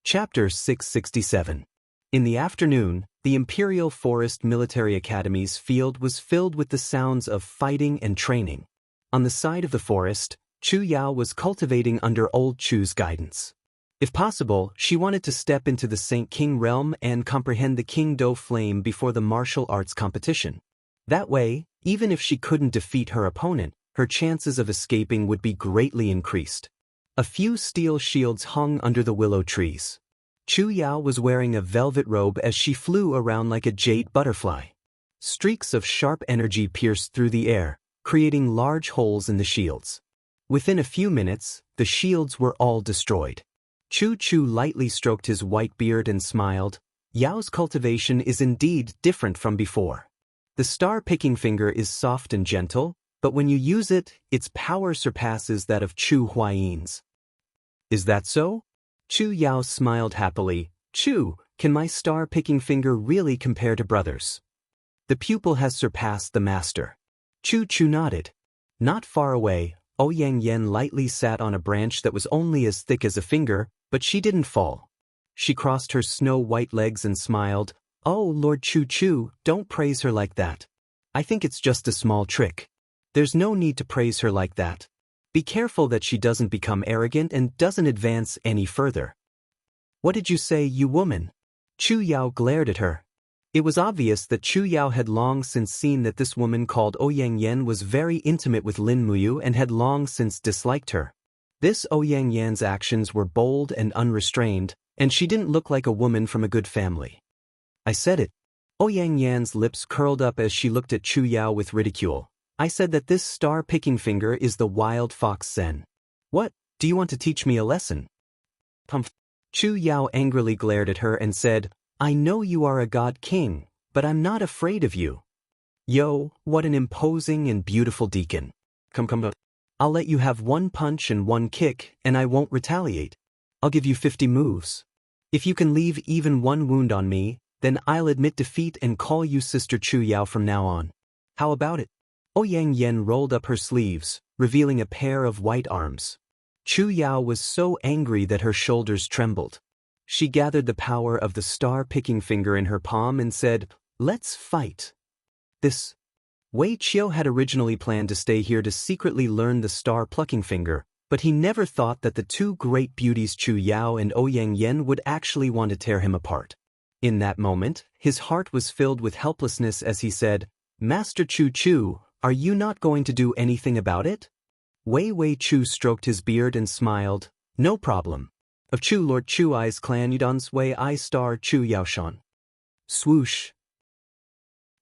Chapter 667. In the afternoon, the Imperial Forest Military Academy's field was filled with the sounds of fighting and training. On the side of the forest, Chu Yao was cultivating under old Chu's guidance. If possible, she wanted to step into the Saint King realm and comprehend the King Do flame before the martial arts competition. That way, even if she couldn't defeat her opponent, her chances of escaping would be greatly increased. A few steel shields hung under the willow trees. Chu Yao was wearing a velvet robe as she flew around like a jade butterfly. Streaks of sharp energy pierced through the air, creating large holes in the shields. Within a few minutes, the shields were all destroyed. Chu lightly stroked his white beard and smiled. Yao's cultivation is indeed different from before. The star-picking finger is soft and gentle, but when you use it, its power surpasses that of Chu Huayin's. Is that so? Chu Yao smiled happily. Chu, can my star-picking finger really compare to brothers? The pupil has surpassed the master. Chu nodded. Not far away, Ouyang Yen lightly sat on a branch that was only as thick as a finger, but she didn't fall. She crossed her snow-white legs and smiled. Oh, Lord Chu, don't praise her like that. I think it's just a small trick. There's no need to praise her like that. Be careful that she doesn't become arrogant and doesn't advance any further. What did you say, you woman? Chu Yao glared at her. It was obvious that Chu Yao had long since seen that this woman called Ouyang Yen was very intimate with Lin Muyu and had long since disliked her. This Ouyang Yen's actions were bold and unrestrained, and she didn't look like a woman from a good family. I said it. Ouyang Yan's lips curled up as she looked at Chu Yao with ridicule. I said that this star-picking finger is the wild fox Zen. What, do you want to teach me a lesson? Pumph. Chu Yao angrily glared at her and said, I know you are a god king, but I'm not afraid of you. Yo, what an imposing and beautiful deacon. Come. I'll let you have one punch and one kick, and I won't retaliate. I'll give you 50 moves. If you can leave even one wound on me, then I'll admit defeat and call you Sister Chu Yao from now on. How about it? Ouyang Yen rolled up her sleeves, revealing a pair of white arms. Chu Yao was so angry that her shoulders trembled. She gathered the power of the star-picking finger in her palm and said, Let's fight. Wei Qiu had originally planned to stay here to secretly learn the star-plucking finger, but he never thought that the two great beauties Chu Yao and Ouyang Yen would actually want to tear him apart. In that moment, his heart was filled with helplessness as he said, Master Chu, are you not going to do anything about it? Wei Chu stroked his beard and smiled. No problem. Of Chu Lord Chu I's clan Yudon's Wei I star Chu Yaoshan. Swoosh.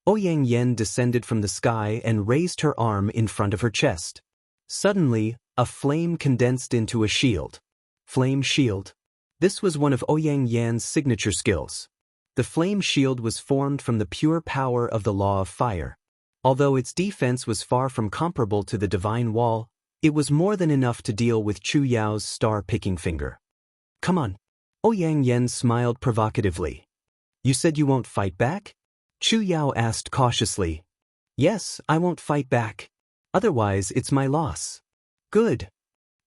Ouyang Yen descended from the sky and raised her arm in front of her chest. Suddenly, a flame condensed into a shield. Flame shield. This was one of Ouyang Yan's signature skills. The flame shield was formed from the pure power of the law of fire. Although its defense was far from comparable to the divine wall, it was more than enough to deal with Chu Yao's star-picking finger. Come on. Ouyang Yen smiled provocatively. You said you won't fight back? Chu Yao asked cautiously. Yes, I won't fight back. Otherwise, it's my loss. Good.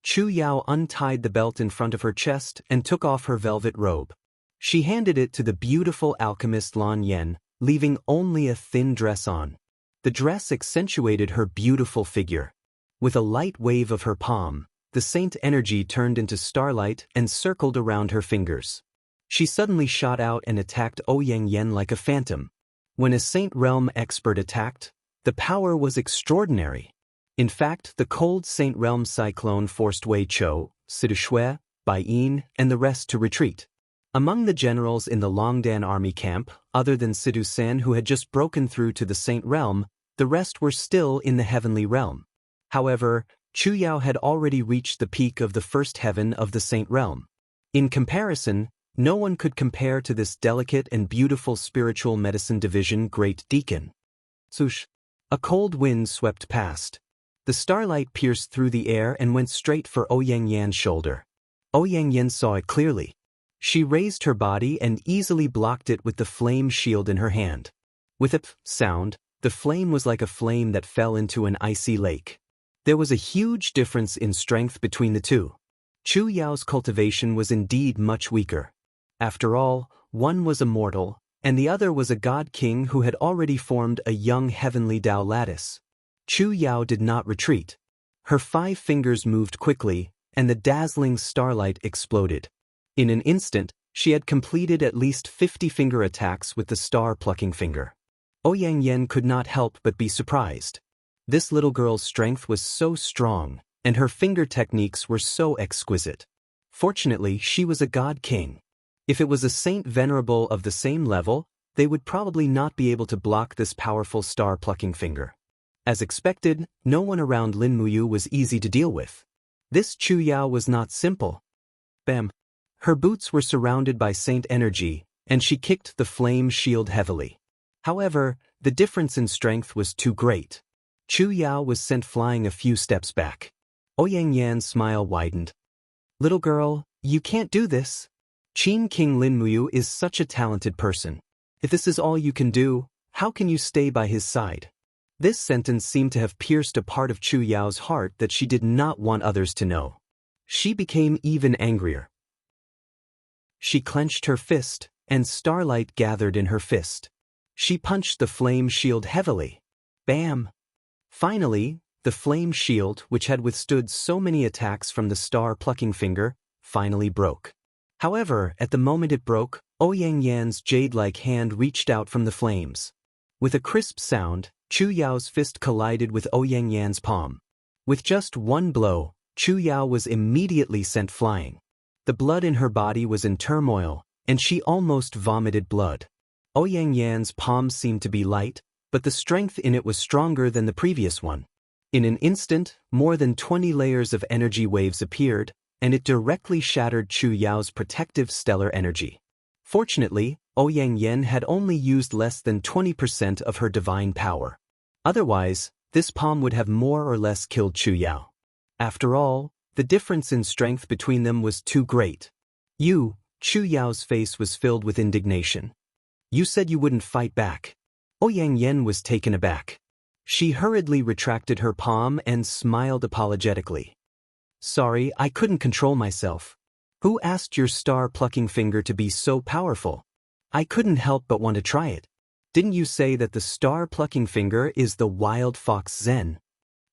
Chu Yao untied the belt in front of her chest and took off her velvet robe. She handed it to the beautiful alchemist Lan Yen, leaving only a thin dress on. The dress accentuated her beautiful figure. With a light wave of her palm, the saint energy turned into starlight and circled around her fingers. She suddenly shot out and attacked Ouyang Yen like a phantom. When a saint realm expert attacked, the power was extraordinary. In fact, the cold saint realm cyclone forced Wei Qiu, Sidu Shui, Bai Yin, and the rest to retreat. Among the generals in the Longdan army camp, other than Sidu San who had just broken through to the Saint Realm, the rest were still in the heavenly realm. However, Chu Yao had already reached the peak of the first heaven of the Saint Realm. In comparison, no one could compare to this delicate and beautiful spiritual medicine division great deacon. Swoosh! A cold wind swept past. The starlight pierced through the air and went straight for Ouyang Yan's shoulder. Ouyang Yan saw it clearly. She raised her body and easily blocked it with the flame shield in her hand. With a sound, the flame was like a flame that fell into an icy lake. There was a huge difference in strength between the two. Chu Yao's cultivation was indeed much weaker. After all, one was immortal, and the other was a god king who had already formed a young heavenly Dao lattice. Chu Yao did not retreat. Her 5 fingers moved quickly, and the dazzling starlight exploded. In an instant, she had completed at least 50 finger attacks with the star-plucking finger. Ouyang Yen could not help but be surprised. This little girl's strength was so strong, and her finger techniques were so exquisite. Fortunately, she was a god king. If it was a saint venerable of the same level, they would probably not be able to block this powerful star-plucking finger. As expected, no one around Lin Muyu was easy to deal with. This Chu Yao was not simple. Bam! Her boots were surrounded by saint energy, and she kicked the flame shield heavily. However, the difference in strength was too great. Chu Yao was sent flying a few steps back. Ouyang Yan's smile widened. Little girl, you can't do this. Qin King Lin Muyu is such a talented person. If this is all you can do, how can you stay by his side? This sentence seemed to have pierced a part of Chu Yao's heart that she did not want others to know. She became even angrier. She clenched her fist, and starlight gathered in her fist. She punched the flame shield heavily. Bam! Finally, the flame shield, which had withstood so many attacks from the star-plucking finger, finally broke. However, at the moment it broke, Ouyang Yan's jade-like hand reached out from the flames. With a crisp sound, Chu Yao's fist collided with Ouyang Yan's palm. With just one blow, Chu Yao was immediately sent flying. The blood in her body was in turmoil, and she almost vomited blood. Ouyang Yan's palm seemed to be light, but the strength in it was stronger than the previous one. In an instant, more than 20 layers of energy waves appeared, and it directly shattered Chu Yao's protective stellar energy. Fortunately, Ouyang Yan had only used less than 20% of her divine power. Otherwise, this palm would have more or less killed Chu Yao. After all, the difference in strength between them was too great. Chu Yao's face was filled with indignation. You said you wouldn't fight back. Ouyang Yan was taken aback. She hurriedly retracted her palm and smiled apologetically. Sorry, I couldn't control myself. Who asked your star-plucking finger to be so powerful? I couldn't help but want to try it. Didn't you say that the star-plucking finger is the wild fox Zen?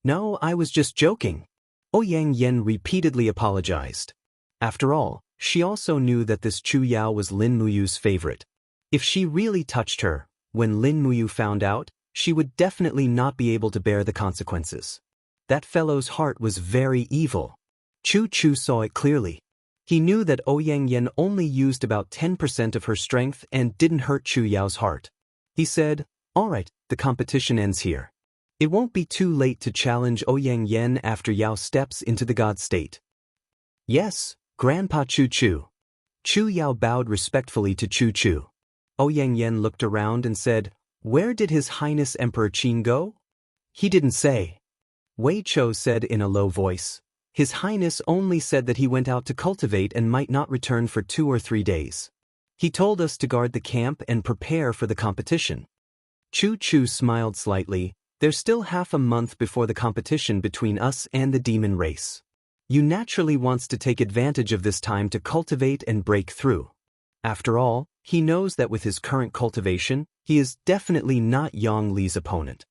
No, I was just joking. Ouyang Yan repeatedly apologized. After all, she also knew that this Chu Yao was Lin Muyu's favorite. If she really touched her, when Lin Muyu found out, she would definitely not be able to bear the consequences. That fellow's heart was very evil. Chu saw it clearly. He knew that Ouyang Yan only used about 10% of her strength and didn't hurt Chu Yao's heart. He said, "All right, the competition ends here. It won't be too late to challenge Ouyang Yan after Yao steps into the god state." Yes, Grandpa Chu. Chu Yao bowed respectfully to Chu. Ouyang Yan looked around and said, "Where did His Highness Emperor Qin go?" He didn't say. Wei Chou said in a low voice, "His Highness only said that he went out to cultivate and might not return for 2 or 3 days. He told us to guard the camp and prepare for the competition." Chu smiled slightly. "There's still half a month before the competition between us and the demon race. You naturally wants to take advantage of this time to cultivate and break through. After all, he knows that with his current cultivation, he is definitely not Yang Li's opponent."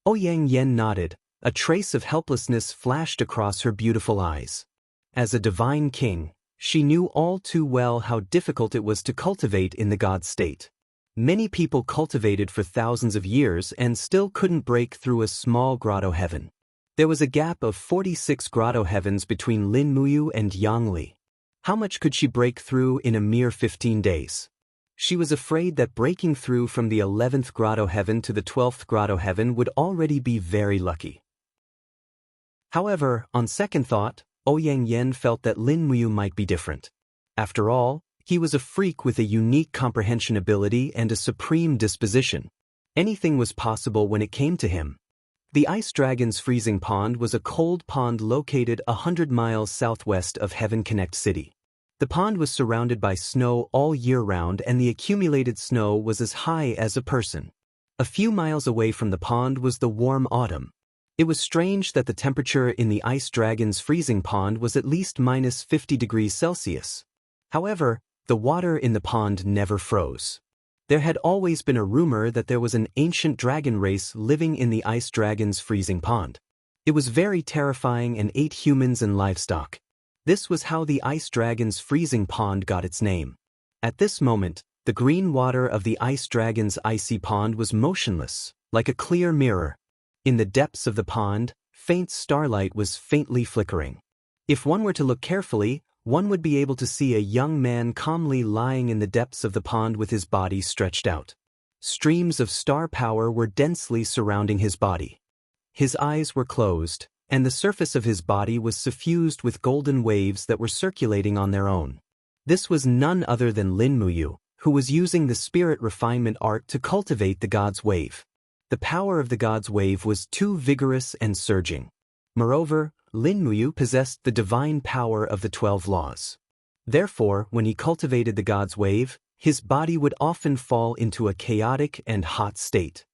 Ouyang Yan nodded. A trace of helplessness flashed across her beautiful eyes. As a divine king, she knew all too well how difficult it was to cultivate in the god state. Many people cultivated for thousands of years and still couldn't break through a small grotto heaven. There was a gap of 46 grotto heavens between Lin Muyu and Yang Li. How much could she break through in a mere 15 days? She was afraid that breaking through from the 11th grotto heaven to the 12th grotto heaven would already be very lucky. However, on second thought, Ouyang Yan felt that Lin Muyu might be different. After all, he was a freak with a unique comprehension ability and a supreme disposition. Anything was possible when it came to him. The Ice Dragon's freezing pond was a cold pond located 100 miles southwest of Heaven Connect City. The pond was surrounded by snow all year round, and the accumulated snow was as high as a person. A few miles away from the pond was the warm autumn. It was strange that the temperature in the Ice Dragon's freezing pond was at least -50 degrees Celsius. However, the water in the pond never froze. There had always been a rumor that there was an ancient dragon race living in the ice dragon's freezing pond. It was very terrifying and ate humans and livestock. This was how the ice dragon's freezing pond got its name. At this moment, the green water of the ice dragon's icy pond was motionless, like a clear mirror. In the depths of the pond, faint starlight was faintly flickering. If one were to look carefully, one would be able to see a young man calmly lying in the depths of the pond with his body stretched out. Streams of star power were densely surrounding his body. His eyes were closed, and the surface of his body was suffused with golden waves that were circulating on their own. This was none other than Lin Muyu, who was using the spirit refinement art to cultivate the god's wave. The power of the god's wave was too vigorous and surging. Moreover, Lin Muyu possessed the divine power of the 12 laws. Therefore, when he cultivated the god's wave, his body would often fall into a chaotic and hot state.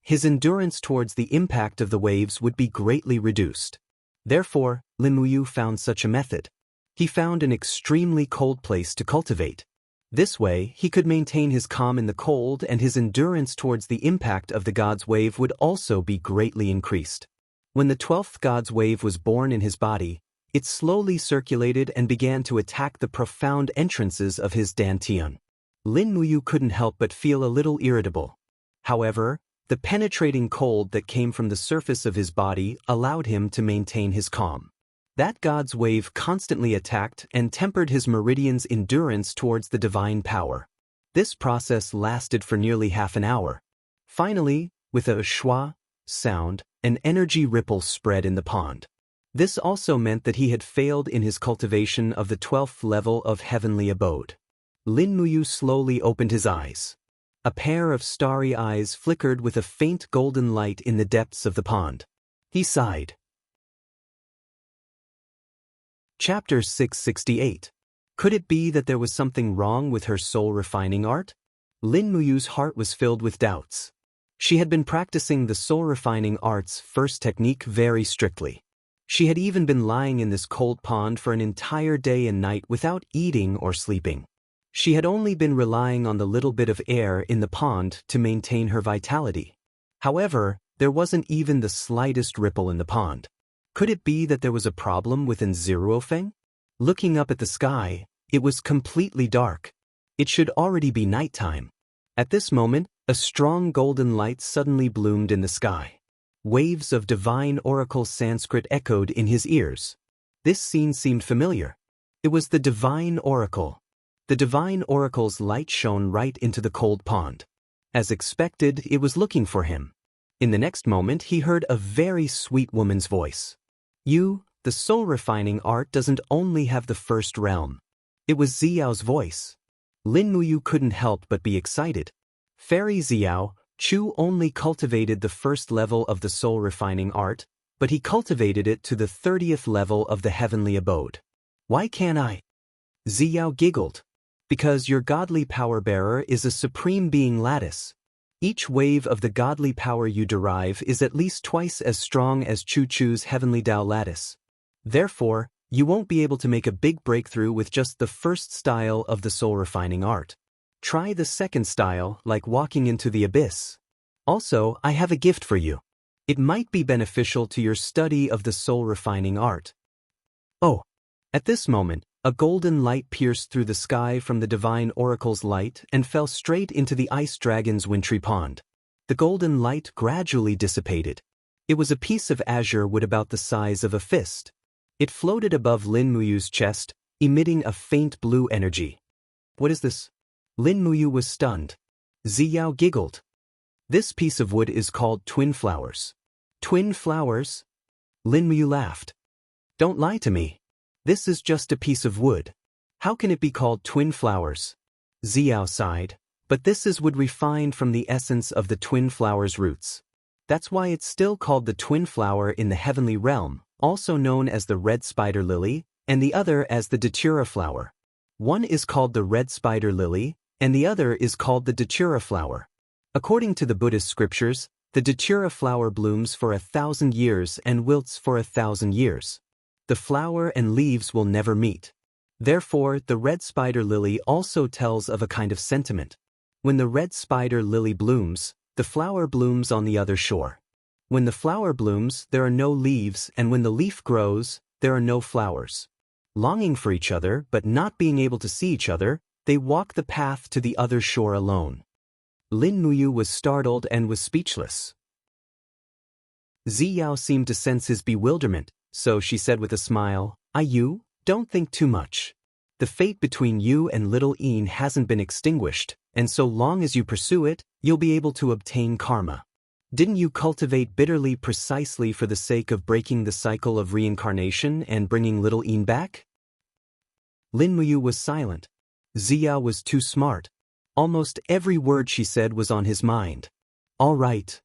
His endurance towards the impact of the waves would be greatly reduced. Therefore, Lin Muyu found such a method. He found an extremely cold place to cultivate. This way, he could maintain his calm in the cold, and his endurance towards the impact of the god's wave would also be greatly increased. When the 12th god's wave was born in his body, it slowly circulated and began to attack the profound entrances of his dantian. Lin Muyu couldn't help but feel a little irritable. However, the penetrating cold that came from the surface of his body allowed him to maintain his calm. That god's wave constantly attacked and tempered his meridian's endurance towards the divine power. This process lasted for nearly half an hour. Finally, with a schwa sound, an energy ripple spread in the pond. This also meant that he had failed in his cultivation of the 12th level of heavenly abode. Lin Muyu slowly opened his eyes. A pair of starry eyes flickered with a faint golden light in the depths of the pond. He sighed. Chapter 668. Could it be that there was something wrong with her soul-refining art? Lin Muyu's heart was filled with doubts. She had been practicing the soul-refining art's first technique very strictly. She had even been lying in this cold pond for an entire day and night without eating or sleeping. She had only been relying on the little bit of air in the pond to maintain her vitality. However, there wasn't even the slightest ripple in the pond. Could it be that there was a problem within Zeruofeng? Looking up at the sky, it was completely dark. It should already be nighttime. At this moment, a strong golden light suddenly bloomed in the sky. Waves of divine oracle Sanskrit echoed in his ears. This scene seemed familiar. It was the divine oracle. The divine oracle's light shone right into the cold pond. As expected, it was looking for him. In the next moment, he heard a very sweet woman's voice. "You, the soul-refining art doesn't only have the first realm." It was Xiao's voice. Lin Muyu couldn't help but be excited. Fairy Xiao, Chu only cultivated the first level of the soul-refining art, but he cultivated it to the 30th level of the heavenly abode. "Why can't I?" Xiao giggled. "Because your godly power-bearer is a supreme being lattice. Each wave of the godly power you derive is at least twice as strong as Chu-Chu's heavenly Tao lattice. Therefore, you won't be able to make a big breakthrough with just the first style of the soul-refining art. Try the second style, like walking into the abyss. Also, I have a gift for you. It might be beneficial to your study of the soul-refining art." Oh! At this moment, a golden light pierced through the sky from the divine oracle's light and fell straight into the ice dragon's wintry pond. The golden light gradually dissipated. It was a piece of azure wood about the size of a fist. It floated above Lin Muyu's chest, emitting a faint blue energy. "What is this?" Lin Muyu was stunned. Xiao giggled. "This piece of wood is called twin flowers." "Twin flowers?" Lin Muyu laughed. "Don't lie to me. This is just a piece of wood. How can it be called twin flowers?" Xiao sighed. "But this is wood refined from the essence of the twin flower's roots. That's why it's still called the twin flower in the heavenly realm, also known as the red spider lily, and the other as the datura flower. One is called the red spider lily, and the other is called the datura flower. According to the Buddhist scriptures, the datura flower blooms for 1,000 years and wilts for 1,000 years. The flower and leaves will never meet. Therefore, the red spider lily also tells of a kind of sentiment. When the red spider lily blooms, the flower blooms on the other shore. When the flower blooms, there are no leaves, and when the leaf grows, there are no flowers. Longing for each other but not being able to see each other, they walk the path to the other shore alone. Lin Muyu was startled and was speechless. Ziyao seemed to sense his bewilderment, so she said with a smile, "You, don't think too much. The fate between you and little Een hasn't been extinguished, and so long as you pursue it, you'll be able to obtain karma. Didn't you cultivate bitterly precisely for the sake of breaking the cycle of reincarnation and bringing little Een back?" Lin Muyu was silent. Ziyao was too smart. Almost every word she said was on his mind. "All right."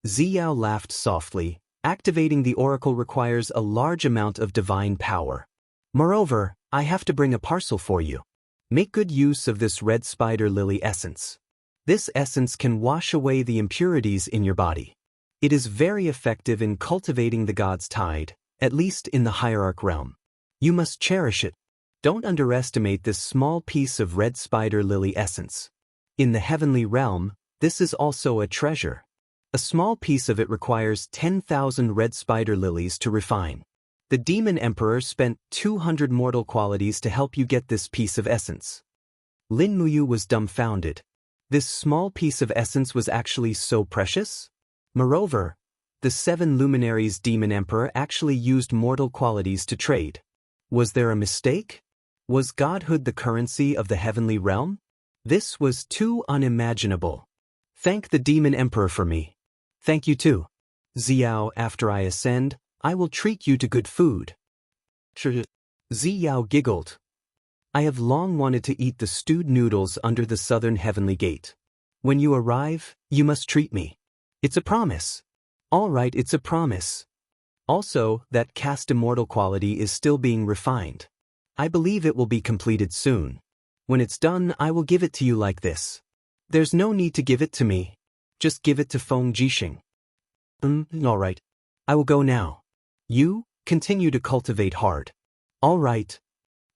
Ziyao laughed softly. Activating the oracle requires a large amount of divine power. Moreover, I have to bring a parcel for you. Make good use of this red spider lily essence. This essence can wash away the impurities in your body. It is very effective in cultivating the god's tide, at least in the hierarch realm. You must cherish it. Don't underestimate this small piece of red spider lily essence. In the heavenly realm, this is also a treasure. A small piece of it requires 10,000 red spider lilies to refine. The demon emperor spent 200 mortal qualities to help you get this piece of essence. Lin Muyu was dumbfounded. This small piece of essence was actually so precious? Moreover, the 7 luminaries demon emperor actually used mortal qualities to trade. Was there a mistake? Was godhood the currency of the heavenly realm? This was too unimaginable. Thank the demon emperor for me. Thank you too. Ziyao, after I ascend, I will treat you to good food. Ziyao giggled. I have long wanted to eat the stewed noodles under the southern heavenly gate. When you arrive, you must treat me. It's a promise. All right, it's a promise. Also, that cast immortal quality is still being refined. I believe it will be completed soon. When it's done, I will give it to you like this. There's no need to give it to me. Just give it to Feng Jixing. All right. I will go now. You, continue to cultivate hard. All right.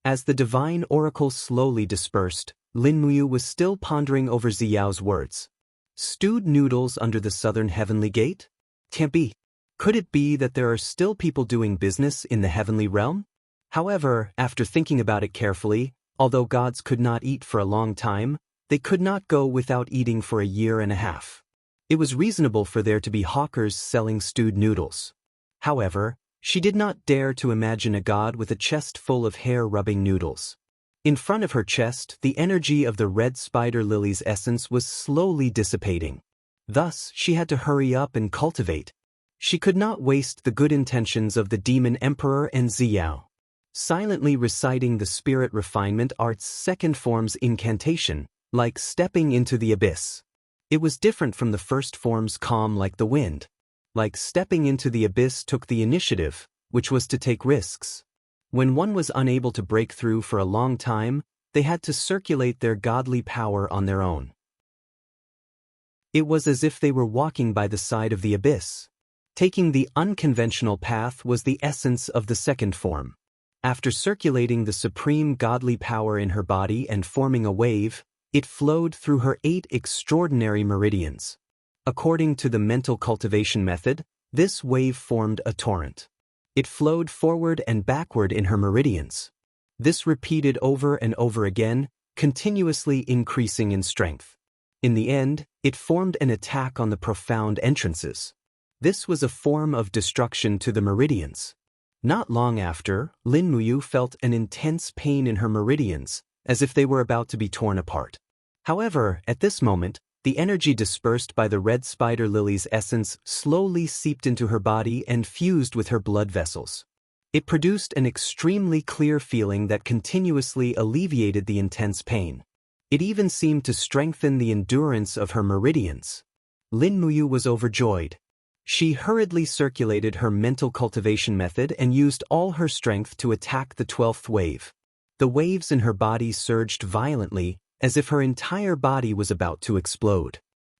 As the divine oracle slowly dispersed, Lin Muyu was still pondering over Ziyao's words. Stewed noodles under the southern heavenly gate? Can't be. Could it be that there are still people doing business in the heavenly realm? However, after thinking about it carefully, although gods could not eat for a long time, they could not go without eating for a year and a half. It was reasonable for there to be hawkers selling stewed noodles. However, she did not dare to imagine a god with a chest full of hair-rubbing noodles. In front of her chest, the energy of the red spider lily's essence was slowly dissipating. Thus, she had to hurry up and cultivate. She could not waste the good intentions of the demon emperor and Ziyao. Silently reciting the spirit refinement art's second form's incantation, like stepping into the abyss. It was different from the first form's calm like the wind. Like stepping into the abyss took the initiative, which was to take risks. When one was unable to break through for a long time, they had to circulate their godly power on their own. It was as if they were walking by the side of the abyss. Taking the unconventional path was the essence of the second form. After circulating the supreme godly power in her body and forming a wave, it flowed through her 8 extraordinary meridians. According to the mental cultivation method, this wave formed a torrent. It flowed forward and backward in her meridians. This repeated over and over again, continuously increasing in strength. In the end, it formed an attack on the profound entrances. This was a form of destruction to the meridians. Not long after, Lin Muyu felt an intense pain in her meridians, as if they were about to be torn apart. However, at this moment, the energy dispersed by the red spider lily's essence slowly seeped into her body and fused with her blood vessels. It produced an extremely clear feeling that continuously alleviated the intense pain. It even seemed to strengthen the endurance of her meridians. Lin Muyu was overjoyed. She hurriedly circulated her mental cultivation method and used all her strength to attack the 12th wave. The waves in her body surged violently, as if her entire body was about to explode.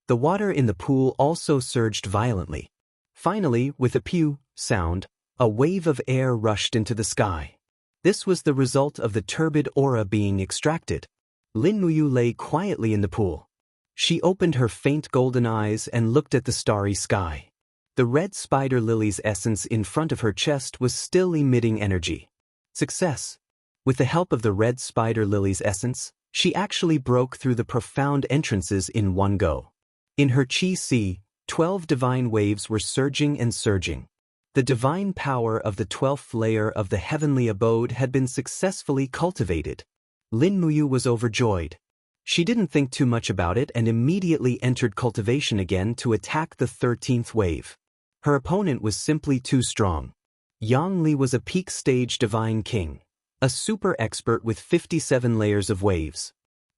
The water in the pool also surged violently. Finally, with a pew sound, a wave of air rushed into the sky. This was the result of the turbid aura being extracted. Lin Muyu lay quietly in the pool. She opened her faint golden eyes and looked at the starry sky. The red spider lily's essence in front of her chest was still emitting energy. Success! With the help of the red spider lily's essence, she actually broke through the profound entrances in one go. In her chi sea, 12 divine waves were surging and surging. The divine power of the 12th layer of the heavenly abode had been successfully cultivated. Lin Muyu was overjoyed. She didn't think too much about it and immediately entered cultivation again to attack the 13th wave. Her opponent was simply too strong. Yang Li was a peak stage divine king, a super expert with 57 layers of waves.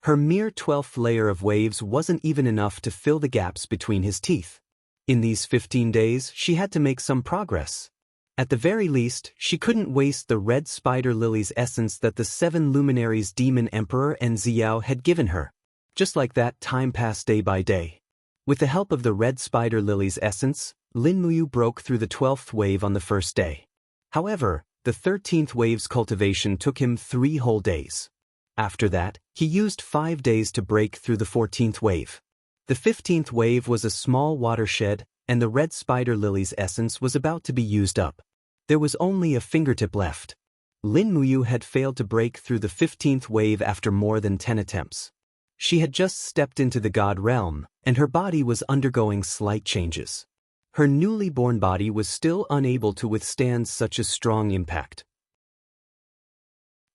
Her mere 12th layer of waves wasn't even enough to fill the gaps between his teeth. In these 15 days, she had to make some progress. At the very least, she couldn't waste the red spider lily's essence that the 7 luminaries Demon Emperor and Xiao had given her. Just like that, time passed day by day. With the help of the red spider lily's essence, Lin Muyu broke through the 12th wave on the first day. However, the 13th wave's cultivation took him 3 whole days. After that, he used 5 days to break through the 14th wave. The 15th wave was a small watershed, and the red spider lily's essence was about to be used up. There was only a fingertip left. Lin Muyu had failed to break through the 15th wave after more than 10 attempts. She had just stepped into the god realm, and her body was undergoing slight changes. Her newly born body was still unable to withstand such a strong impact.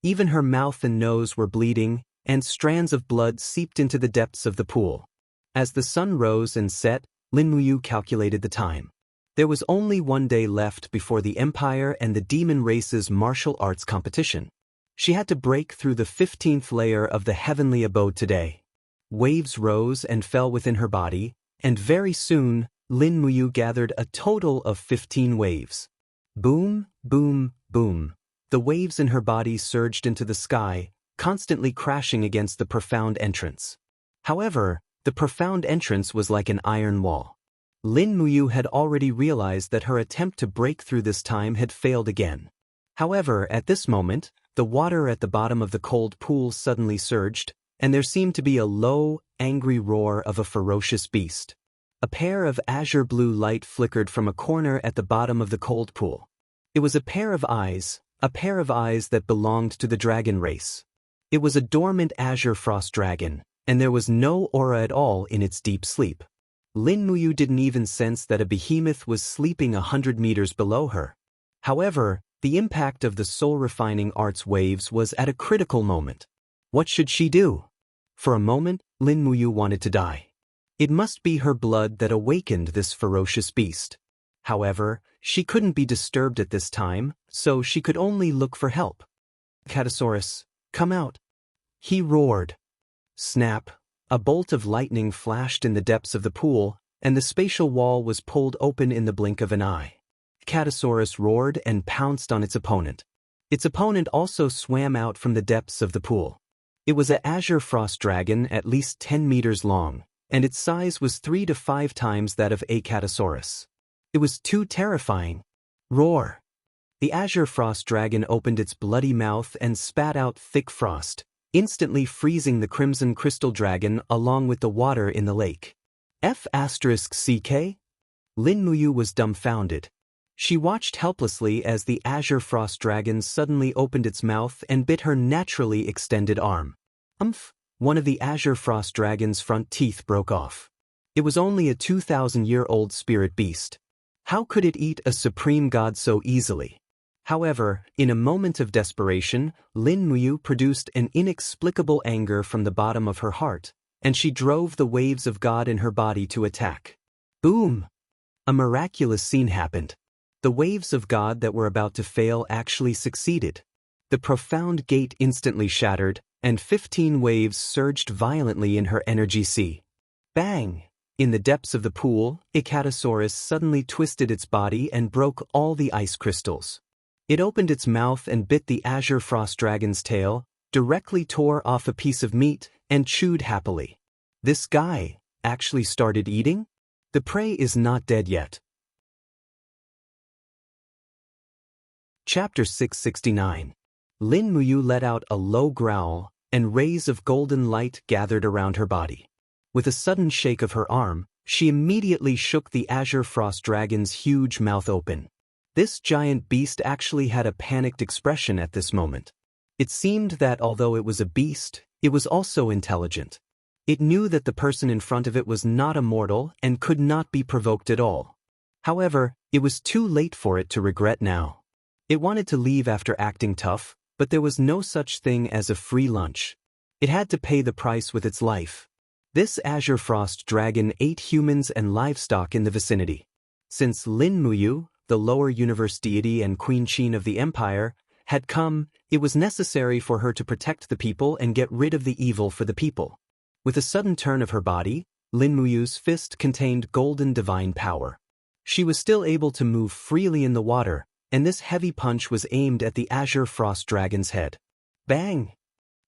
Even her mouth and nose were bleeding, and strands of blood seeped into the depths of the pool. As the sun rose and set, Lin Muyu calculated the time. There was only 1 day left before the Empire and the Demon Race's martial arts competition. She had to break through the 15th layer of the heavenly abode today. Waves rose and fell within her body, and very soon, Lin Muyu gathered a total of 15 waves. Boom, boom, boom. The waves in her body surged into the sky, constantly crashing against the profound entrance. However, the profound entrance was like an iron wall. Lin Muyu had already realized that her attempt to break through this time had failed again. However, at this moment, the water at the bottom of the cold pool suddenly surged, and there seemed to be a low, angry roar of a ferocious beast. A pair of azure blue light flickered from a corner at the bottom of the cold pool. It was a pair of eyes that belonged to the dragon race. It was a dormant azure frost dragon, and there was no aura at all in its deep sleep. Lin Muyu didn't even sense that a behemoth was sleeping 100 meters below her. However, the impact of the soul-refining arts waves was at a critical moment. What should she do? For a moment, Lin Muyu wanted to die. It must be her blood that awakened this ferocious beast. However, she couldn't be disturbed at this time, so she could only look for help. Catasaurus, come out! He roared. Snap! A bolt of lightning flashed in the depths of the pool, and the spatial wall was pulled open in the blink of an eye. Catasaurus roared and pounced on its opponent. Its opponent also swam out from the depths of the pool. It was an azure frost dragon at least 10 meters long, and its size was 3 to 5 times that of a Catasaurus. It was too terrifying. Roar! The azure frost dragon opened its bloody mouth and spat out thick frost, instantly freezing the crimson crystal dragon along with the water in the lake. F***CK? Lin Muyu was dumbfounded. She watched helplessly as the azure frost dragon suddenly opened its mouth and bit her naturally extended arm. One of the azure frost dragon's front teeth broke off. It was only a 2,000-year-old spirit beast. How could it eat a supreme god so easily? However, in a moment of desperation, Lin Muyu produced an inexplicable anger from the bottom of her heart, and she drove the waves of God in her body to attack. Boom! A miraculous scene happened. The waves of God that were about to fail actually succeeded. The profound gate instantly shattered, and 15 waves surged violently in her energy sea. Bang! In the depths of the pool, Icatosaurus suddenly twisted its body and broke all the ice crystals. It opened its mouth and bit the azure frost dragon's tail, directly tore off a piece of meat, and chewed happily. This guy actually started eating? The prey is not dead yet. Chapter 669. Lin Muyu let out a low growl, and rays of golden light gathered around her body. With a sudden shake of her arm, she immediately shook the Azure Frost Dragon's huge mouth open. This giant beast actually had a panicked expression at this moment. It seemed that although it was a beast, it was also intelligent. It knew that the person in front of it was not a mortal and could not be provoked at all. However, it was too late for it to regret now. It wanted to leave after acting tough, but there was no such thing as a free lunch. It had to pay the price with its life. This Azure Frost Dragon ate humans and livestock in the vicinity. Since Lin Muyu, the lower universe deity and Queen Qin of the Empire, had come, it was necessary for her to protect the people and get rid of the evil for the people. With a sudden turn of her body, Lin Muyu's fist contained golden divine power. She was still able to move freely in the water, and this heavy punch was aimed at the Azure Frost Dragon's head. Bang!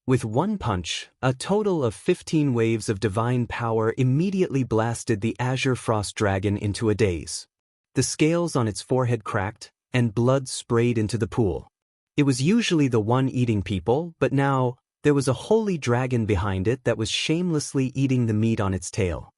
With one punch, a total of 15 waves of divine power immediately blasted the Azure Frost Dragon into a daze. The scales on its forehead cracked, and blood sprayed into the pool. It was usually the one eating people, but now, there was a holy dragon behind it that was shamelessly eating the meat on its tail.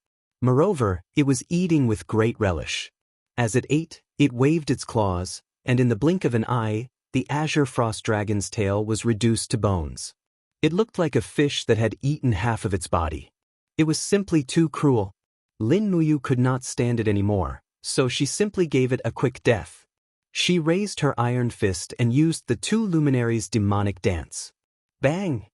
Moreover, it was eating with great relish. As it ate, it waved its claws, and in the blink of an eye, the Azure Frost Dragon's tail was reduced to bones. It looked like a fish that had eaten half of its body. It was simply too cruel. Lin Muyu could not stand it anymore, so she simply gave it a quick death. She raised her iron fist and used the two luminaries' demonic dance. Bang!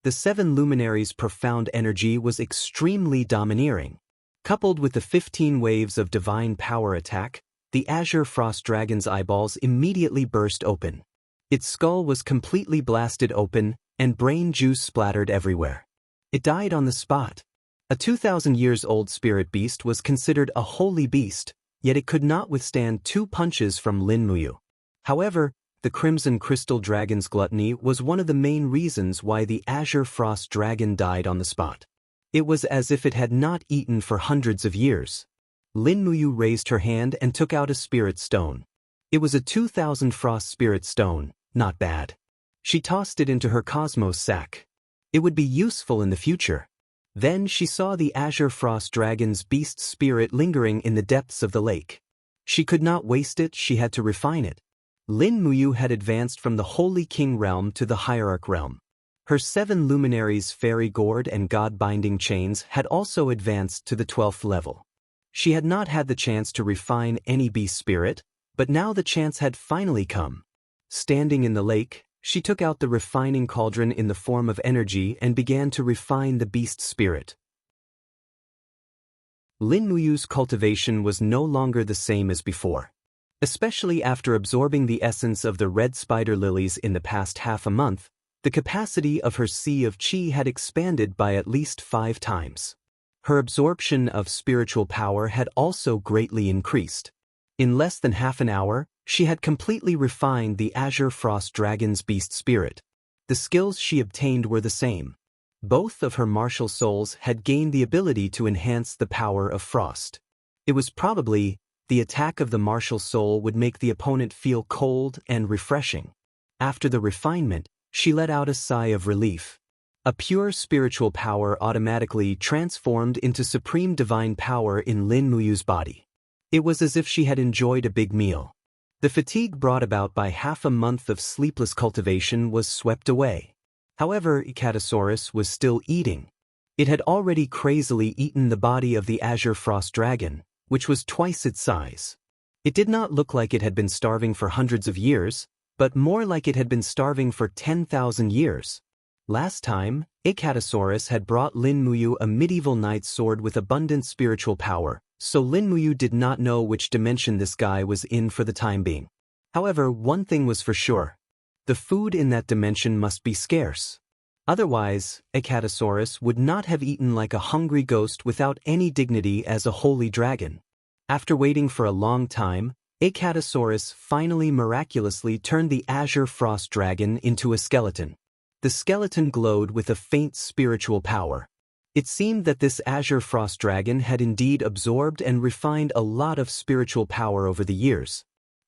The seven luminaries' profound energy was extremely domineering. Coupled with the 15 waves of divine power attack, the Azure Frost Dragon's eyeballs immediately burst open. Its skull was completely blasted open, and brain juice splattered everywhere. It died on the spot. A 2,000 years old spirit beast was considered a holy beast, yet it could not withstand 2 punches from Lin Muyu. However, the Crimson Crystal Dragon's gluttony was one of the main reasons why the Azure Frost Dragon died on the spot. It was as if it had not eaten for hundreds of years. Lin Muyu raised her hand and took out a spirit stone. It was a 2,000 frost spirit stone, not bad. She tossed it into her cosmos sack. It would be useful in the future. Then she saw the Azure Frost Dragon's beast spirit lingering in the depths of the lake. She could not waste it, she had to refine it. Lin Muyu had advanced from the Holy King realm to the Hierarch realm. Her 7 luminaries' fairy gourd and god-binding chains had also advanced to the 12th level. She had not had the chance to refine any beast spirit, but now the chance had finally come. Standing in the lake, she took out the refining cauldron in the form of energy and began to refine the beast spirit. Lin Muyu's cultivation was no longer the same as before. Especially after absorbing the essence of the red spider lilies in the past half a month, the capacity of her sea of qi had expanded by at least 5 times. Her absorption of spiritual power had also greatly increased. In less than half an hour, she had completely refined the Azure Frost Dragon's beast spirit. The skills she obtained were the same. Both of her martial souls had gained the ability to enhance the power of frost. It was probably the attack of the martial soul would make the opponent feel cold and refreshing. After the refinement, she let out a sigh of relief. A pure spiritual power automatically transformed into supreme divine power in Lin Muyu's body. It was as if she had enjoyed a big meal. The fatigue brought about by half a month of sleepless cultivation was swept away. However, Icatosaurus was still eating. It had already crazily eaten the body of the Azure Frost Dragon, which was twice its size. It did not look like it had been starving for hundreds of years, but more like it had been starving for 10,000 years. Last time, Icatosaurus had brought Lin Muyu a medieval knight's sword with abundant spiritual power, so Lin Muyu did not know which dimension this guy was in for the time being. However, one thing was for sure. The food in that dimension must be scarce. Otherwise, Icatosaurus would not have eaten like a hungry ghost without any dignity as a holy dragon. After waiting for a long time, Icatosaurus finally miraculously turned the Azure Frost Dragon into a skeleton. The skeleton glowed with a faint spiritual power. It seemed that this Azure Frost Dragon had indeed absorbed and refined a lot of spiritual power over the years.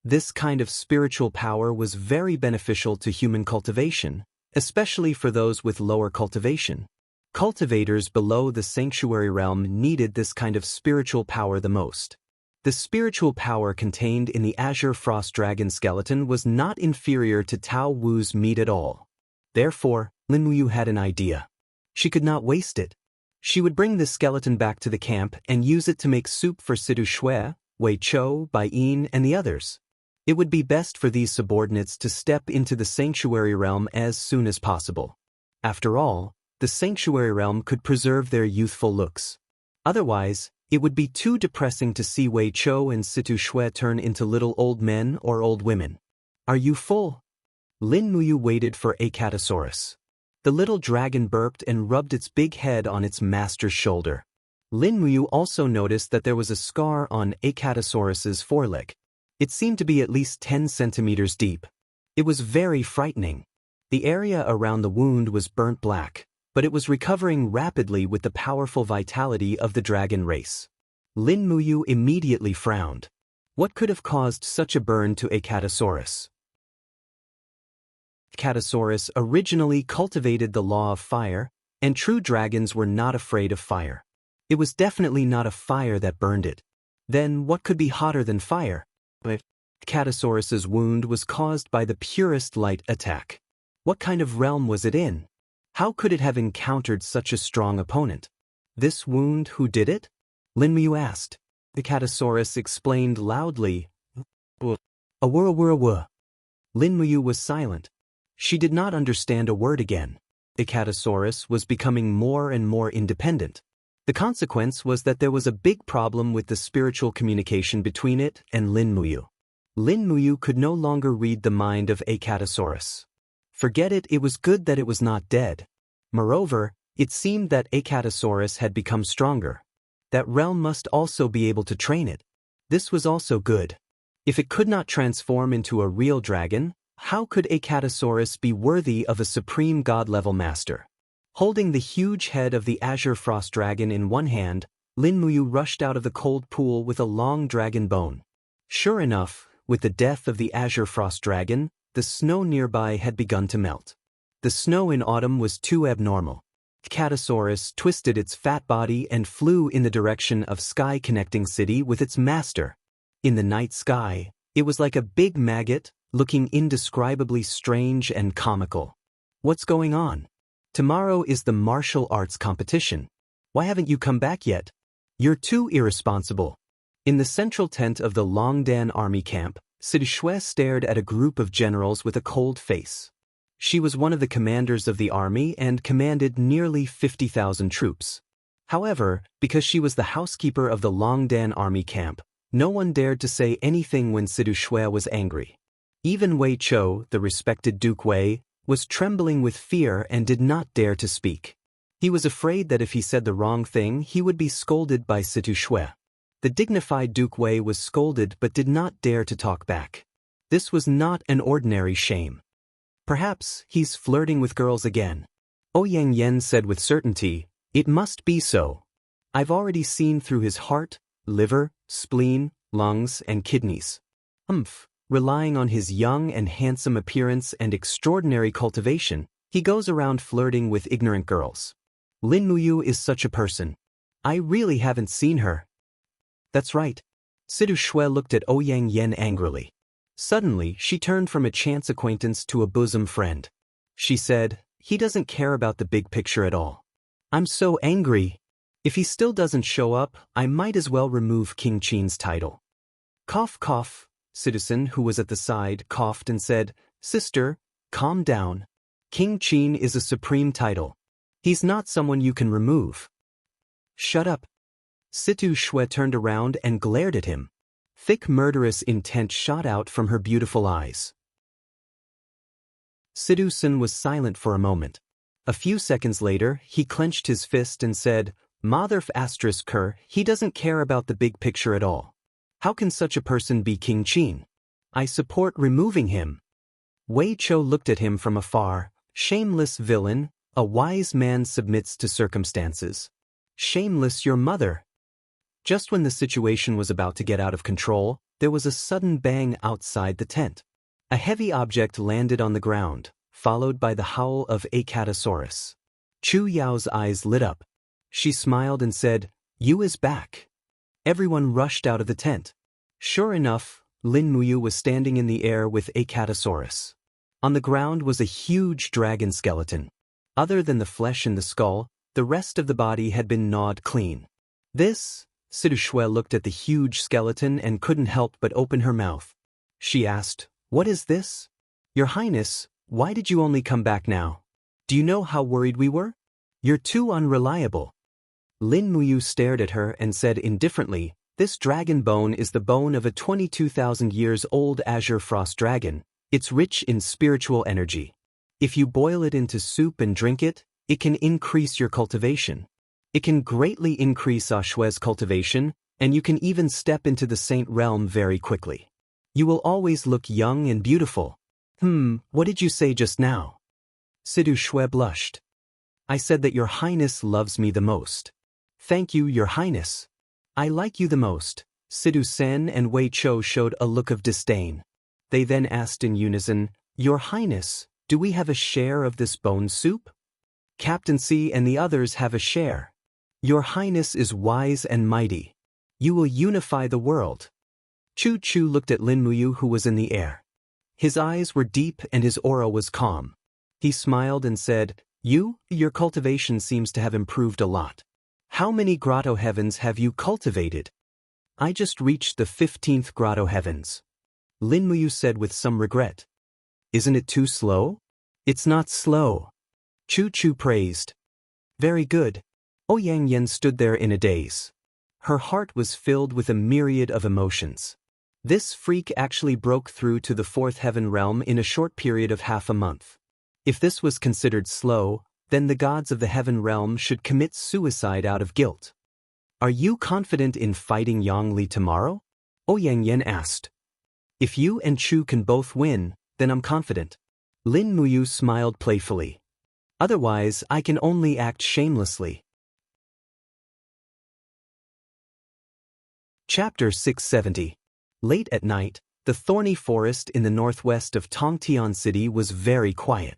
This kind of spiritual power was very beneficial to human cultivation, especially for those with lower cultivation. Cultivators below the sanctuary realm needed this kind of spiritual power the most. The spiritual power contained in the Azure Frost Dragon skeleton was not inferior to Tao Wu's meat at all. Therefore, Lin Wuyu had an idea. She could not waste it. She would bring this skeleton back to the camp and use it to make soup for Sidu Shui, Wei Chou, Bai Yin, and the others. It would be best for these subordinates to step into the sanctuary realm as soon as possible. After all, the sanctuary realm could preserve their youthful looks. Otherwise, it would be too depressing to see Wei Chou and Situ Shui turn into little old men or old women. Are you full? Lin Wuyu waited for Acatosaurus. The little dragon burped and rubbed its big head on its master's shoulder. Lin Wuyu also noticed that there was a scar on Acatosaurus's foreleg. It seemed to be at least 10 centimeters deep. It was very frightening. The area around the wound was burnt black, but it was recovering rapidly with the powerful vitality of the dragon race. Lin Wuyu immediately frowned. What could have caused such a burn to Acatosaurus? Acatosaurus originally cultivated the law of fire, and true dragons were not afraid of fire. It was definitely not a fire that burned it. Then what could be hotter than fire? Acatosaurus's wound was caused by the purest light attack. What kind of realm was it in? How could it have encountered such a strong opponent? This wound, who did it? Lin Wuyu asked. Acatosaurus explained loudly. Awura. Lin Wuyu was silent. She did not understand a word again. Acatosaurus was becoming more and more independent. The consequence was that there was a big problem with the spiritual communication between it and Lin Wuyu. Lin Wuyu could no longer read the mind of Acatosaurus. Forget it, it was good that it was not dead. Moreover, it seemed that Acatosaurus had become stronger. That realm must also be able to train it. This was also good. If it could not transform into a real dragon, how could Acatosaurus be worthy of a supreme god-level master? Holding the huge head of the Azure Frost Dragon in one hand, Lin Wuyu rushed out of the cold pool with a long dragon bone. Sure enough, with the death of the Azure Frost Dragon, the snow nearby had begun to melt. The snow in autumn was too abnormal. Acatosaurus twisted its fat body and flew in the direction of Sky Connecting City with its master. In the night sky, it was like a big maggot, looking indescribably strange and comical. What's going on? Tomorrow is the martial arts competition. Why haven't you come back yet? You're too irresponsible. In the central tent of the Longdan army camp, Sidu Shui stared at a group of generals with a cold face. She was one of the commanders of the army and commanded nearly 50,000 troops. However, because she was the housekeeper of the Longdan army camp, no one dared to say anything when Sidu Shui was angry. Even Wei Chou, the respected Duke Wei, was trembling with fear and did not dare to speak. He was afraid that if he said the wrong thing, he would be scolded by Situ Shui. The dignified Duke Wei was scolded but did not dare to talk back. This was not an ordinary shame. Perhaps he's flirting with girls again. Ouyang Yen said with certainty, "It must be so. I've already seen through his heart, liver, spleen, lungs, and kidneys. Relying on his young and handsome appearance and extraordinary cultivation, he goes around flirting with ignorant girls. Lin Wuyu is such a person. I really haven't seen her." That's right. Sidu Shui looked at Ouyang Yen angrily. Suddenly, she turned from a chance acquaintance to a bosom friend. She said, "He doesn't care about the big picture at all. I'm so angry. If he still doesn't show up, I might as well remove King Qin's title." Cough, cough. Citizen who was at the side coughed and said, "Sister, calm down. King Qin is a supreme title. He's not someone you can remove." "Shut up." Situ Shui turned around and glared at him. Thick murderous intent shot out from her beautiful eyes. Sidu Sun was silent for a moment. A few seconds later, he clenched his fist and said, "Motherf asterisk Ker, he doesn't care about the big picture at all. How can such a person be King Qin? I support removing him." Wei Chou looked at him from afar. "Shameless villain, a wise man submits to circumstances. Shameless your mother." Just when the situation was about to get out of control, there was a sudden bang outside the tent. A heavy object landed on the ground, followed by the howl of a Acatosaurus. Chu Yao's eyes lit up. She smiled and said, "You is back." Everyone rushed out of the tent. Sure enough, Lin Muyu was standing in the air with a Acatosaurus. On the ground was a huge dragon skeleton. Other than the flesh and the skull, the rest of the body had been gnawed clean. This? Sidu Shui looked at the huge skeleton and couldn't help but open her mouth. She asked, "What is this?" "Your Highness, why did you only come back now? Do you know how worried we were? You're too unreliable." Lin Muyu stared at her and said indifferently, "This dragon bone is the bone of a 22,000 years old azure frost dragon. It's rich in spiritual energy. If you boil it into soup and drink it, it can increase your cultivation. It can greatly increase Shui's cultivation, and you can even step into the saint realm very quickly. You will always look young and beautiful." What did you say just now?" Sidu Shui blushed. "I said that Your Highness loves me the most." "Thank you, Your Highness. I like you the most." Sidu Sen and Wei Chou showed a look of disdain. They then asked in unison, "Your Highness, do we have a share of this bone soup?" "Captain C and the others have a share. Your Highness is wise and mighty. You will unify the world." Chu Chu looked at Lin Muyu, who was in the air. His eyes were deep and his aura was calm. He smiled and said, Your cultivation seems to have improved a lot. How many grotto heavens have you cultivated?" "I just reached the 15th grotto heavens." Lin Muyu said with some regret. "Isn't it too slow?" "It's not slow." Chu Chu praised. "Very good." Yang Yen stood there in a daze. Her heart was filled with a myriad of emotions. This freak actually broke through to the 4th heaven realm in a short period of half a month. If this was considered slow, then the gods of the heaven realm should commit suicide out of guilt. "Are you confident in fighting Yang Li tomorrow?" Yang Yen asked. "If you and Chu can both win, then I'm confident." Lin Muyu smiled playfully. "Otherwise, I can only act shamelessly." Chapter 670. Late at night, the thorny forest in the northwest of Tongtian City was very quiet.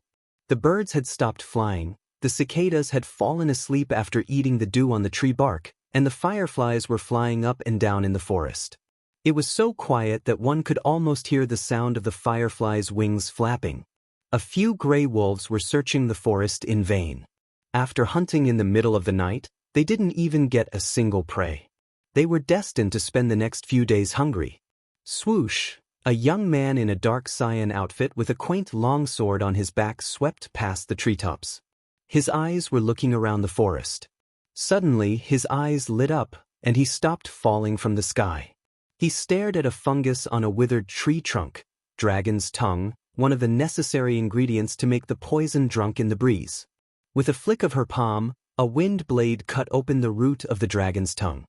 The birds had stopped flying, the cicadas had fallen asleep after eating the dew on the tree bark, and the fireflies were flying up and down in the forest. It was so quiet that one could almost hear the sound of the fireflies' wings flapping. A few gray wolves were searching the forest in vain. After hunting in the middle of the night, they didn't even get a single prey. They were destined to spend the next few days hungry. Swoosh! A young man in a dark cyan outfit with a quaint long sword on his back swept past the treetops. His eyes were looking around the forest. Suddenly, his eyes lit up, and he stopped falling from the sky. He stared at a fungus on a withered tree trunk, dragon's tongue, one of the necessary ingredients to make the poison drunk in the breeze. With a flick of her palm, a wind blade cut open the root of the dragon's tongue.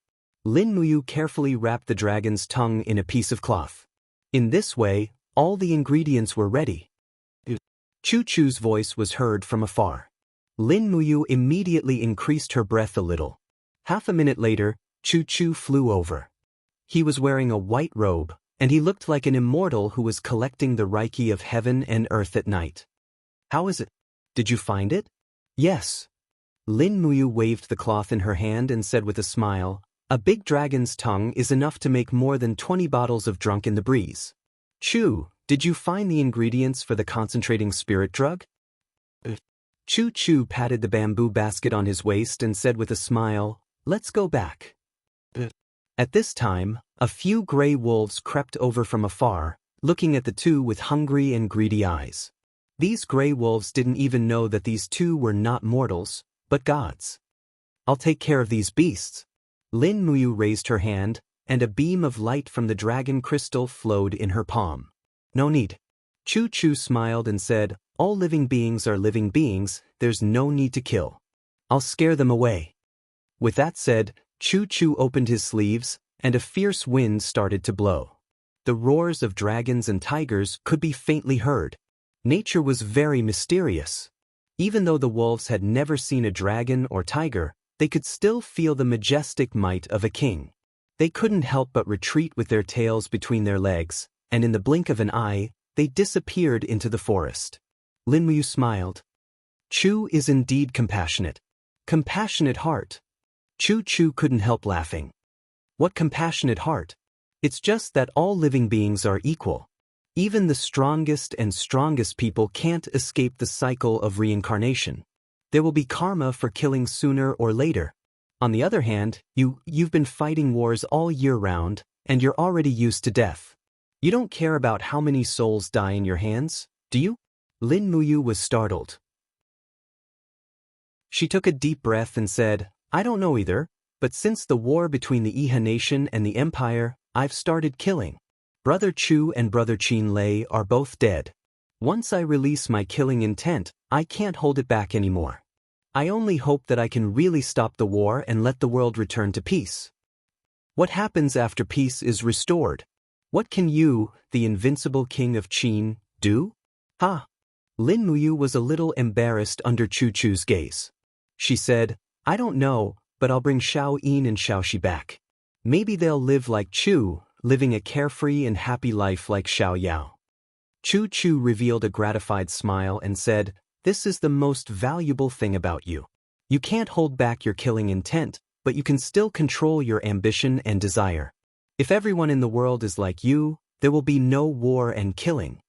Lin Muyu carefully wrapped the dragon's tongue in a piece of cloth. In this way, all the ingredients were ready. Chu Chu's voice was heard from afar. Lin Muyu immediately increased her breath a little. Half a minute later, Chu Chu flew over. He was wearing a white robe, and he looked like an immortal who was collecting the Reiki of heaven and earth at night. "How is it? Did you find it?" "Yes." Lin Muyu waved the cloth in her hand and said with a smile, "A big dragon's tongue is enough to make more than 20 bottles of drunk in the breeze. Chu, did you find the ingredients for the concentrating spirit drug?" Chu Chu patted the bamboo basket on his waist and said with a smile, "Let's go back." At this time, a few gray wolves crept over from afar, looking at the two with hungry and greedy eyes. These gray wolves didn't even know that these two were not mortals, but gods. "I'll take care of these beasts." Lin Muyu raised her hand, and a beam of light from the dragon crystal flowed in her palm. "No need." Chu Chu smiled and said, "All living beings are living beings, there's no need to kill. I'll scare them away." With that said, Chu Chu opened his sleeves, and a fierce wind started to blow. The roars of dragons and tigers could be faintly heard. Nature was very mysterious. Even though the wolves had never seen a dragon or tiger, they could still feel the majestic might of a king. They couldn't help but retreat with their tails between their legs, and in the blink of an eye, they disappeared into the forest. Lin Muyu smiled. Chu is indeed compassionate. Compassionate heart. Chu couldn't help laughing. What compassionate heart? It's just that all living beings are equal. Even the strongest and strongest people can't escape the cycle of reincarnation. There will be karma for killing sooner or later. On the other hand, you've been fighting wars all year round, and you're already used to death. You don't care about how many souls die in your hands, do you? Lin Muyu was startled. She took a deep breath and said, I don't know either, but since the war between the Iha nation and the empire, I've started killing. Brother Chu and Brother Qin Lei are both dead. Once I release my killing intent, I can't hold it back anymore. I only hope that I can really stop the war and let the world return to peace. What happens after peace is restored? What can you, the invincible king of Qin, do? Ha! Lin Muyu was a little embarrassed under Chu's gaze. She said, I don't know, but I'll bring Xiao Yin and Xiaoxi back. Maybe they'll live like Chu, living a carefree and happy life like Xiao Yao. Chu revealed a gratified smile and said, This is the most valuable thing about you. You can't hold back your killing intent, but you can still control your ambition and desire. If everyone in the world is like you, there will be no war and killing.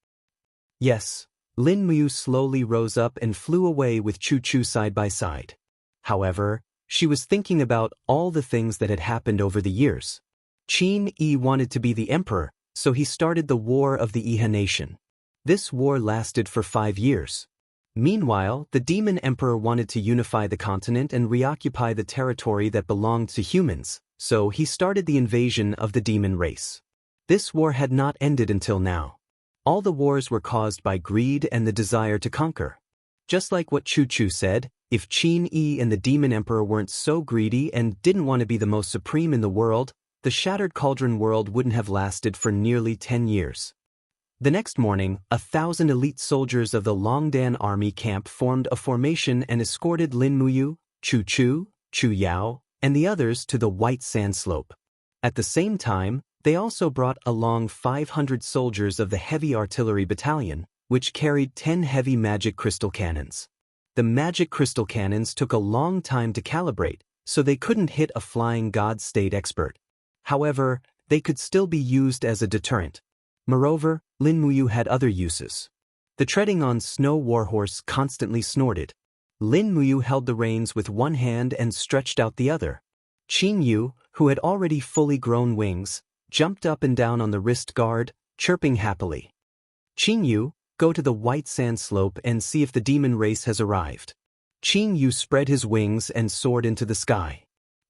Yes. Lin Muyu slowly rose up and flew away with Chu side by side. However, she was thinking about all the things that had happened over the years. Qin Yi wanted to be the emperor, so he started the War of the Iha nation. This war lasted for 5 years. Meanwhile, the demon emperor wanted to unify the continent and reoccupy the territory that belonged to humans, so he started the invasion of the demon race. This war had not ended until now. All the wars were caused by greed and the desire to conquer. Just like what Chu said, if Qin Yi and the demon emperor weren't so greedy and didn't want to be the most supreme in the world, the Shattered Cauldron world wouldn't have lasted for nearly 10 years. The next morning, 1,000 elite soldiers of the Longdan army camp formed a formation and escorted Lin Muyu, Chu Yao, and the others to the White Sand Slope. At the same time, they also brought along 500 soldiers of the Heavy Artillery Battalion, which carried 10 heavy magic crystal cannons. The magic crystal cannons took a long time to calibrate, so they couldn't hit a flying god state expert. However, they could still be used as a deterrent. Moreover, Lin Muyu had other uses. The treading on snow warhorse constantly snorted. Lin Muyu held the reins with one hand and stretched out the other. Qin Yu, who had already fully grown wings, jumped up and down on the wrist guard, chirping happily. Qin Yu, go to the White Sand Slope and see if the demon race has arrived. Qin Yu spread his wings and soared into the sky.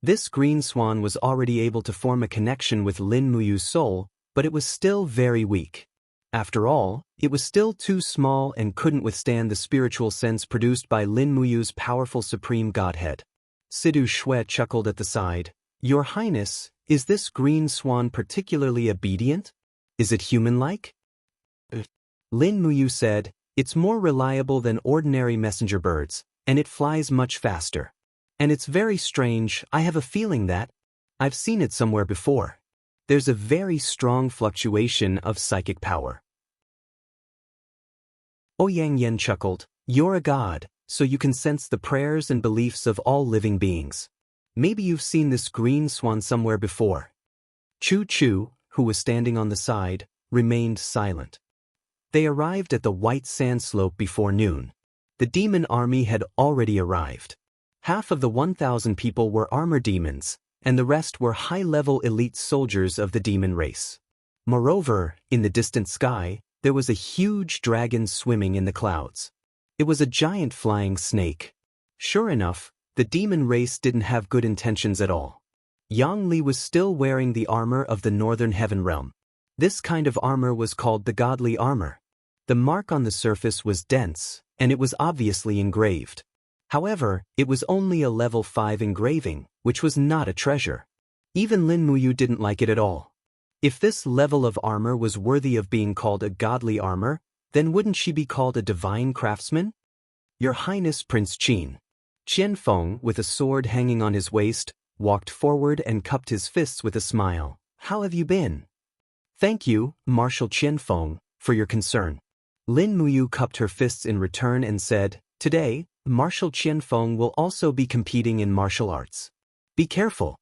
This green swan was already able to form a connection with Lin Muyu's soul, but it was still very weak. After all, it was still too small and couldn't withstand the spiritual sense produced by Lin Muyu's powerful supreme godhead. Sidu Shui chuckled at the side. Your Highness, is this green swan particularly obedient? Is it human-like? Lin Muyu said, it's more reliable than ordinary messenger birds, and it flies much faster. And it's very strange, I have a feeling that I've seen it somewhere before. There's a very strong fluctuation of psychic power. Ouyang Yen chuckled, you're a god, so you can sense the prayers and beliefs of all living beings. Maybe you've seen this green swan somewhere before. Chu, who was standing on the side, remained silent. They arrived at the White Sand Slope before noon. The demon army had already arrived. Half of the 1,000 people were armor demons, and the rest were high-level elite soldiers of the demon race. Moreover, in the distant sky, there was a huge dragon swimming in the clouds. It was a giant flying snake. Sure enough, the demon race didn't have good intentions at all. Yang Li was still wearing the armor of the Northern Heaven Realm. This kind of armor was called the godly armor. The mark on the surface was dense, and it was obviously engraved. However, it was only a level 5 engraving, which was not a treasure. Even Lin Muyu didn't like it at all. If this level of armor was worthy of being called a godly armor, then wouldn't she be called a divine craftsman? Your Highness Prince Qin. Qianfeng, with a sword hanging on his waist, walked forward and cupped his fists with a smile. How have you been? Thank you, Marshal Qianfeng, for your concern. Lin Muyu cupped her fists in return and said, Today, Marshal Qianfeng will also be competing in martial arts. Be careful.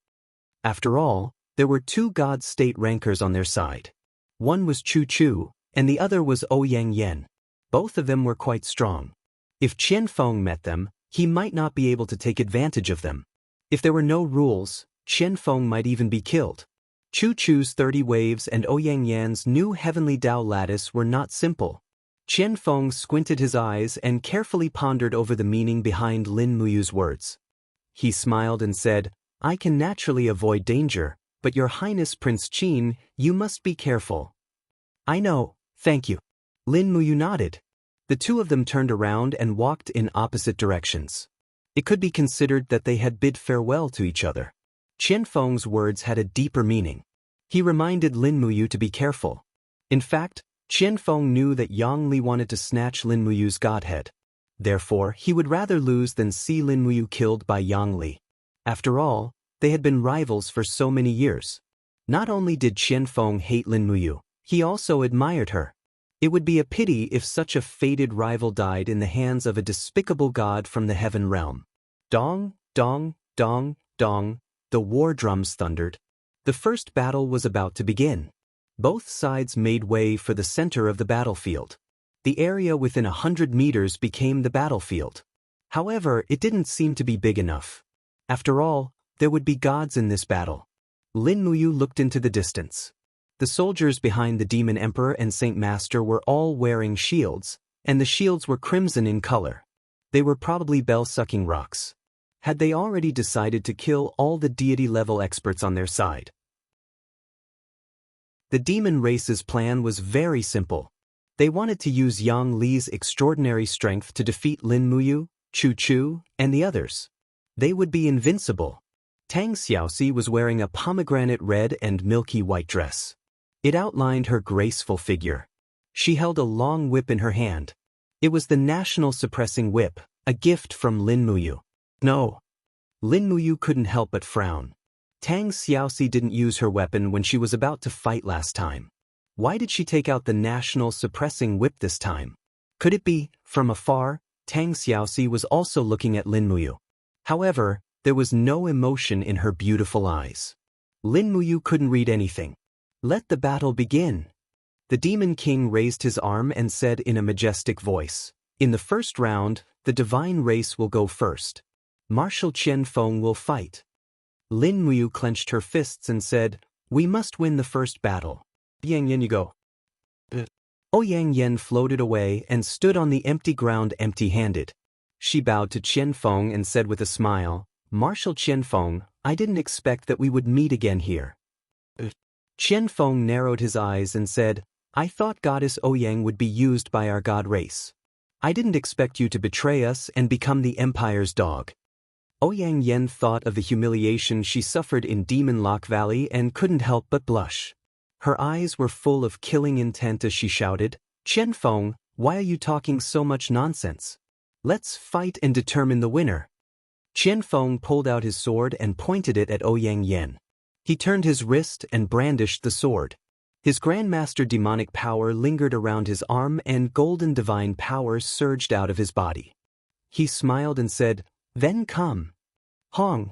After all, there were two god state rankers on their side. One was Chu Chu, and the other was Ouyang Yen. Both of them were quite strong. If Qianfeng met them, he might not be able to take advantage of them. If there were no rules, Qianfeng might even be killed. Chu Chu's 30 waves and Ouyang Yan's new heavenly Dao lattice were not simple. Qianfeng squinted his eyes and carefully pondered over the meaning behind Lin Muyu's words. He smiled and said, I can naturally avoid danger, but Your Highness Prince Qin, you must be careful. I know, thank you. Lin Muyu nodded. The two of them turned around and walked in opposite directions. It could be considered that they had bid farewell to each other. Qianfeng's words had a deeper meaning. He reminded Lin Muyu to be careful. In fact, Qianfeng knew that Yang Li wanted to snatch Lin Muyu's godhead. Therefore, he would rather lose than see Lin Muyu killed by Yang Li. After all, they had been rivals for so many years. Not only did Qianfeng hate Lin Muyu, he also admired her. It would be a pity if such a fated rival died in the hands of a despicable god from the heaven realm. Dong, dong, dong, dong, the war drums thundered. The first battle was about to begin. Both sides made way for the center of the battlefield. The area within 100 meters became the battlefield. However, it didn't seem to be big enough. After all, there would be gods in this battle. Lin Muyu looked into the distance. The soldiers behind the Demon Emperor and Saint Master were all wearing shields, and the shields were crimson in color. They were probably bell-sucking rocks. Had they already decided to kill all the deity-level experts on their side? The demon race's plan was very simple. They wanted to use Yang Li's extraordinary strength to defeat Lin Muyu, Chu Chu, and the others. They would be invincible. Tang Xiaoxi was wearing a pomegranate red and milky white dress. It outlined her graceful figure. She held a long whip in her hand. It was the national suppressing whip, a gift from Lin Muyu. No. Lin Muyu couldn't help but frown. Tang Xiaoxi didn't use her weapon when she was about to fight last time. Why did she take out the national suppressing whip this time? Could it be, from afar, Tang Xiaoxi was also looking at Lin Muyu? However, there was no emotion in her beautiful eyes. Lin Muyu couldn't read anything. Let the battle begin. The Demon King raised his arm and said in a majestic voice, In the first round, the divine race will go first. Marshal Qianfeng will fight. Lin Muyu clenched her fists and said, We must win the first battle. Yang Yen, you go. Ouyang Yen floated away and stood on the empty ground empty-handed. She bowed to Qianfeng and said with a smile, Marshal Qianfeng, I didn't expect that we would meet again here. Qianfeng narrowed his eyes and said, I thought Goddess Ouyang would be used by our god race. I didn't expect you to betray us and become the Empire's dog. Ouyang Yen thought of the humiliation she suffered in Demon Lock Valley and couldn't help but blush. Her eyes were full of killing intent as she shouted, Qianfeng, why are you talking so much nonsense? Let's fight and determine the winner. Qianfeng pulled out his sword and pointed it at Ouyang Yen. He turned his wrist and brandished the sword. His Grandmaster demonic power lingered around his arm and golden divine power surged out of his body. He smiled and said, Then come. Hong.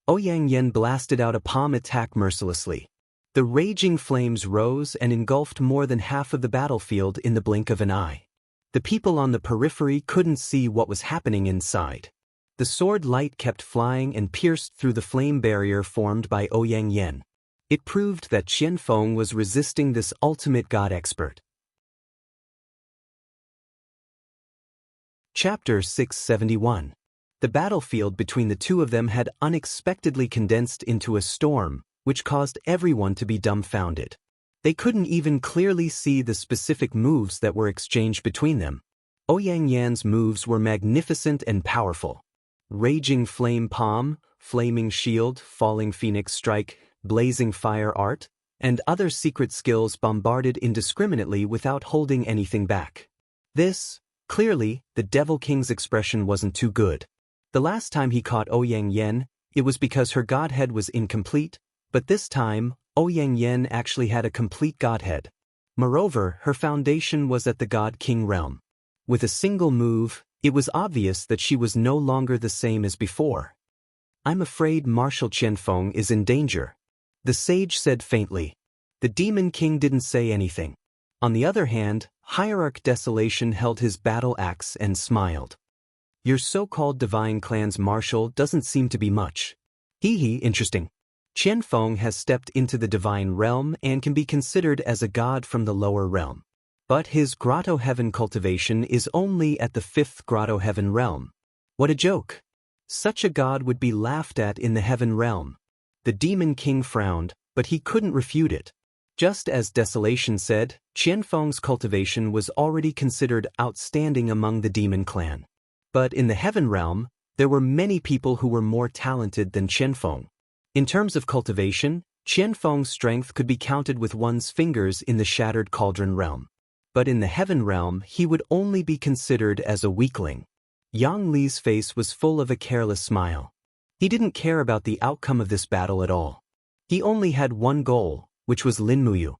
Ouyang Yen blasted out a palm attack mercilessly. The raging flames rose and engulfed more than half of the battlefield in the blink of an eye. The people on the periphery couldn't see what was happening inside. The sword light kept flying and pierced through the flame barrier formed by Ouyang Yen. It proved that Qianfeng was resisting this ultimate god expert. Chapter 671. The battlefield between the two of them had unexpectedly condensed into a storm, which caused everyone to be dumbfounded. They couldn't even clearly see the specific moves that were exchanged between them. Ouyang Yan's moves were magnificent and powerful. Raging Flame Palm, Flaming Shield, Falling Phoenix Strike, Blazing Fire Art, and other secret skills bombarded indiscriminately without holding anything back. Clearly, the Devil King's expression wasn't too good. The last time he caught Ouyang Yen, it was because her godhead was incomplete, but this time, Ouyang Yen actually had a complete godhead. Moreover, her foundation was at the God-King realm. With a single move, it was obvious that she was no longer the same as before. "I'm afraid Marshal Qianfeng is in danger," the sage said faintly. The Demon King didn't say anything. On the other hand, Hierarch Desolation held his battle axe and smiled. "Your so-called divine clan's marshal doesn't seem to be much. Hee, interesting. Qianfeng has stepped into the divine realm and can be considered as a god from the lower realm. But his Grotto Heaven cultivation is only at the 5th Grotto Heaven realm. What a joke. Such a god would be laughed at in the Heaven realm." The Demon King frowned, but he couldn't refute it. Just as Desolation said, Qianfeng's cultivation was already considered outstanding among the demon clan. But in the Heaven realm, there were many people who were more talented than Qianfeng. In terms of cultivation, Qianfeng's strength could be counted with one's fingers in the Shattered Cauldron realm. But in the Heaven realm, he would only be considered as a weakling. Yang Li's face was full of a careless smile. He didn't care about the outcome of this battle at all. He only had one goal, which was Lin Muyu.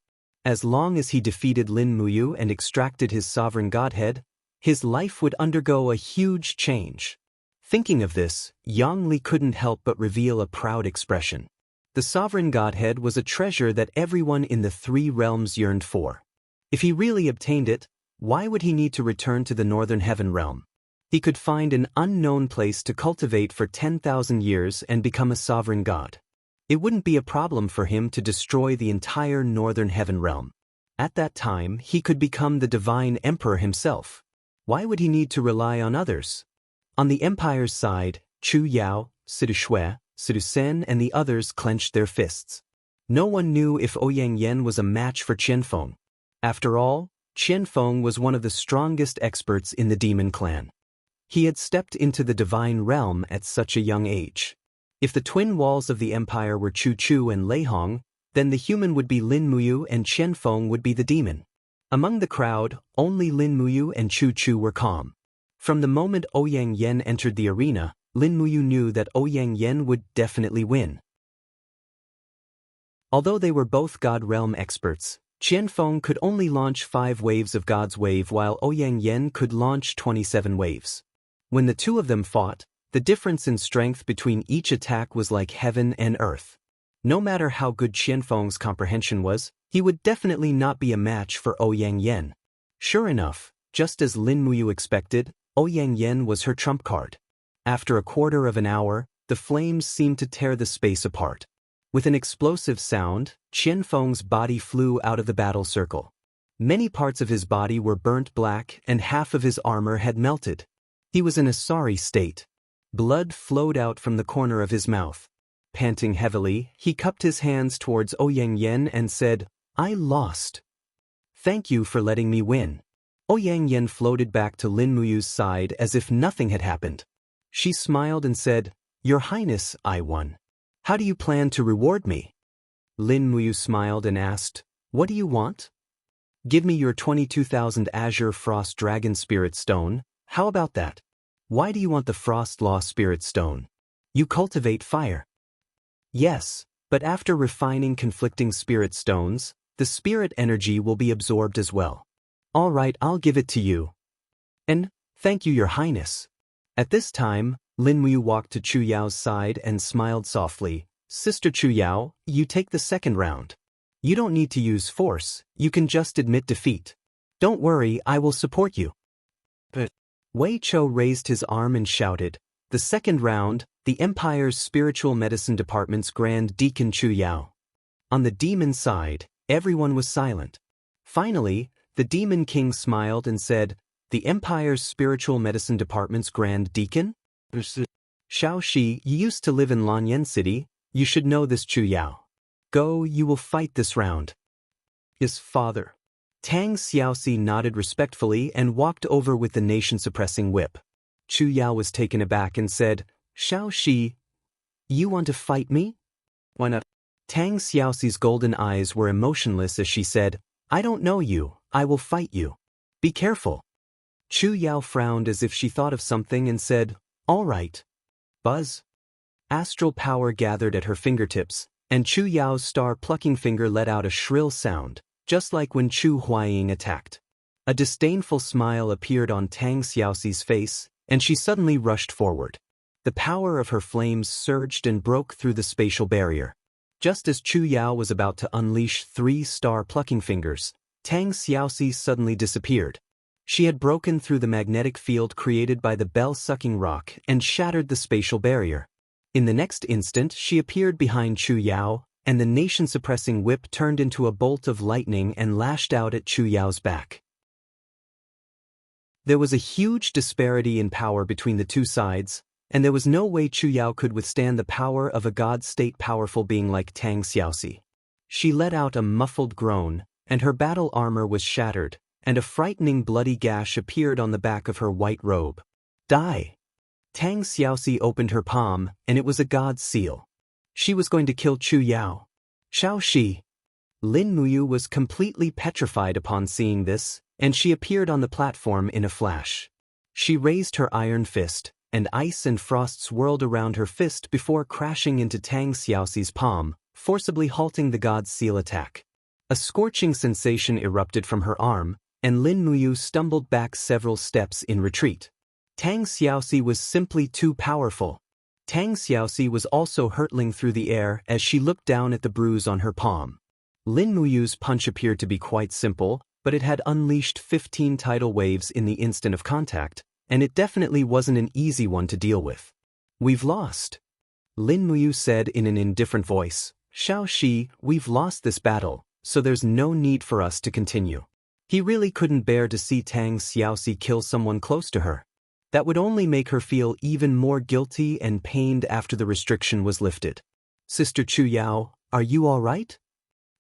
As long as he defeated Lin Muyu and extracted his sovereign godhead, his life would undergo a huge change. Thinking of this, Yang Li couldn't help but reveal a proud expression. The sovereign godhead was a treasure that everyone in the 3 realms yearned for. If he really obtained it, why would he need to return to the Northern Heaven realm? He could find an unknown place to cultivate for 10,000 years and become a sovereign god. It wouldn't be a problem for him to destroy the entire Northern Heaven realm. At that time, he could become the divine emperor himself. Why would he need to rely on others? On the empire's side, Chu Yao, Sidu Shui, Sidu Sen and the others clenched their fists. No one knew if Ouyang Yen was a match for Qianfeng. After all, Qianfeng was one of the strongest experts in the demon clan. He had stepped into the divine realm at such a young age. If the twin walls of the empire were Chu Chu and Lei Hong, then the human would be Lin Muyu and Qianfeng would be the demon. Among the crowd, only Lin Muyu and Chu Chu were calm. From the moment Ouyang Yen entered the arena, Lin Muyu knew that Ouyang Yen would definitely win. Although they were both God realm experts, Qianfeng could only launch 5 waves of God's wave while Ouyang Yen could launch 27 waves. When the two of them fought, the difference in strength between each attack was like heaven and earth. No matter how good Qianfeng's comprehension was, he would definitely not be a match for Ouyang Yen. Sure enough, just as Lin Muyu expected, Ouyang Yen was her trump card. After a quarter of an hour, the flames seemed to tear the space apart. With an explosive sound, Qianfeng's body flew out of the battle circle. Many parts of his body were burnt black and half of his armor had melted. He was in a sorry state. Blood flowed out from the corner of his mouth. Panting heavily, he cupped his hands towards Ouyang Yen and said, "I lost. Thank you for letting me win." Ouyang Yen floated back to Lin Muyu's side as if nothing had happened. She smiled and said, "Your Highness, I won. How do you plan to reward me?" Lin Muyu smiled and asked, "What do you want?" "Give me your 22,000 Azure Frost Dragon Spirit Stone. How about that?" "Why do you want the Frost Law Spirit Stone? You cultivate fire." "Yes, but after refining conflicting spirit stones, the spirit energy will be absorbed as well." "All right, I'll give it to you." "And thank you, Your Highness." At this time, Lin Muyu walked to Chu Yao's side and smiled softly. "Sister Chu Yao, you take the second round. You don't need to use force, you can just admit defeat. Don't worry, I will support you." But Wei Chou raised his arm and shouted, "The second round, the Empire's Spiritual Medicine Department's Grand Deacon Chu Yao." On the demon side, everyone was silent. Finally, the Demon King smiled and said, "The Empire's Spiritual Medicine Department's Grand Deacon? Shao Shi, you used to live in Lanyan City, you should know this Chu Yao. Go, you will fight this round." "His father." Tang Xiaoxi nodded respectfully and walked over with the nation-suppressing whip. Chu Yao was taken aback and said, "Shao Shi, you want to fight me?" "Why not?" Tang Xiaoxi's golden eyes were emotionless as she said, "I don't know you, I will fight you. Be careful." Chu Yao frowned as if she thought of something and said, "All right." Buzz. Astral power gathered at her fingertips, and Chu Yao's star-plucking finger let out a shrill sound, just like when Chu Huaying attacked. A disdainful smile appeared on Tang Xiaoxi's face, and she suddenly rushed forward. The power of her flames surged and broke through the spatial barrier. Just as Chu Yao was about to unleash 3 star-plucking fingers, Tang Xiaoxi suddenly disappeared. She had broken through the magnetic field created by the bell-sucking rock and shattered the spatial barrier. In the next instant, she appeared behind Chu Yao, and the nation-suppressing whip turned into a bolt of lightning and lashed out at Chu Yao's back. There was a huge disparity in power between the two sides, and there was no way Chu Yao could withstand the power of a god-state powerful being like Tang Xiaoxi. She let out a muffled groan, and her battle armor was shattered, and a frightening bloody gash appeared on the back of her white robe. Die! Tang Xiaoxi opened her palm, and it was a god's seal. She was going to kill Chu Yao. Shao Shi! Lin Muyu was completely petrified upon seeing this, and she appeared on the platform in a flash. She raised her iron fist, and ice and frost swirled around her fist before crashing into Tang Xiaoxi's palm, forcibly halting the god's seal attack. A scorching sensation erupted from her arm, and Lin Muyu stumbled back several steps in retreat. Tang Xiaoxi was simply too powerful. Tang Xiaoxi was also hurtling through the air as she looked down at the bruise on her palm. Lin Muyu's punch appeared to be quite simple, but it had unleashed 15 tidal waves in the instant of contact, and it definitely wasn't an easy one to deal with. We've lost. Lin Muyu said in an indifferent voice, Shao Shi, we've lost this battle, so there's no need for us to continue. He really couldn't bear to see Tang Xiaoxi kill someone close to her. That would only make her feel even more guilty and pained after the restriction was lifted. Sister Chu Yao, are you all right?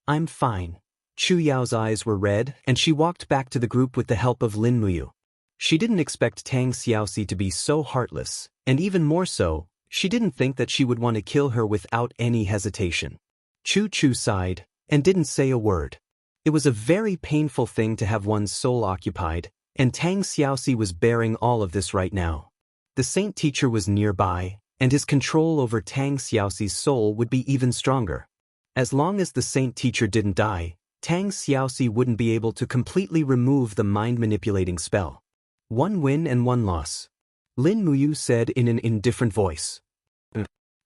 I'm fine. Chu Yao's eyes were red, and she walked back to the group with the help of Lin Muyu. She didn't expect Tang Xiaoxi to be so heartless, and even more so, she didn't think that she would want to kill her without any hesitation. Chu sighed, and didn't say a word. It was a very painful thing to have one's soul occupied, and Tang Xiaoxi was bearing all of this right now. The saint teacher was nearby, and his control over Tang Xiaoxi's soul would be even stronger. As long as the saint teacher didn't die, Tang Xiaoxi wouldn't be able to completely remove the mind-manipulating spell. 1 win and 1 loss. Lin Muyu said in an indifferent voice.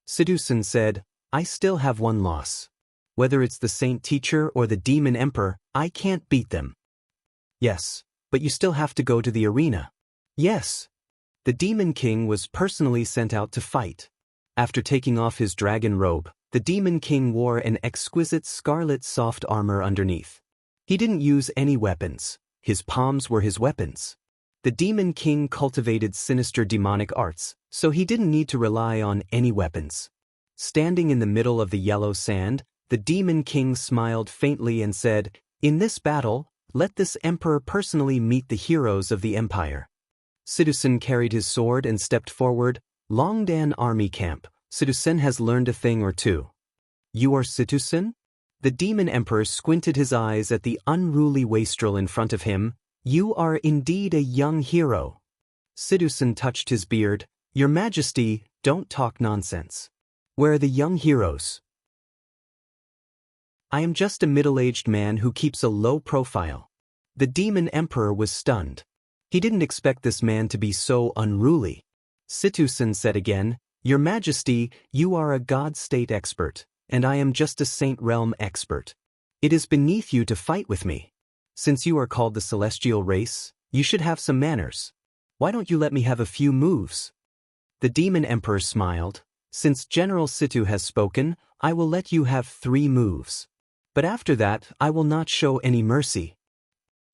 Sidusun said, I still have 1 loss. Whether it's the saint teacher or the demon emperor, I can't beat them. Yes, but you still have to go to the arena. Yes. The demon king was personally sent out to fight. After taking off his dragon robe, the demon king wore an exquisite scarlet soft armor underneath. He didn't use any weapons. His palms were his weapons. The demon king cultivated sinister demonic arts, so he didn't need to rely on any weapons. Standing in the middle of the yellow sand, the demon king smiled faintly and said, In this battle, let this emperor personally meet the heroes of the empire. Sidusun carried his sword and stepped forward. Longdan army camp. Sidusun has learned a thing or two. You are Sidusun? The demon emperor squinted his eyes at the unruly wastrel in front of him. You are indeed a young hero. Sidusun touched his beard. Your Majesty, don't talk nonsense. Where are the young heroes? I am just a middle-aged man who keeps a low profile. The demon emperor was stunned. He didn't expect this man to be so unruly. Sidusun said again, Your Majesty, you are a god-state expert, and I am just a saint realm expert. It is beneath you to fight with me. Since you are called the celestial race, you should have some manners. Why don't you let me have a few moves? The demon emperor smiled. Since General Situ has spoken, I will let you have 3 moves. But after that, I will not show any mercy.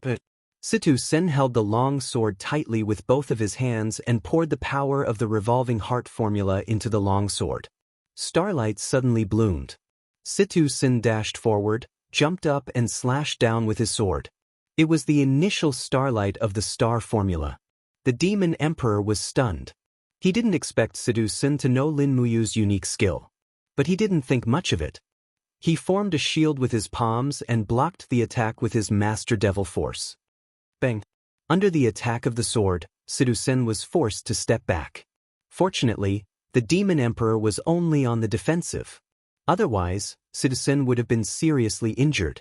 But Situ-sen held the long sword tightly with both of his hands and poured the power of the revolving heart formula into the long sword. Starlight suddenly bloomed. Situ-sen dashed forward, jumped up and slashed down with his sword. It was the initial starlight of the star formula. The demon emperor was stunned. He didn't expect Situ-sen to know Lin Muyu's unique skill. But he didn't think much of it. He formed a shield with his palms and blocked the attack with his master devil force. Bang! Under the attack of the sword, Sidu-sen was forced to step back. Fortunately, The demon emperor was only on the defensive. Otherwise, Sidusen would have been seriously injured.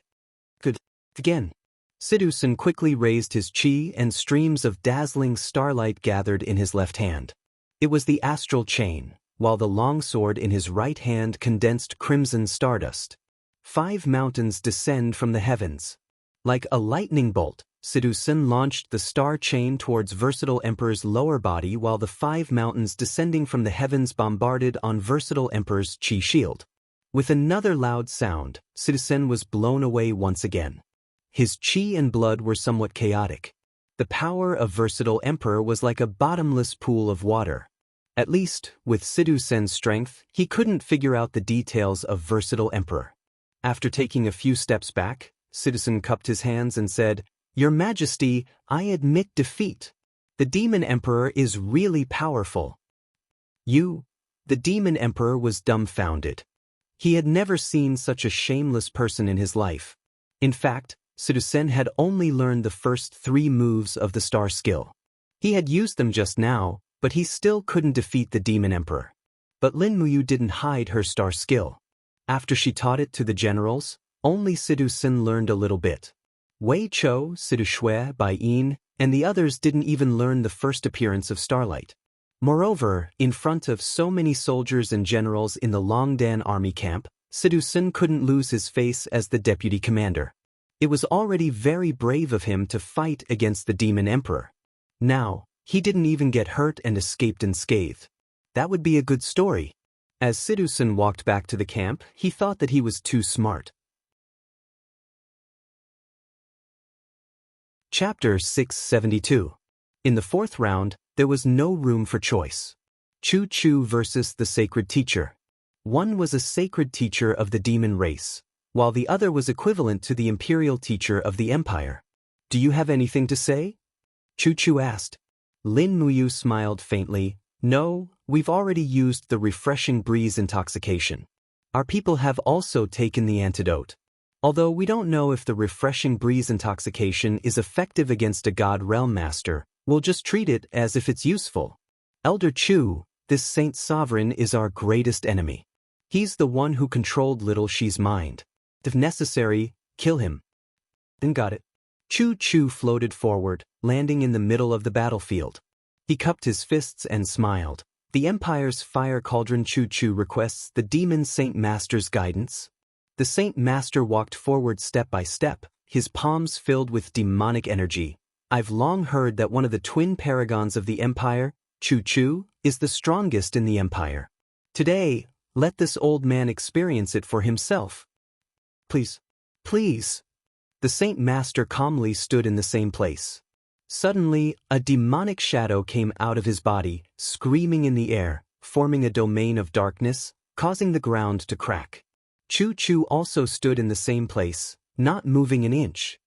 Good. Again. Sidusen quickly raised his chi and streams of dazzling starlight gathered in his left hand. It was the astral chain, while the longsword in his right hand condensed crimson stardust. 5 mountains descend from the heavens. Like a lightning bolt, Sidusen launched the star chain towards Versatile Emperor's lower body while the 5 mountains descending from the heavens bombarded on Versatile Emperor's chi shield. With another loud sound, Sidusen was blown away once again. His chi and blood were somewhat chaotic. The power of Versatile Emperor was like a bottomless pool of water. At least, with Sidusen's strength, he couldn't figure out the details of Versatile Emperor. After taking a few steps back, Sidusen cupped his hands and said, "Your Majesty, I admit defeat. The Demon Emperor is really powerful." The Demon Emperor was dumbfounded. He had never seen such a shameless person in his life. In fact, Sidusen had only learned the first 3 moves of the star skill. He had used them just now, but he still couldn't defeat the Demon Emperor. But Lin Muyu didn't hide her star skill. After she taught it to the generals, only Sidusen learned a little bit. Wei Chou, Sidushui, Bai Yin, and the others didn't even learn the first appearance of starlight. Moreover, in front of so many soldiers and generals in the Longdan army camp, Sidusen couldn't lose his face as the deputy commander. It was already very brave of him to fight against the Demon Emperor. Now, he didn't even get hurt and escaped unscathed. That would be a good story. As Sidusen walked back to the camp, he thought that he was too smart. Chapter 672. In the 4th round, there was no room for choice. Chu Chu versus the Sacred Teacher. One was a sacred teacher of the demon race, while the other was equivalent to the imperial teacher of the empire. "Do you have anything to say?" Chu Chu asked. Lin Muyu smiled faintly. "No, we've already used the refreshing breeze intoxication. Our people have also taken the antidote. Although we don't know if the refreshing breeze intoxication is effective against a god realm master, we'll just treat it as if it's useful. Elder Chu, this saint sovereign is our greatest enemy. He's the one who controlled Little Shi's mind. If necessary, kill him." Then got it. Chu Chu floated forward, landing in the middle of the battlefield. He cupped his fists and smiled. "The Empire's fire cauldron Chu Chu requests the Demon Saint Master's guidance." The Saint Master walked forward step by step, his palms filled with demonic energy. "I've long heard that one of the twin paragons of the Empire, Chu Chu, is the strongest in the Empire. Today, let this old man experience it for himself." "Please, please." The Saint Master calmly stood in the same place. Suddenly, a demonic shadow came out of his body, screaming in the air, forming a domain of darkness, causing the ground to crack. Chu Chu also stood in the same place, not moving an inch.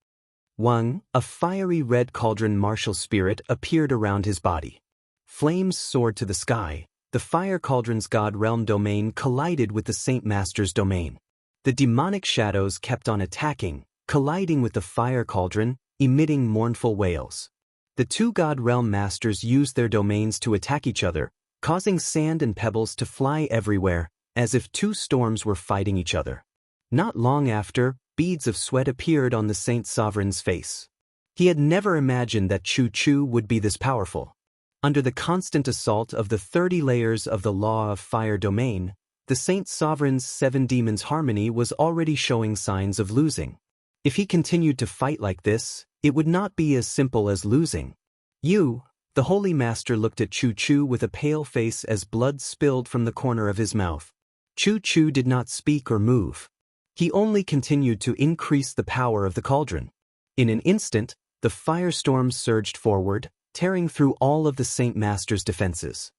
Wang, a fiery red cauldron martial spirit, appeared around his body. Flames soared to the sky. The fire cauldron's god realm domain collided with the Saint Master's domain. The demonic shadows kept on attacking, colliding with the fire cauldron, emitting mournful wails. The 2 god realm masters used their domains to attack each other, causing sand and pebbles to fly everywhere, as if 2 storms were fighting each other. Not long after, beads of sweat appeared on the Saint Sovereign's face. He had never imagined that Chu Chu would be this powerful. Under the constant assault of the 30 layers of the Law of Fire domain, the Saint Sovereign's 7 demons harmony was already showing signs of losing. If he continued to fight like this, it would not be as simple as losing. The Holy Master looked at Chu Chu with a pale face as blood spilled from the corner of his mouth. Chu Chu did not speak or move. He only continued to increase the power of the cauldron. In an instant, the firestorm surged forward, tearing through all of the Saint Master's defenses.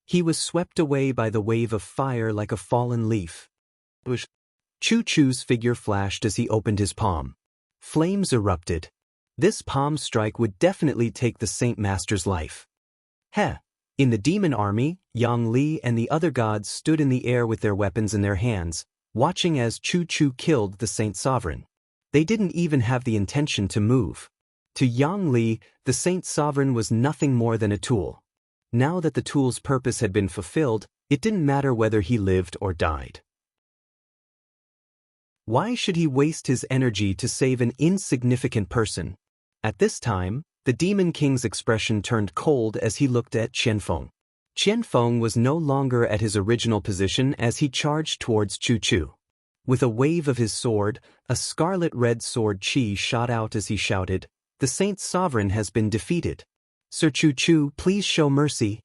He was swept away by the wave of fire like a fallen leaf. Chu Chu's figure flashed as he opened his palm. Flames erupted. This palm strike would definitely take the Saint Master's life. In the demon army, Yang Li and the other gods stood in the air with their weapons in their hands, watching as Chu Chu killed the Saint Sovereign. They didn't even have the intention to move. To Yang Li, the Saint Sovereign was nothing more than a tool. Now that the tool's purpose had been fulfilled, It didn't matter whether he lived or died. Why should he waste his energy to save an insignificant person? At this time, the Demon King's expression turned cold as he looked at Qianfeng. Qianfeng was no longer at his original position as he charged towards Chu Chu. With a wave of his sword, a scarlet-red sword chi shot out as he shouted, "The Saint Sovereign has been defeated. Sir Chu Chu, please show mercy."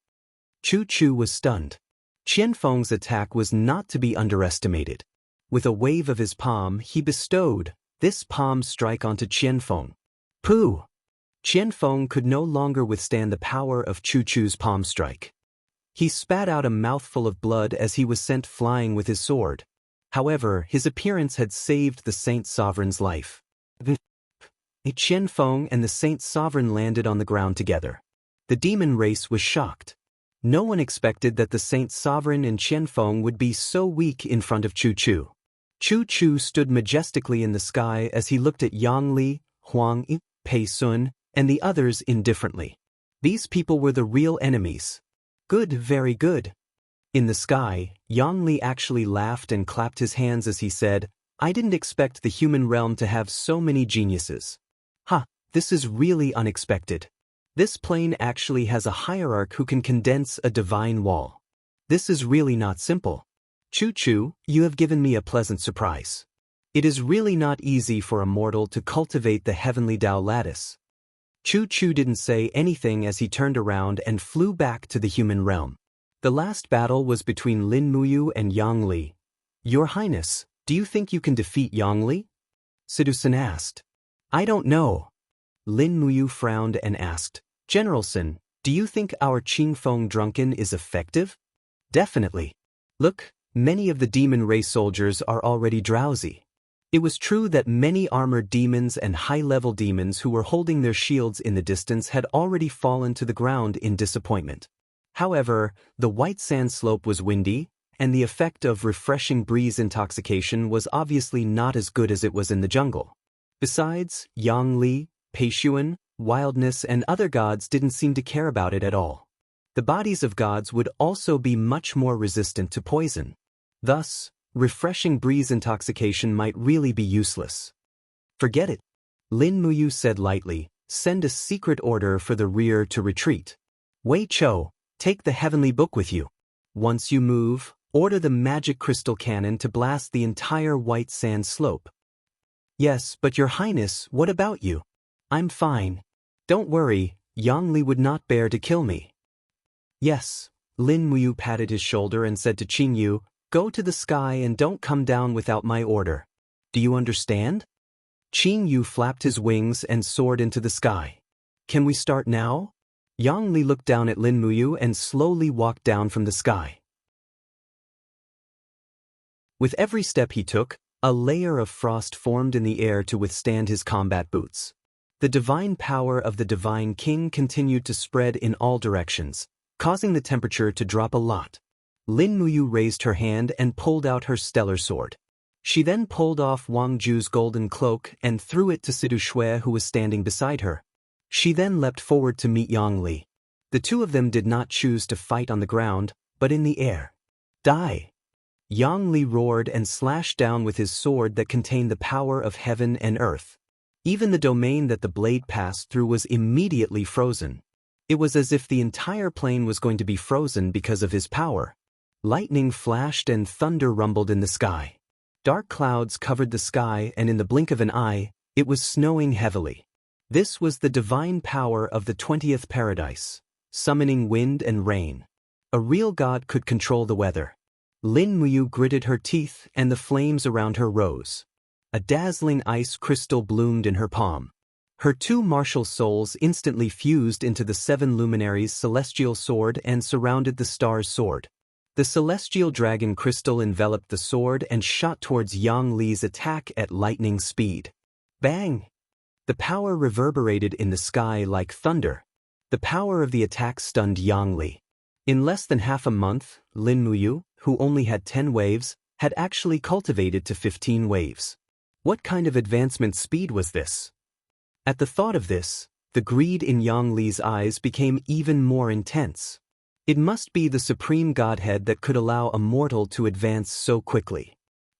Chu Chu was stunned. Qianfeng's attack was not to be underestimated. With a wave of his palm, he bestowed this palm strike onto Qianfeng. Pooh! Qianfeng could no longer withstand the power of Chu Chu's palm strike. He spat out a mouthful of blood as he was sent flying with his sword. However, his appearance had saved the Saint Sovereign's life. Qianfeng and the Saint Sovereign landed on the ground together. The demon race was shocked. No one expected that the Saint Sovereign and Qianfeng would be so weak in front of Chu Chu. Chu Chu stood majestically in the sky as he looked at Yang Li, Huang Yi, Pei Sun, and the others indifferently. These people were the real enemies. Good, very good. In the sky, Yang Li actually laughed and clapped his hands as he said, "I didn't expect the human realm to have so many geniuses. This is really unexpected. This plane actually has a hierarch who can condense a divine wall. This is really not simple. Chu Chu, you have given me a pleasant surprise. It is really not easy for a mortal to cultivate the heavenly Dao lattice." Chu Chu didn't say anything as he turned around and flew back to the human realm. The last battle was between Lin Muyu and Yang Li. "Your Highness, do you think you can defeat Yang Li?" Sidusan asked. "I don't know." Lin Muyu frowned and asked, "General Sun, do you think our Qingfeng Drunken is effective?" "Definitely. Look, many of the demon race soldiers are already drowsy." It was true that many armored demons and high-level demons who were holding their shields in the distance had already fallen to the ground in disappointment. However, the white sand slope was windy, and the effect of refreshing breeze intoxication was obviously not as good as it was in the jungle. Besides, Yang Li, Pei Xuan, Wildness, and other gods didn't seem to care about it at all. The bodies of gods would also be much more resistant to poison. Thus, refreshing breeze intoxication might really be useless. "Forget it," Lin Muyu said lightly. "Send a secret order for the rear to retreat. Wei Chou, take the heavenly book with you. Once you move, order the magic crystal cannon to blast the entire white sand slope." "Yes, but Your Highness, what about you?" "I'm fine. Don't worry, Yang Li would not bear to kill me." "Yes." Lin Muyu patted his shoulder and said to Qing Yu, "Go to the sky and don't come down without my order. Do you understand?" Qing Yu flapped his wings and soared into the sky. "Can we start now?" Yang Li looked down at Lin Muyu and slowly walked down from the sky. With every step he took, a layer of frost formed in the air to withstand his combat boots. The divine power of the Divine King continued to spread in all directions, causing the temperature to drop a lot. Lin Muyu raised her hand and pulled out her stellar sword. She then pulled off Wang Ju's golden cloak and threw it to Sidu Shui, who was standing beside her. She then leapt forward to meet Yang Li. The two of them did not choose to fight on the ground, but in the air. "Die!" Yang Li roared and slashed down with his sword that contained the power of heaven and earth. Even the domain that the blade passed through was immediately frozen. It was as if the entire plane was going to be frozen because of his power. Lightning flashed and thunder rumbled in the sky. Dark clouds covered the sky, and in the blink of an eye, it was snowing heavily. This was the divine power of the 20th paradise, summoning wind and rain. A real god could control the weather. Lin Muyu gritted her teeth and the flames around her rose. A dazzling ice crystal bloomed in her palm. Her two martial souls instantly fused into the seven luminaries' celestial sword and surrounded the star's sword. The celestial dragon crystal enveloped the sword and shot towards Yang Li's attack at lightning speed. Bang! The power reverberated in the sky like thunder. The power of the attack stunned Yang Li. In less than half a month, Lin Muyu, who only had 10 waves, had actually cultivated to 15 waves. What kind of advancement speed was this? At the thought of this, the greed in Yang Li's eyes became even more intense. It must be the supreme godhead that could allow a mortal to advance so quickly.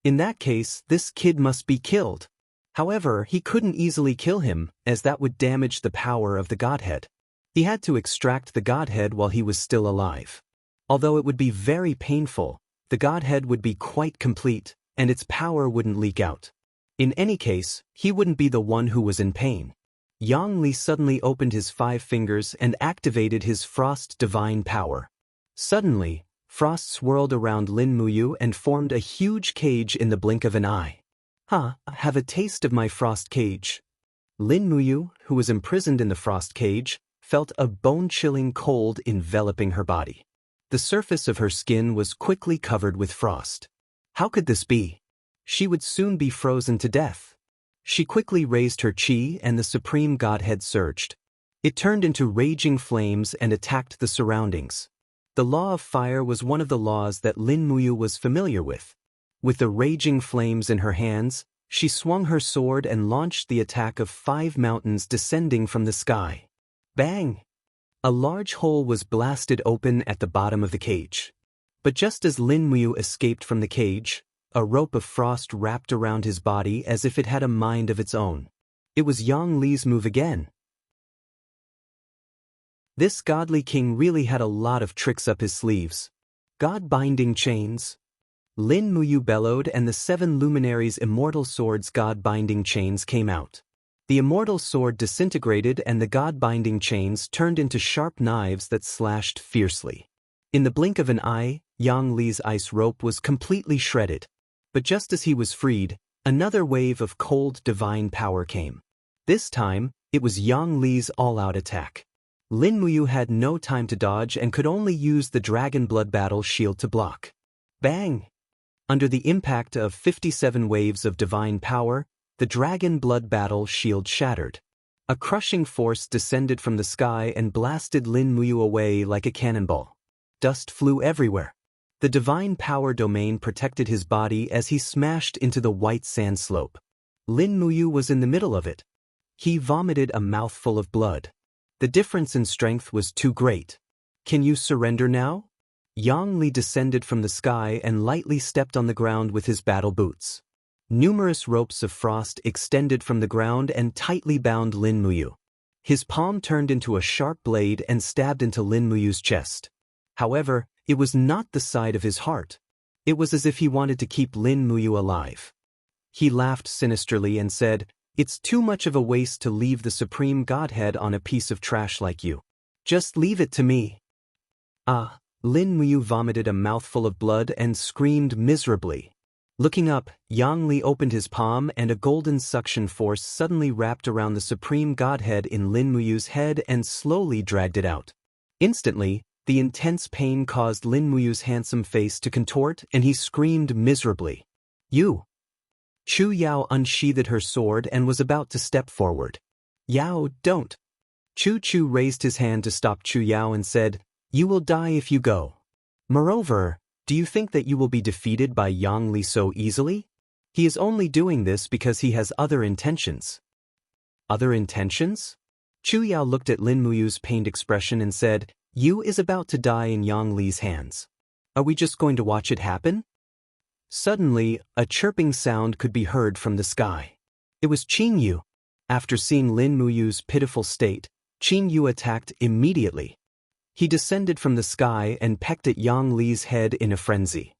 In that case, this kid must be killed. However, he couldn't easily kill him, as that would damage the power of the godhead. He had to extract the godhead while he was still alive. Although it would be very painful, the godhead would be quite complete, and its power wouldn't leak out. In any case, he wouldn't be the one who was in pain. Yang Li suddenly opened his 5 fingers and activated his frost divine power. Suddenly, frost swirled around Lin Muyu and formed a huge cage in the blink of an eye. Have a taste of my frost cage. Lin Muyu, who was imprisoned in the frost cage, felt a bone-chilling cold enveloping her body. The surface of her skin was quickly covered with frost. How could this be? She would soon be frozen to death. She quickly raised her chi and the supreme godhead surged. It turned into raging flames and attacked the surroundings. The law of fire was one of the laws that Lin Muyu was familiar with. With the raging flames in her hands, she swung her sword and launched the attack of 5 mountains descending from the sky. Bang! A large hole was blasted open at the bottom of the cage. But just as Lin Muyu escaped from the cage, a rope of frost wrapped around his body as if it had a mind of its own. It was Yang Li's move again. This godly king really had a lot of tricks up his sleeves. God-binding chains. Lin Muyu bellowed and the 7 luminaries' immortal swords' god-binding chains came out. The immortal sword disintegrated and the god-binding chains turned into sharp knives that slashed fiercely. In the blink of an eye, Yang Li's ice rope was completely shredded. But just as he was freed, another wave of cold divine power came. This time, it was Yang Li's all-out attack. Lin Muyu had no time to dodge and could only use the Dragon Blood Battle shield to block. Bang! Under the impact of 57 waves of divine power, the Dragon Blood Battle shield shattered. A crushing force descended from the sky and blasted Lin Muyu away like a cannonball. Dust flew everywhere. The divine power domain protected his body as he smashed into the white sand slope. Lin Muyu was in the middle of it. He vomited a mouthful of blood. The difference in strength was too great. Can you surrender now? Yang Li descended from the sky and lightly stepped on the ground with his battle boots. Numerous ropes of frost extended from the ground and tightly bound Lin Muyu. His palm turned into a sharp blade and stabbed into Lin Muyu's chest. However, it was not the side of his heart. It was as if he wanted to keep Lin Muyu alive. He laughed sinisterly and said, "It's too much of a waste to leave the supreme godhead on a piece of trash like you. Just leave it to me." Lin Muyu vomited a mouthful of blood and screamed miserably. Looking up, Yang Li opened his palm and a golden suction force suddenly wrapped around the supreme godhead in Lin Muyu's head and slowly dragged it out. Instantly, the intense pain caused Lin Muyu's handsome face to contort and he screamed miserably. "You!" Chu Yao unsheathed her sword and was about to step forward. "Yao, don't!" Chu raised his hand to stop Chu Yao and said, "You will die if you go. Moreover, do you think that you will be defeated by Yang Li so easily? He is only doing this because he has other intentions." "Other intentions?" Chu Yao looked at Lin Muyu's pained expression and said, "You is about to die in Yang Li's hands. Are we just going to watch it happen?" Suddenly, a chirping sound could be heard from the sky. It was Qin Yu. After seeing Lin Muyu's pitiful state, Qin Yu attacked immediately. He descended from the sky and pecked at Yang Li's head in a frenzy.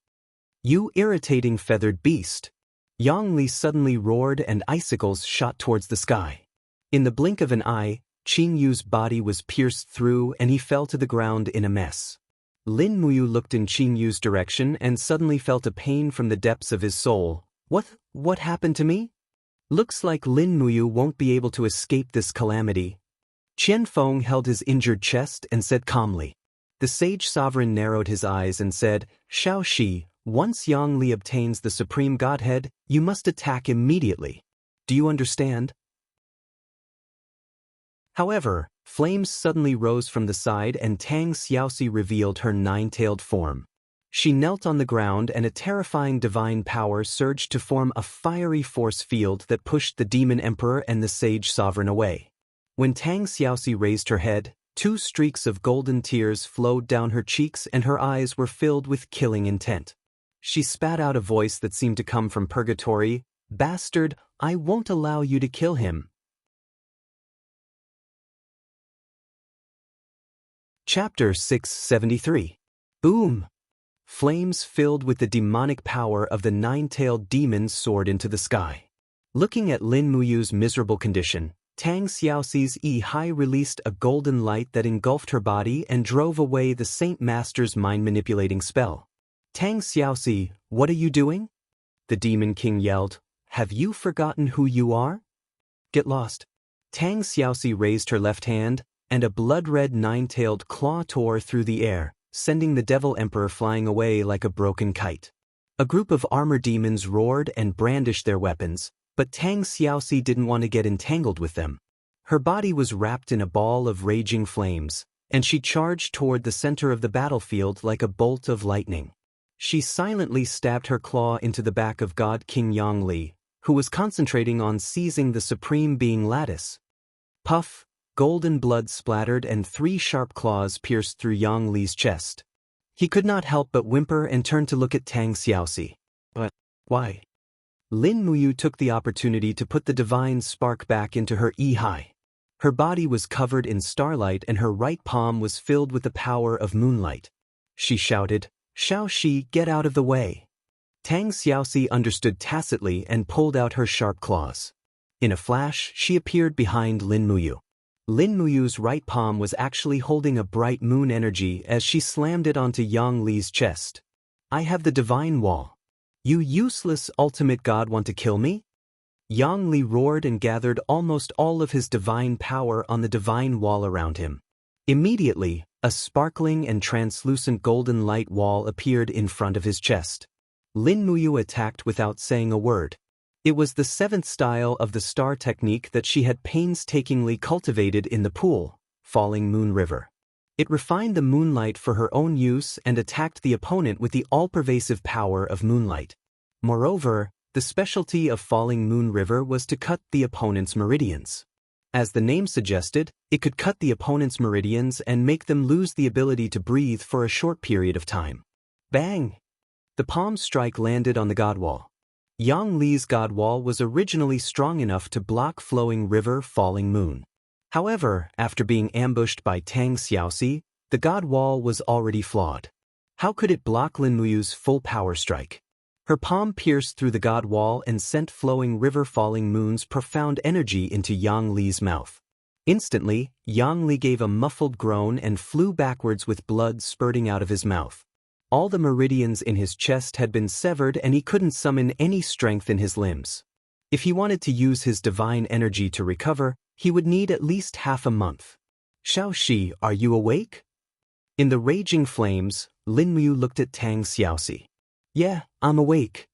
"You irritating feathered beast!" Yang Li suddenly roared and icicles shot towards the sky. In the blink of an eye, Qin Yu's body was pierced through and he fell to the ground in a mess. Lin Muyu looked in Qin Yu's direction and suddenly felt a pain from the depths of his soul. What happened to me? Looks like Lin Muyu won't be able to escape this calamity. Qian Feng held his injured chest and said calmly. The sage sovereign narrowed his eyes and said, "Shao Shi, once Yang Li obtains the supreme godhead, you must attack immediately. Do you understand?" However, flames suddenly rose from the side and Tang Xiaoxi revealed her 9-tailed form. She knelt on the ground and a terrifying divine power surged to form a fiery force field that pushed the demon emperor and the sage sovereign away. When Tang Xiaoxi raised her head, 2 streaks of golden tears flowed down her cheeks and her eyes were filled with killing intent. She spat out a voice that seemed to come from purgatory. "Bastard, I won't allow you to kill him." Chapter 673. Boom! Flames filled with the demonic power of the 9-tailed demon soared into the sky. Looking at Lin Muyu's miserable condition, Tang Xiaoxi's Yi released a golden light that engulfed her body and drove away the Saint Master's mind-manipulating spell. "Tang Xiaoxi, what are you doing?" The Demon King yelled. "Have you forgotten who you are? Get lost." Tang Xiaoxi raised her left hand, and a blood-red 9-tailed claw tore through the air, sending the Devil Emperor flying away like a broken kite. A group of armor demons roared and brandished their weapons, but Tang Xiaoxi didn't want to get entangled with them. Her body was wrapped in a ball of raging flames, and she charged toward the center of the battlefield like a bolt of lightning. She silently stabbed her claw into the back of God King Yang Li, who was concentrating on seizing the Supreme Being lattice. Puff! Golden blood splattered and 3 sharp claws pierced through Yang Li's chest. He could not help but whimper and turn to look at Tang Xiaoxi. "But why?" Lin Muyu took the opportunity to put the divine spark back into her Yi. Her body was covered in starlight and her right palm was filled with the power of moonlight. She shouted, "Xiaoxi, get out of the way." Tang Xiaoxi understood tacitly and pulled out her sharp claws. In a flash, she appeared behind Lin Muyu. Lin Muyu's right palm was actually holding a bright moon energy as she slammed it onto Yang Li's chest. "I have the divine wall. You useless ultimate god want to kill me?" Yang Li roared and gathered almost all of his divine power on the divine wall around him. Immediately, a sparkling and translucent golden light wall appeared in front of his chest. Lin Muyu attacked without saying a word. It was the 7th style of the star technique that she had painstakingly cultivated in the pool, Falling Moon River. It refined the moonlight for her own use and attacked the opponent with the all-pervasive power of moonlight. Moreover, the specialty of Falling Moon River was to cut the opponent's meridians. As the name suggested, it could cut the opponent's meridians and make them lose the ability to breathe for a short period of time. Bang! The palm strike landed on the god wall. Yang Li's god wall was originally strong enough to block Flowing River Falling Moon. However, after being ambushed by Tang Xiaoxi, the god wall was already flawed. How could it block Lin Muyu's full power strike? Her palm pierced through the god wall and sent Flowing River Falling Moon's profound energy into Yang Li's mouth. Instantly, Yang Li gave a muffled groan and flew backwards with blood spurting out of his mouth. All the meridians in his chest had been severed and he couldn't summon any strength in his limbs. If he wanted to use his divine energy to recover, he would need at least half a month. "Xiaoxi, are you awake?" In the raging flames, Lin Muyu looked at Tang Xiaoxi. "Yeah, I'm awake."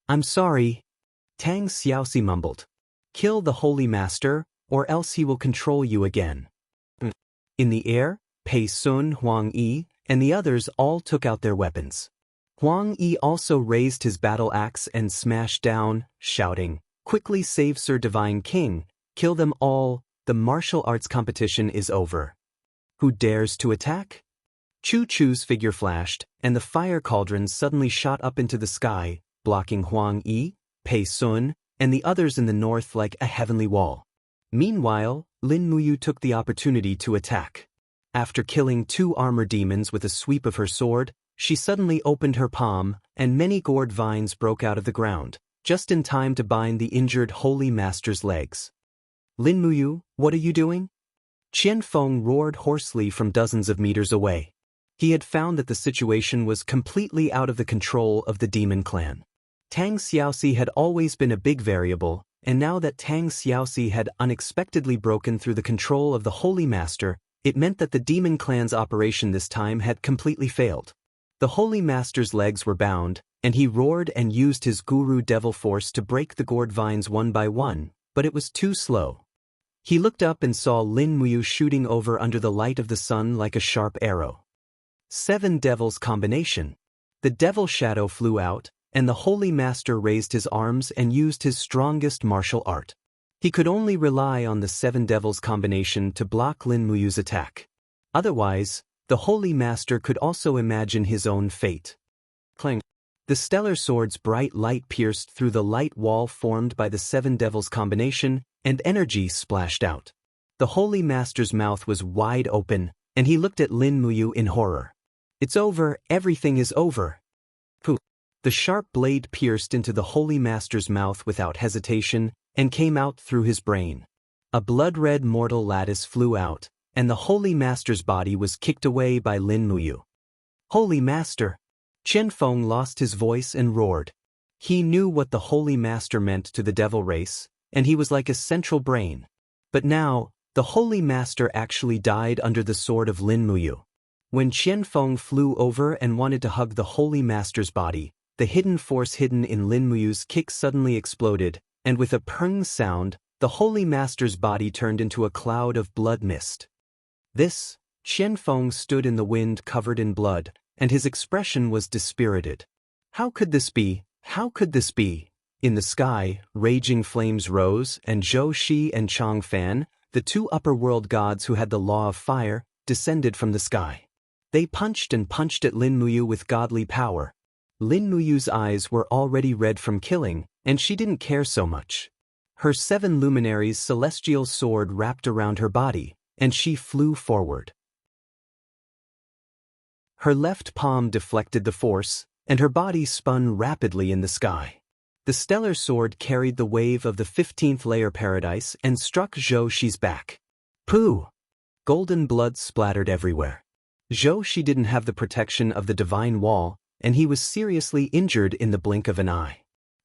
"I'm sorry." Tang Xiaoxi mumbled. "Kill the Holy Master, or else he will control you again." In the air, Pei Sun, Huang Yi, and the others all took out their weapons. Huang Yi also raised his battle axe and smashed down, shouting, "Quickly save Sir Divine King, kill them all, the martial arts competition is over." "Who dares to attack?" Chu Chu's figure flashed, and the fire cauldron suddenly shot up into the sky, blocking Huang Yi, Pei Sun, and the others in the north like a heavenly wall. Meanwhile, Lin Muyu took the opportunity to attack. After killing 2 armor demons with a sweep of her sword, she suddenly opened her palm, and many gourd vines broke out of the ground, just in time to bind the injured Holy Master's legs. "Lin Muyu, what are you doing?" Qian Feng roared hoarsely from dozens of meters away. He had found that the situation was completely out of the control of the demon clan. Tang Xiaoxi had always been a big variable, and now that Tang Xiaoxi had unexpectedly broken through the control of the Holy Master, it meant that the demon clan's operation this time had completely failed. The Holy Master's legs were bound, and he roared and used his guru devil force to break the gourd vines one by one, but it was too slow. He looked up and saw Lin Muyu shooting over under the light of the sun like a sharp arrow. 7 devils combination. The devil shadow flew out, and the Holy Master raised his arms and used his strongest martial art. He could only rely on the Seven Devils combination to block Lin Muyu's attack. Otherwise, the Holy Master could also imagine his own fate. Clang. The stellar sword's bright light pierced through the light wall formed by the Seven Devils combination, and energy splashed out. The Holy Master's mouth was wide open, and he looked at Lin Muyu in horror. It's over, everything is over. Pooh. The sharp blade pierced into the Holy Master's mouth without hesitation, and came out through his brain. A blood-red mortal lattice flew out, and the Holy Master's body was kicked away by Lin Muyu. Holy Master! Qianfeng lost his voice and roared. He knew what the Holy Master meant to the devil race, and he was like a central brain. But now, the Holy Master actually died under the sword of Lin Muyu. When Qianfeng flew over and wanted to hug the Holy Master's body, the hidden force hidden in Lin Muyu's kick suddenly exploded, and with a pung sound, the Holy Master's body turned into a cloud of blood mist. Qianfeng stood in the wind covered in blood, and his expression was dispirited. How could this be? How could this be? In the sky, raging flames rose, and Zhou Shi and Chang Fan, the two upper-world gods who had the law of fire, descended from the sky. They punched and punched at Lin Muyu with godly power. Lin Muyu's eyes were already red from killing, and she didn't care so much. Her seven luminaries' celestial sword wrapped around her body, and she flew forward. Her left palm deflected the force, and her body spun rapidly in the sky. The stellar sword carried the wave of the 15th layer paradise and struck Zhou Shi's back. Pooh! Golden blood splattered everywhere. Zhou Shi didn't have the protection of the divine wall, and he was seriously injured in the blink of an eye.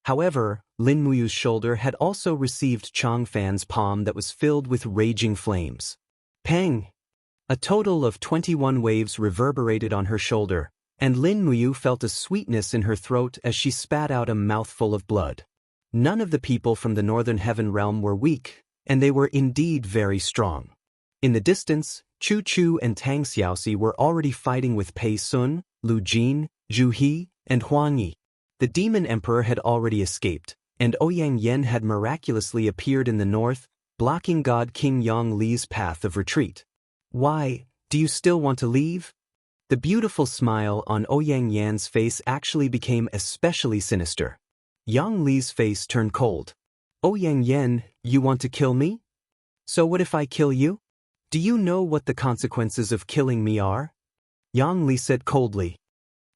However, Lin Muyu's shoulder had also received Chang Fan's palm that was filled with raging flames. Pang! A total of 21 waves reverberated on her shoulder, and Lin Muyu felt a sweetness in her throat as she spat out a mouthful of blood. None of the people from the Northern Heaven realm were weak, and they were indeed very strong. In the distance, Chu Chu and Tang Xiaoxi were already fighting with Pei Sun, Lu Jin, Zhu He, and Huang Yi. The Demon Emperor had already escaped, and Ouyang Yen had miraculously appeared in the north, blocking God King Yang Li's path of retreat. Why, do you still want to leave? The beautiful smile on Ouyang Yan's face actually became especially sinister. Yang Li's face turned cold. Ouyang Yan, you want to kill me? So what if I kill you? Do you know what the consequences of killing me are? Yang Li said coldly.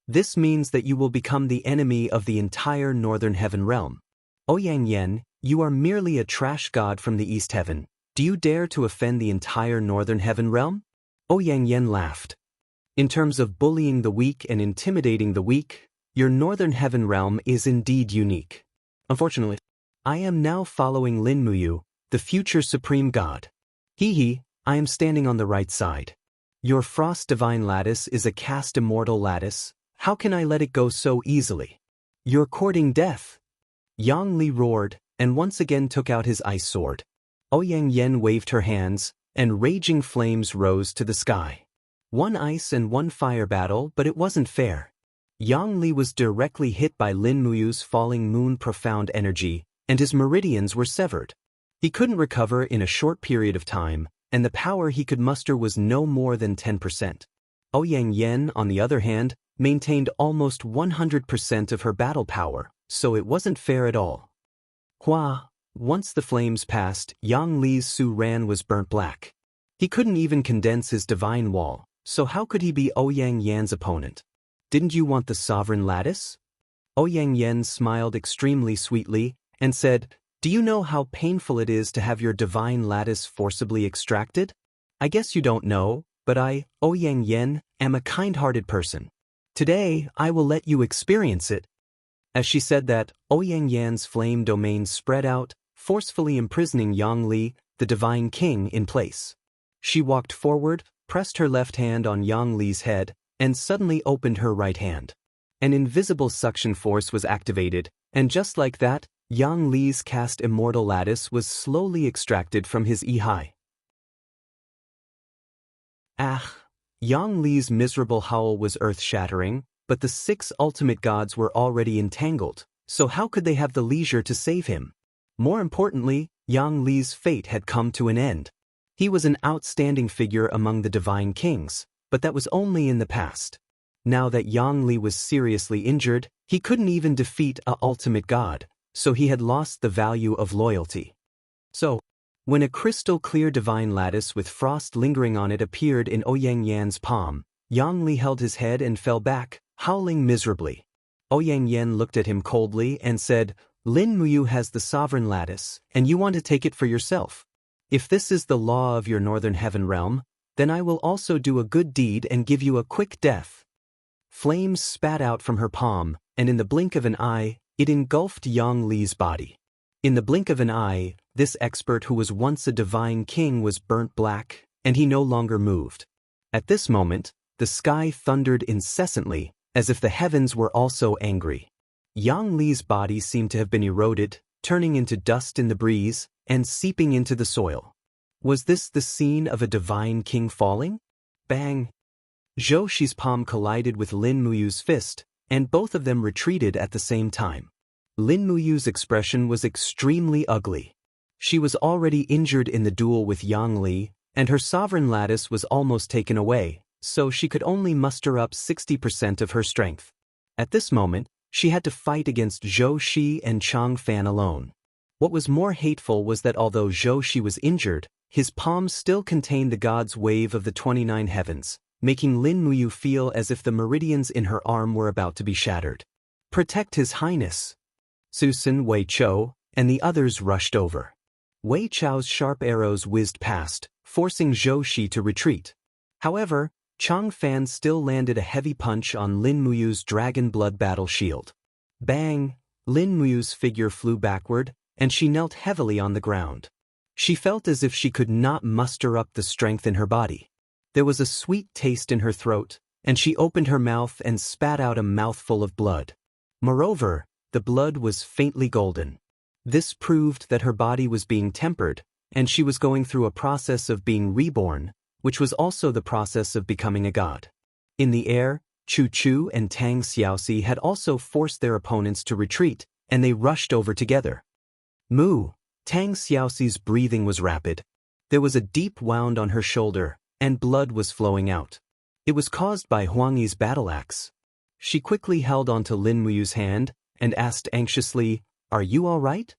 This means that you will become the enemy of the entire Northern Heaven realm. Ouyang Yan, you are merely a trash god from the East Heaven. Do you dare to offend the entire Northern Heaven realm? Ouyang Yan laughed. In terms of bullying the weak and intimidating the weak, your Northern Heaven realm is indeed unique. Unfortunately, I am now following Lin Muyu, the future supreme god. Hee, I am standing on the right side. Your Frost Divine Lattice is a cast immortal lattice. How can I let it go so easily? You're courting death. Yang Li roared, and once again took out his ice sword. Ouyang Yen waved her hands, and raging flames rose to the sky. One ice and one fire battle, but it wasn't fair. Yang Li was directly hit by Lin Muyu's falling moon profound energy, and his meridians were severed. He couldn't recover in a short period of time, and the power he could muster was no more than 10%. Ouyang Yen, on the other hand, maintained almost 100% of her battle power, so it wasn't fair at all. Hua! Once the flames passed, Yang Li's Su Ran was burnt black. He couldn't even condense his divine wall, so how could he be Ouyang Yan's opponent? Didn't you want the sovereign lattice? Ouyang Yen smiled extremely sweetly and said, Do you know how painful it is to have your divine lattice forcibly extracted? I guess you don't know, but I, Ouyang Yen, am a kind-hearted person. Today, I will let you experience it. As she said that, Ouyang Yan's flame domain spread out, forcefully imprisoning Yang Li, the divine king, in place. She walked forward, pressed her left hand on Yang Li's head, and suddenly opened her right hand. An invisible suction force was activated, and just like that, Yang Li's cast immortal lattice was slowly extracted from his Ihai. Ah! Yang Li's miserable howl was earth-shattering, but the 6 ultimate gods were already entangled, so how could they have the leisure to save him? More importantly, Yang Li's fate had come to an end. He was an outstanding figure among the divine kings, but that was only in the past. Now that Yang Li was seriously injured, he couldn't even defeat a ultimate god, so he had lost the value of loyalty. So, when a crystal-clear divine lattice with frost lingering on it appeared in Ouyang Yan's palm, Yang Li held his head and fell back, howling miserably. Ouyang Yan looked at him coldly and said, "Lin Muyu has the sovereign lattice, and you want to take it for yourself. If this is the law of your northern heaven realm, then I will also do a good deed and give you a quick death." Flames spat out from her palm, and in the blink of an eye, it engulfed Yang Li's body. In the blink of an eye, this expert who was once a divine king was burnt black, and he no longer moved. At this moment, the sky thundered incessantly, as if the heavens were also angry. Yang Li's body seemed to have been eroded, turning into dust in the breeze, and seeping into the soil. Was this the scene of a divine king falling? Bang! Zhou Shi's palm collided with Lin Muyu's fist, and both of them retreated at the same time. Lin Muyu's expression was extremely ugly. She was already injured in the duel with Yang Li, and her sovereign lattice was almost taken away, so she could only muster up 60% of her strength. At this moment, she had to fight against Zhou Shi and Chang Fan alone. What was more hateful was that although Zhou Shi was injured, his palm still contained the god's wave of the 29 heavens, making Lin Muyu feel as if the meridians in her arm were about to be shattered. "Protect His Highness!" Susan, Wei Chou, and the others rushed over. Wei Chou's sharp arrows whizzed past, forcing Zhou Shi to retreat. However, Chang Fan still landed a heavy punch on Lin Muyu's dragon blood battle shield. Bang! Lin Muyu's figure flew backward, and she knelt heavily on the ground. She felt as if she could not muster up the strength in her body. There was a sweet taste in her throat, and she opened her mouth and spat out a mouthful of blood. Moreover, the blood was faintly golden. This proved that her body was being tempered, and she was going through a process of being reborn, which was also the process of becoming a god. In the air, Chu Chu and Tang Xiaoxi had also forced their opponents to retreat, and they rushed over together. Moo! Tang Xiaoxi's breathing was rapid. There was a deep wound on her shoulder, and blood was flowing out. It was caused by Huang Yi's battle axe. She quickly held onto Lin Muyu's hand, and asked anxiously, "Are you all right?"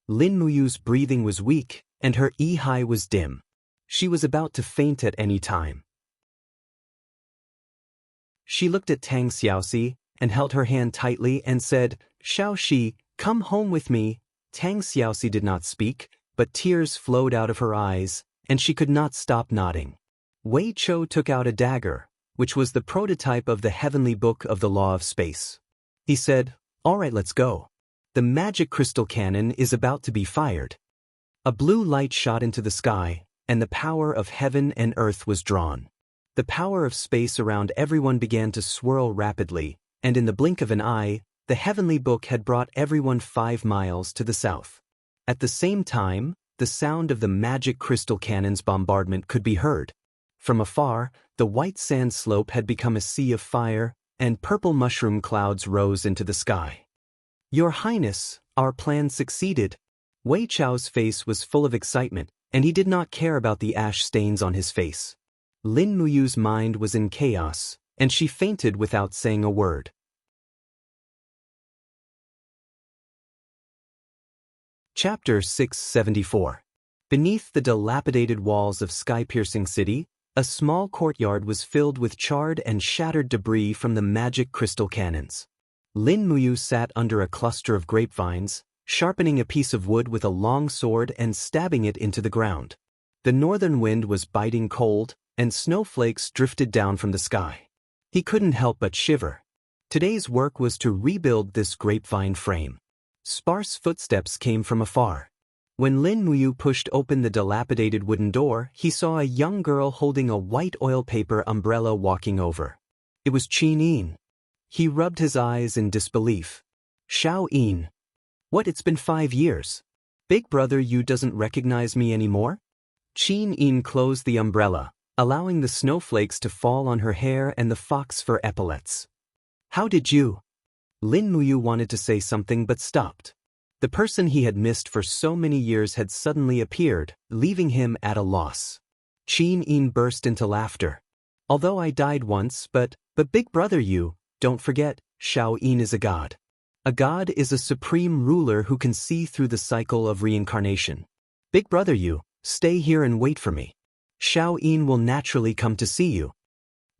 Lin Muyu's breathing was weak, and her E-high was dim. She was about to faint at any time. She looked at Tang Xiaoxi, and held her hand tightly and said, "Xiaoxi, come home with me." Tang Xiaoxi did not speak, but tears flowed out of her eyes, and she could not stop nodding. Wei Chou took out a dagger, which was the prototype of the heavenly book of the law of space. He said, "All right, let's go. The magic crystal cannon is about to be fired." A blue light shot into the sky, and the power of heaven and earth was drawn. The power of space around everyone began to swirl rapidly, and in the blink of an eye, the heavenly book had brought everyone 5 miles to the south. At the same time, the sound of the magic crystal cannon's bombardment could be heard. From afar, the white sand slope had become a sea of fire, and purple mushroom clouds rose into the sky. "Your Highness, our plan succeeded." Wei Chou's face was full of excitement, and he did not care about the ash stains on his face. Lin Muyu's mind was in chaos, and she fainted without saying a word. Chapter 674. Beneath the dilapidated walls of sky-piercing city, a small courtyard was filled with charred and shattered debris from the magic crystal cannons. Lin Muyu sat under a cluster of grapevines, sharpening a piece of wood with a long sword and stabbing it into the ground. The northern wind was biting cold, and snowflakes drifted down from the sky. He couldn't help but shiver. Today's work was to rebuild this grapevine frame. Sparse footsteps came from afar. When Lin Muyu pushed open the dilapidated wooden door, he saw a young girl holding a white oil paper umbrella walking over. It was Qin Yin. He rubbed his eyes in disbelief. "Xiao Yin. What, it's been 5 years. Big brother, you doesn't recognize me anymore?" Qin Yin closed the umbrella, allowing the snowflakes to fall on her hair and the fox fur epaulets. "How did you?" Lin Muyu wanted to say something but stopped. The person he had missed for so many years had suddenly appeared, leaving him at a loss. Qin Yin burst into laughter. Although I died once, but big brother you, don't forget, Xiao Yin is a god. A god is a supreme ruler who can see through the cycle of reincarnation. Big brother you, stay here and wait for me. Xiao Yin will naturally come to see you.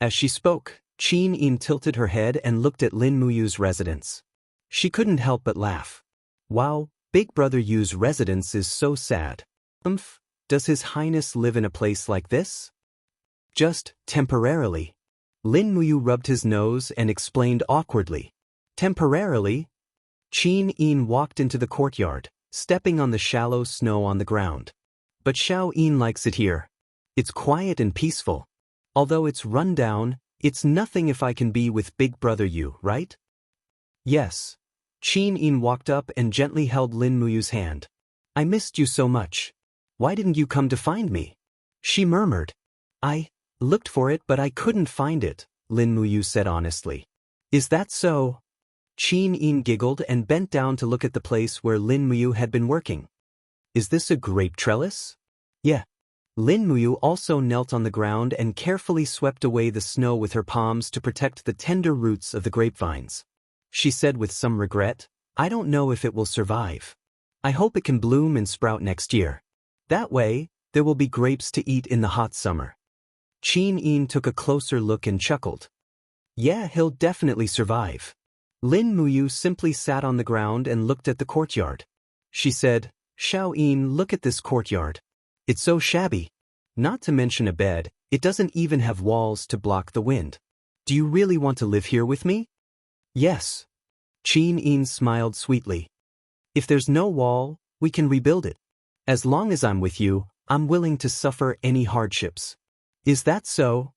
As she spoke, Qin Yin tilted her head and looked at Lin Muyu's residence. She couldn't help but laugh. Wow, Big Brother Yu's residence is so sad. Does His Highness live in a place like this? Just temporarily. Lin Muyu rubbed his nose and explained awkwardly. Temporarily? Qin Yin walked into the courtyard, stepping on the shallow snow on the ground. But Xiao Yin likes it here. It's quiet and peaceful. Although it's run down, it's nothing if I can be with Big Brother Yu, right? Yes. Qin Yin walked up and gently held Lin Muyu's hand. I missed you so much. Why didn't you come to find me? She murmured. I looked for it but I couldn't find it, Lin Muyu said honestly. Is that so? Qin Yin giggled and bent down to look at the place where Lin Muyu had been working. Is this a grape trellis? Yeah. Lin Muyu also knelt on the ground and carefully swept away the snow with her palms to protect the tender roots of the grapevines. She said with some regret, I don't know if it will survive. I hope it can bloom and sprout next year. That way, there will be grapes to eat in the hot summer. Qin Yin took a closer look and chuckled. Yeah, he'll definitely survive. Lin Muyu simply sat on the ground and looked at the courtyard. She said, Xiao Yin, look at this courtyard. It's so shabby. Not to mention a bed, it doesn't even have walls to block the wind. Do you really want to live here with me? Yes. Qin Yin smiled sweetly. If there's no wall, we can rebuild it. As long as I'm with you, I'm willing to suffer any hardships. Is that so?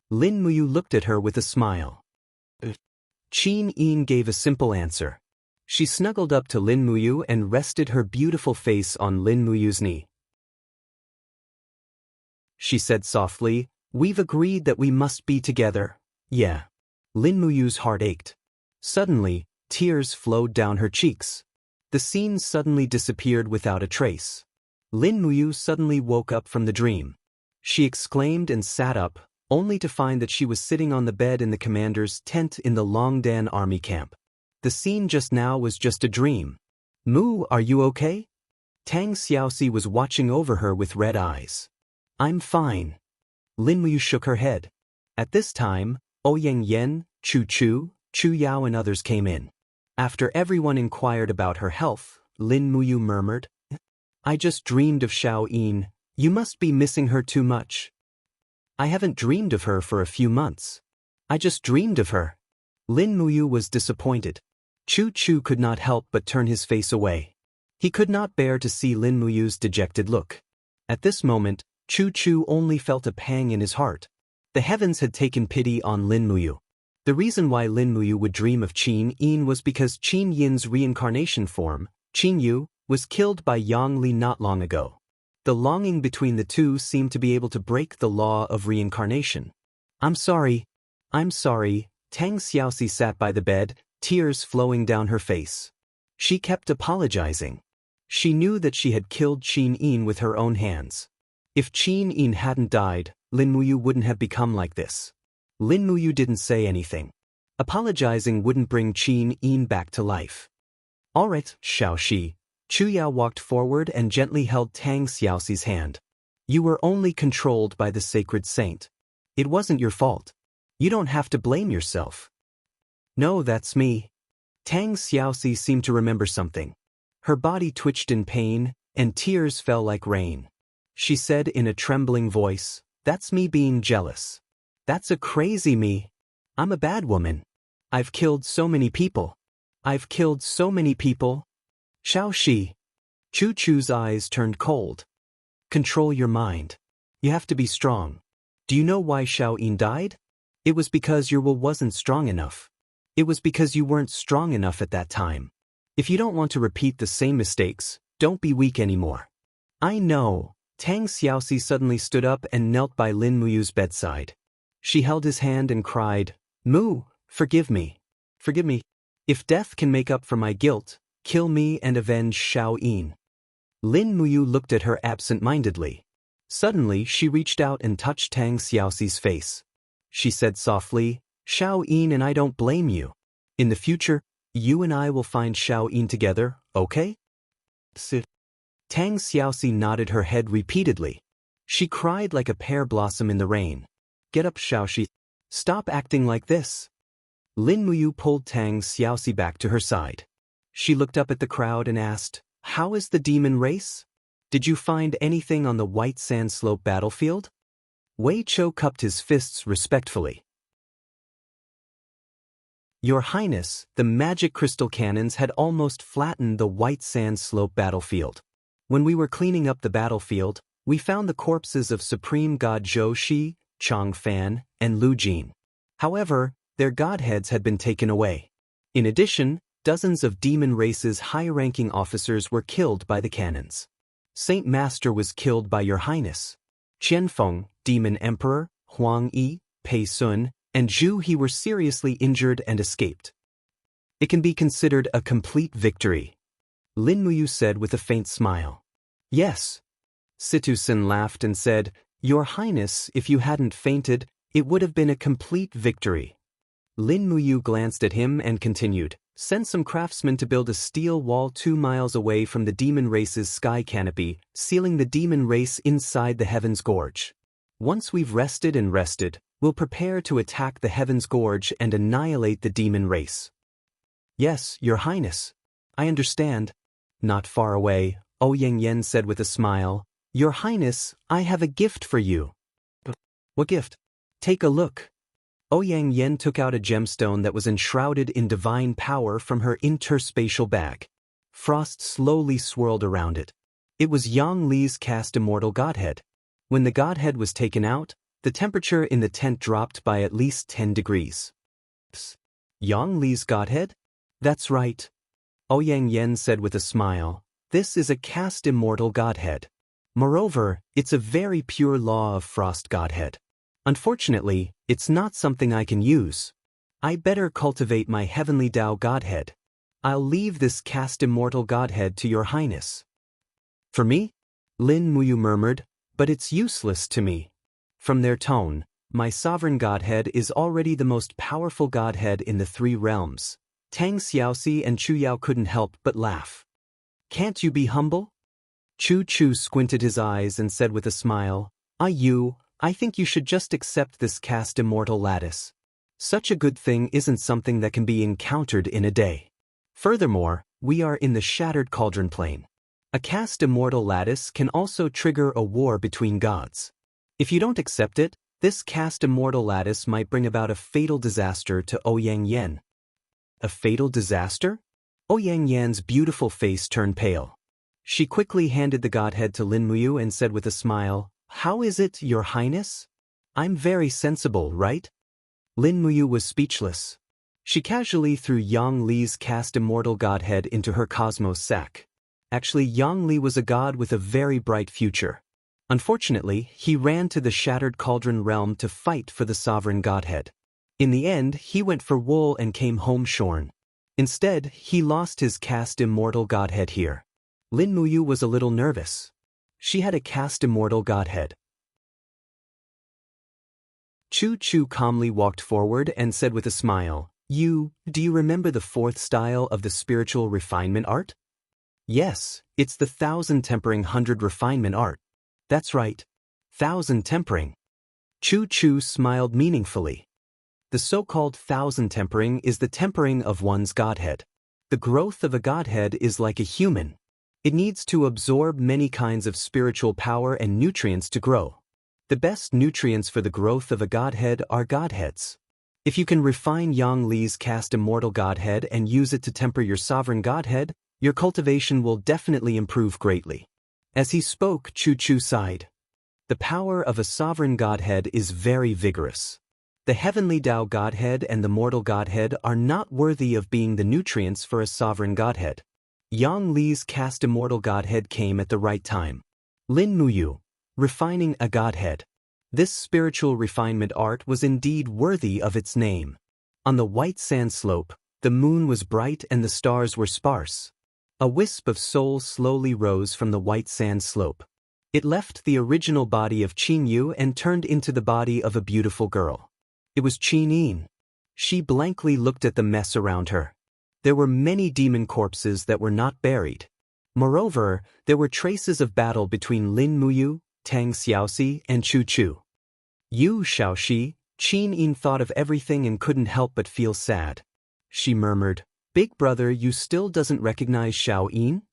Lin Muyu looked at her with a smile. Qin Yin gave a simple answer. She snuggled up to Lin Muyu and rested her beautiful face on Lin Muyu's knee. She said softly, we've agreed that we must be together. Yeah. Lin Muyu's heart ached. Suddenly, tears flowed down her cheeks. The scene suddenly disappeared without a trace. Lin Muyu suddenly woke up from the dream. She exclaimed and sat up, only to find that she was sitting on the bed in the commander's tent in the Longdan army camp. The scene just now was just a dream. Mu, are you okay? Tang Xiaoxi was watching over her with red eyes. I'm fine. Lin Muyu shook her head. At this time, Ouyang Yan, Chu Yao and others came in. After everyone inquired about her health, Lin Muyu murmured, I just dreamed of Xiao Yin. You must be missing her too much. I haven't dreamed of her for a few months. I just dreamed of her. Lin Muyu was disappointed. Chu could not help but turn his face away. He could not bear to see Lin Muyu's dejected look. At this moment, Chu only felt a pang in his heart. The heavens had taken pity on Lin Muyu. The reason why Lin Muyu would dream of Qin Yin was because Qin Yin's reincarnation form, Qin Yu, was killed by Wang Lin not long ago. The longing between the two seemed to be able to break the law of reincarnation. I'm sorry. Tang Xiaoxi sat by the bed, tears flowing down her face. She kept apologizing. She knew that she had killed Qin Yin with her own hands. If Qin Yin hadn't died, Lin Muyu wouldn't have become like this. Lin Muyu didn't say anything. Apologizing wouldn't bring Qin Yin back to life. All right, Xiaoxi. Chu Yao walked forward and gently held Tang Xiaoxi's hand. You were only controlled by the sacred saint. It wasn't your fault. You don't have to blame yourself. No, that's me. Tang Xiaoxi seemed to remember something. Her body twitched in pain, and tears fell like rain. She said in a trembling voice, that's me being jealous. That's a crazy me. I'm a bad woman. I've killed so many people. Xiaoxi. Chu's eyes turned cold. Control your mind. You have to be strong. Do you know why Xiao Yin died? It was because your will wasn't strong enough. It was because you weren't strong enough at that time. If you don't want to repeat the same mistakes, don't be weak anymore. I know. Tang Xiaoxi suddenly stood up and knelt by Lin Muyu's bedside. She held his hand and cried, Mu, forgive me. Forgive me. If death can make up for my guilt, kill me and avenge Xiao Yin. Lin Muyu looked at her absent-mindedly. Suddenly she reached out and touched Tang Xiaoxi's face. She said softly, Xiao Yin and I don't blame you. In the future, you and I will find Xiao Yin together, okay? Sit. Tang Xiaoxi nodded her head repeatedly. She cried like a pear blossom in the rain. Get up, Xiaoxi. Stop acting like this. Lin Muyu pulled Tang Xiaoxi back to her side. She looked up at the crowd and asked, how is the demon race? Did you find anything on the White Sand Slope battlefield? Wei Chou cupped his fists respectfully. Your Highness, the magic crystal cannons had almost flattened the White Sand Slope battlefield. When we were cleaning up the battlefield, we found the corpses of Supreme God Zhou Shi, Chang Fan, and Lu Jin. However, their godheads had been taken away. In addition, dozens of demon race's high-ranking officers were killed by the cannons. Saint Master was killed by Your Highness. Qianfeng, Demon Emperor, Huang Yi, Pei Sun, and Zhu He were seriously injured and escaped. It can be considered a complete victory. Lin Muyu said with a faint smile. Yes. Situ Sin laughed and said, Your Highness, if you hadn't fainted, it would have been a complete victory. Lin Muyu glanced at him and continued, send some craftsmen to build a steel wall 2 miles away from the demon race's sky canopy, sealing the demon race inside the Heaven's Gorge. Once we've rested, we'll prepare to attack the Heaven's Gorge and annihilate the demon race. Yes, Your Highness. I understand. Not far away, Ouyang Yen said with a smile, Your Highness, I have a gift for you. What gift? Take a look. Ouyang Yen took out a gemstone that was enshrouded in divine power from her interspatial bag. Frost slowly swirled around it. It was Yang Li's cast immortal godhead. When the godhead was taken out, the temperature in the tent dropped by at least 10 degrees. Psst. Yang Li's godhead? That's right. Ouyang Yen said with a smile, this is a cast immortal godhead. Moreover, it's a very pure law of frost godhead. Unfortunately, it's not something I can use. I better cultivate my heavenly Tao godhead. I'll leave this cast immortal godhead to Your Highness. For me? Lin Muyu murmured, but it's useless to me. From their tone, my sovereign godhead is already the most powerful godhead in the 3 realms. Tang Xiaoxi and Chu Yao couldn't help but laugh. Can't you be humble? Chu Chu squinted his eyes and said with a smile, I think you should just accept this cast immortal lattice. Such a good thing isn't something that can be encountered in a day. Furthermore, we are in the Shattered Cauldron Plane. A cast immortal lattice can also trigger a war between gods. If you don't accept it, this cast immortal lattice might bring about a fatal disaster to Ouyang Yen. A fatal disaster? Ouyang Yan's beautiful face turned pale. She quickly handed the godhead to Lin Muyu and said with a smile, How is it, Your Highness? I'm very sensible, right? Lin Muyu was speechless. She casually threw Yang Li's cast immortal godhead into her cosmos sack. Actually, Yang Li was a god with a very bright future. Unfortunately, he ran to the Shattered Cauldron realm to fight for the sovereign godhead. In the end, he went for wool and came home shorn. Instead, he lost his cast immortal godhead here. Lin Muyu was a little nervous. She had a cast immortal godhead. Chu Chu calmly walked forward and said with a smile, do you remember the 4th style of the spiritual refinement art? Yes, it's the 1000 tempering 100 refinement art. That's right. 1000 tempering. Chu Chu smiled meaningfully. The so-called 1000 tempering is the tempering of one's godhead. The growth of a godhead is like a human. It needs to absorb many kinds of spiritual power and nutrients to grow. The best nutrients for the growth of a godhead are godheads. If you can refine Yang Li's cast immortal godhead and use it to temper your sovereign godhead, your cultivation will definitely improve greatly. As he spoke, Chu Chu sighed. The power of a sovereign godhead is very vigorous. The heavenly Tao godhead and the mortal godhead are not worthy of being the nutrients for a sovereign godhead. Yang Li's cast immortal godhead came at the right time. Lin Muyu, refining a godhead. This spiritual refinement art was indeed worthy of its name. On the White Sand Slope, the moon was bright and the stars were sparse. A wisp of soul slowly rose from the white sand slope. It left the original body of Qin Yu and turned into the body of a beautiful girl. It was Qin Yin. She blankly looked at the mess around her. There were many demon corpses that were not buried. Moreover, there were traces of battle between Lin Muyu, Tang Xiaoxi, and Chu Chu. Yu Xiaoxi, Qin Yin thought of everything and couldn't help but feel sad. She murmured, "Big brother, you still doesn't recognize Xiao Yin?"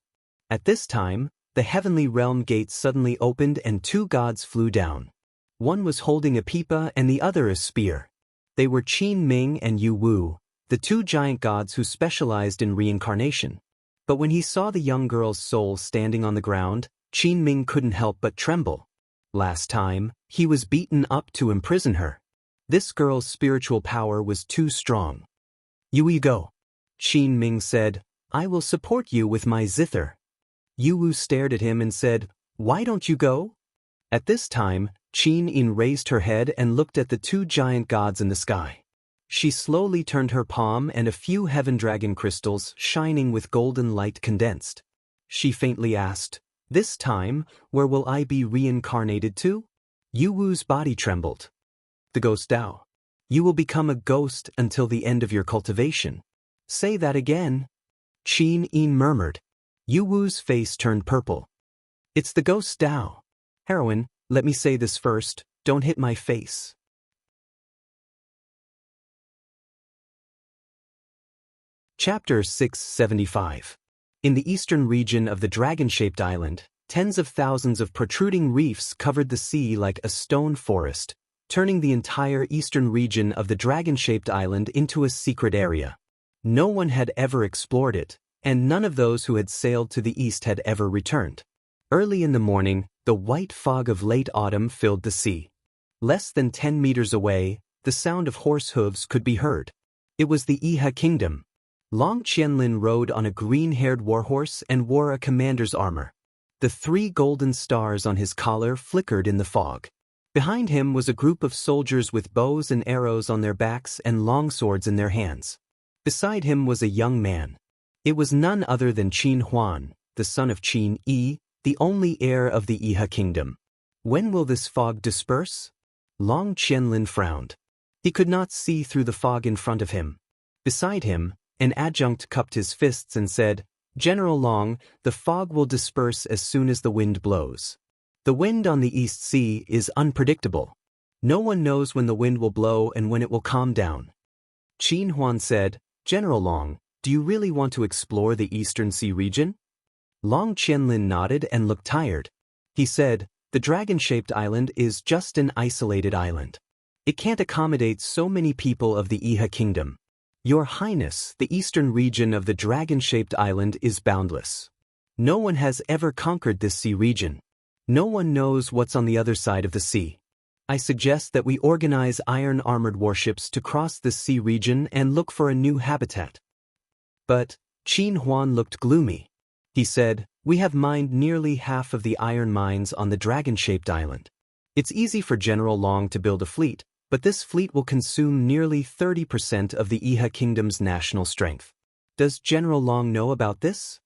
At this time, the heavenly realm gates suddenly opened and two gods flew down. One was holding a pipa and the other a spear. They were Qin Ming and Yu Wu, the two giant gods who specialized in reincarnation. But when he saw the young girl's soul standing on the ground, Qin Ming couldn't help but tremble. Last time, he was beaten up to imprison her. This girl's spiritual power was too strong. "You go," Qin Ming said. "I will support you with my zither." Yu Wu stared at him and said, "Why don't you go?" At this time, Qin Yin raised her head and looked at the two giant gods in the sky. She slowly turned her palm and a few heaven dragon crystals shining with golden light condensed. She faintly asked, "This time, where will I be reincarnated to?" Yu Wu's body trembled. "The ghost Dao. You will become a ghost until the end of your cultivation." "Say that again," Qin Yin murmured. Yu Wu's face turned purple. "It's the ghost Dao. Heroine, let me say this first, don't hit my face." Chapter 675. In the eastern region of the dragon-shaped island, tens of thousands of protruding reefs covered the sea like a stone forest, turning the entire eastern region of the dragon-shaped island into a secret area. No one had ever explored it, and none of those who had sailed to the east had ever returned. Early in the morning, the white fog of late autumn filled the sea. Less than 10 meters away, the sound of horse hooves could be heard. It was the Iha kingdom. Long Lin rode on a green-haired warhorse and wore a commander's armor. The 3 golden stars on his collar flickered in the fog. Behind him was a group of soldiers with bows and arrows on their backs and long swords in their hands. Beside him was a young man. It was none other than Qin Huan, the son of Qin Yi, the only heir of the Iha kingdom. "When will this fog disperse?" Long Lin frowned. He could not see through the fog in front of him. Beside him, an adjunct cupped his fists and said, "General Long, the fog will disperse as soon as the wind blows. The wind on the East Sea is unpredictable. No one knows when the wind will blow and when it will calm down." Qin Huan said, "General Long, do you really want to explore the Eastern Sea region?" Long Lin nodded and looked tired. He said, "The dragon-shaped island is just an isolated island. It can't accommodate so many people of the Iha kingdom. Your Highness, the eastern region of the dragon-shaped island is boundless. No one has ever conquered this sea region. No one knows what's on the other side of the sea. I suggest that we organize iron-armored warships to cross this sea region and look for a new habitat." But Qin Huan looked gloomy. He said, "We have mined nearly half of the iron mines on the dragon-shaped island. It's easy for General Long to build a fleet, but this fleet will consume nearly 30% of the Iha kingdom's national strength. Does General Long know about this?"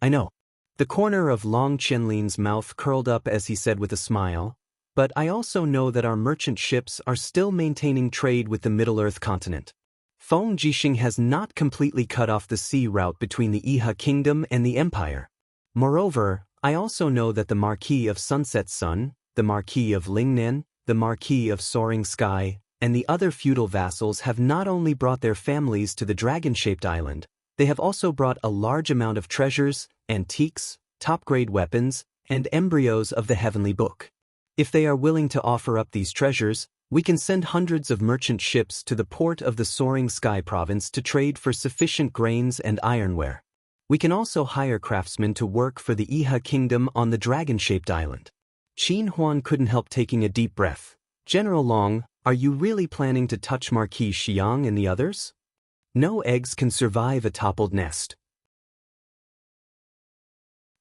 "I know." The corner of Long Lin's mouth curled up as he said with a smile, "But I also know that our merchant ships are still maintaining trade with the Middle-earth continent. Feng Jixing has not completely cut off the sea route between the Iha kingdom and the empire. Moreover, I also know that the Marquis of Sunset Sun, the Marquis of Lingnan, the Marquis of Soaring Sky, and the other feudal vassals have not only brought their families to the dragon-shaped island, they have also brought a large amount of treasures, antiques, top-grade weapons, and embryos of the heavenly book. If they are willing to offer up these treasures, we can send hundreds of merchant ships to the port of the Soaring Sky province to trade for sufficient grains and ironware. We can also hire craftsmen to work for the Iha kingdom on the dragon-shaped island." Qin Huan couldn't help taking a deep breath. "General Long, are you really planning to touch Marquis Xiang and the others? No eggs can survive a toppled nest."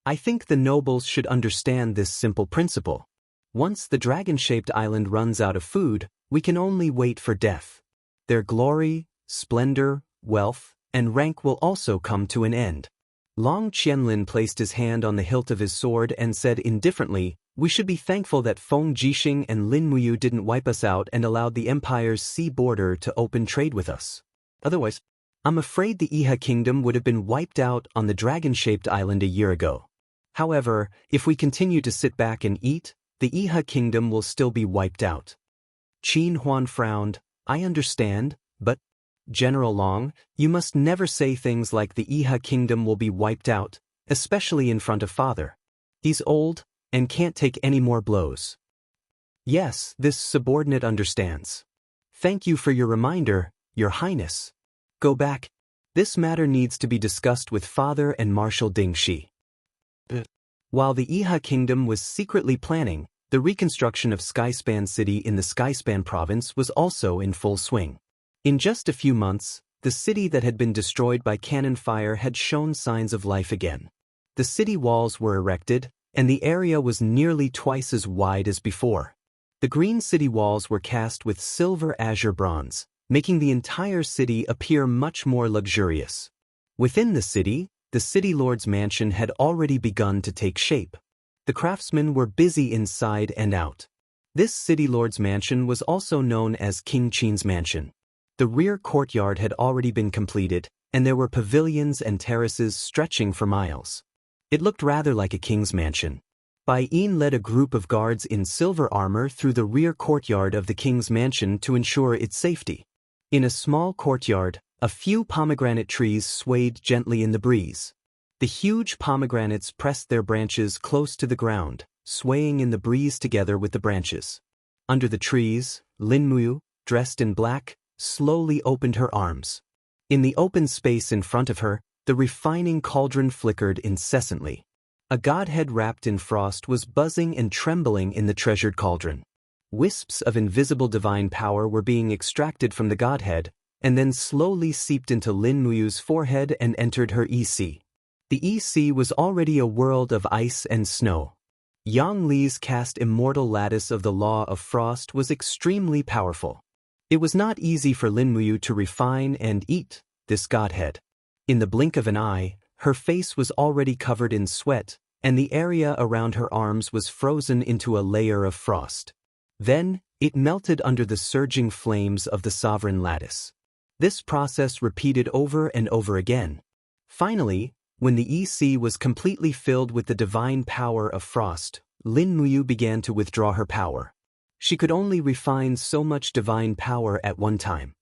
"I think the nobles should understand this simple principle. Once the dragon-shaped island runs out of food, we can only wait for death. Their glory, splendor, wealth, and rank will also come to an end. Long Qianlin placed his hand on the hilt of his sword and said indifferently, "We should be thankful that Feng Jixing and Lin Muyu didn't wipe us out and allowed the Empire's sea border to open trade with us. Otherwise, I'm afraid the Iha kingdom would have been wiped out on the dragon-shaped island a year ago. However, if we continue to sit back and eat, the Iha kingdom will still be wiped out." Qin Huan frowned. "I understand, but General Long, you must never say things like the Iha kingdom will be wiped out, especially in front of father. He's old and can't take any more blows." "Yes, this subordinate understands. Thank you for your reminder, Your Highness. Go back. This matter needs to be discussed with father and Marshal Ding Shi." While the Iha kingdom was secretly planning, the reconstruction of Skyspan City in the Skyspan province was also in full swing. In just a few months, the city that had been destroyed by cannon fire had shown signs of life again. The city walls were erected, and the area was nearly twice as wide as before. The green city walls were cast with silver azure bronze, making the entire city appear much more luxurious. Within the city lord's mansion had already begun to take shape. The craftsmen were busy inside and out. This city lord's mansion was also known as King Qin's mansion. The rear courtyard had already been completed, and there were pavilions and terraces stretching for miles. It looked rather like a king's mansion. Bai Yin led a group of guards in silver armor through the rear courtyard of the king's mansion to ensure its safety. In a small courtyard, a few pomegranate trees swayed gently in the breeze. The huge pomegranates pressed their branches close to the ground, swaying in the breeze together with the branches. Under the trees, Lin Muyu, dressed in black, slowly opened her arms. In the open space in front of her, the refining cauldron flickered incessantly. A godhead wrapped in frost was buzzing and trembling in the treasured cauldron. Wisps of invisible divine power were being extracted from the godhead, and then slowly seeped into Lin Muyu's forehead and entered her EC. The EC was already a world of ice and snow. Yang Li's cast immortal lattice of the law of frost was extremely powerful. It was not easy for Lin Muyu to refine and eat this godhead. In the blink of an eye, her face was already covered in sweat, and the area around her arms was frozen into a layer of frost. Then, it melted under the surging flames of the sovereign lattice. This process repeated over and over again. Finally, when the EC was completely filled with the divine power of frost, Lin Muyu began to withdraw her power. She could only refine so much divine power at one time.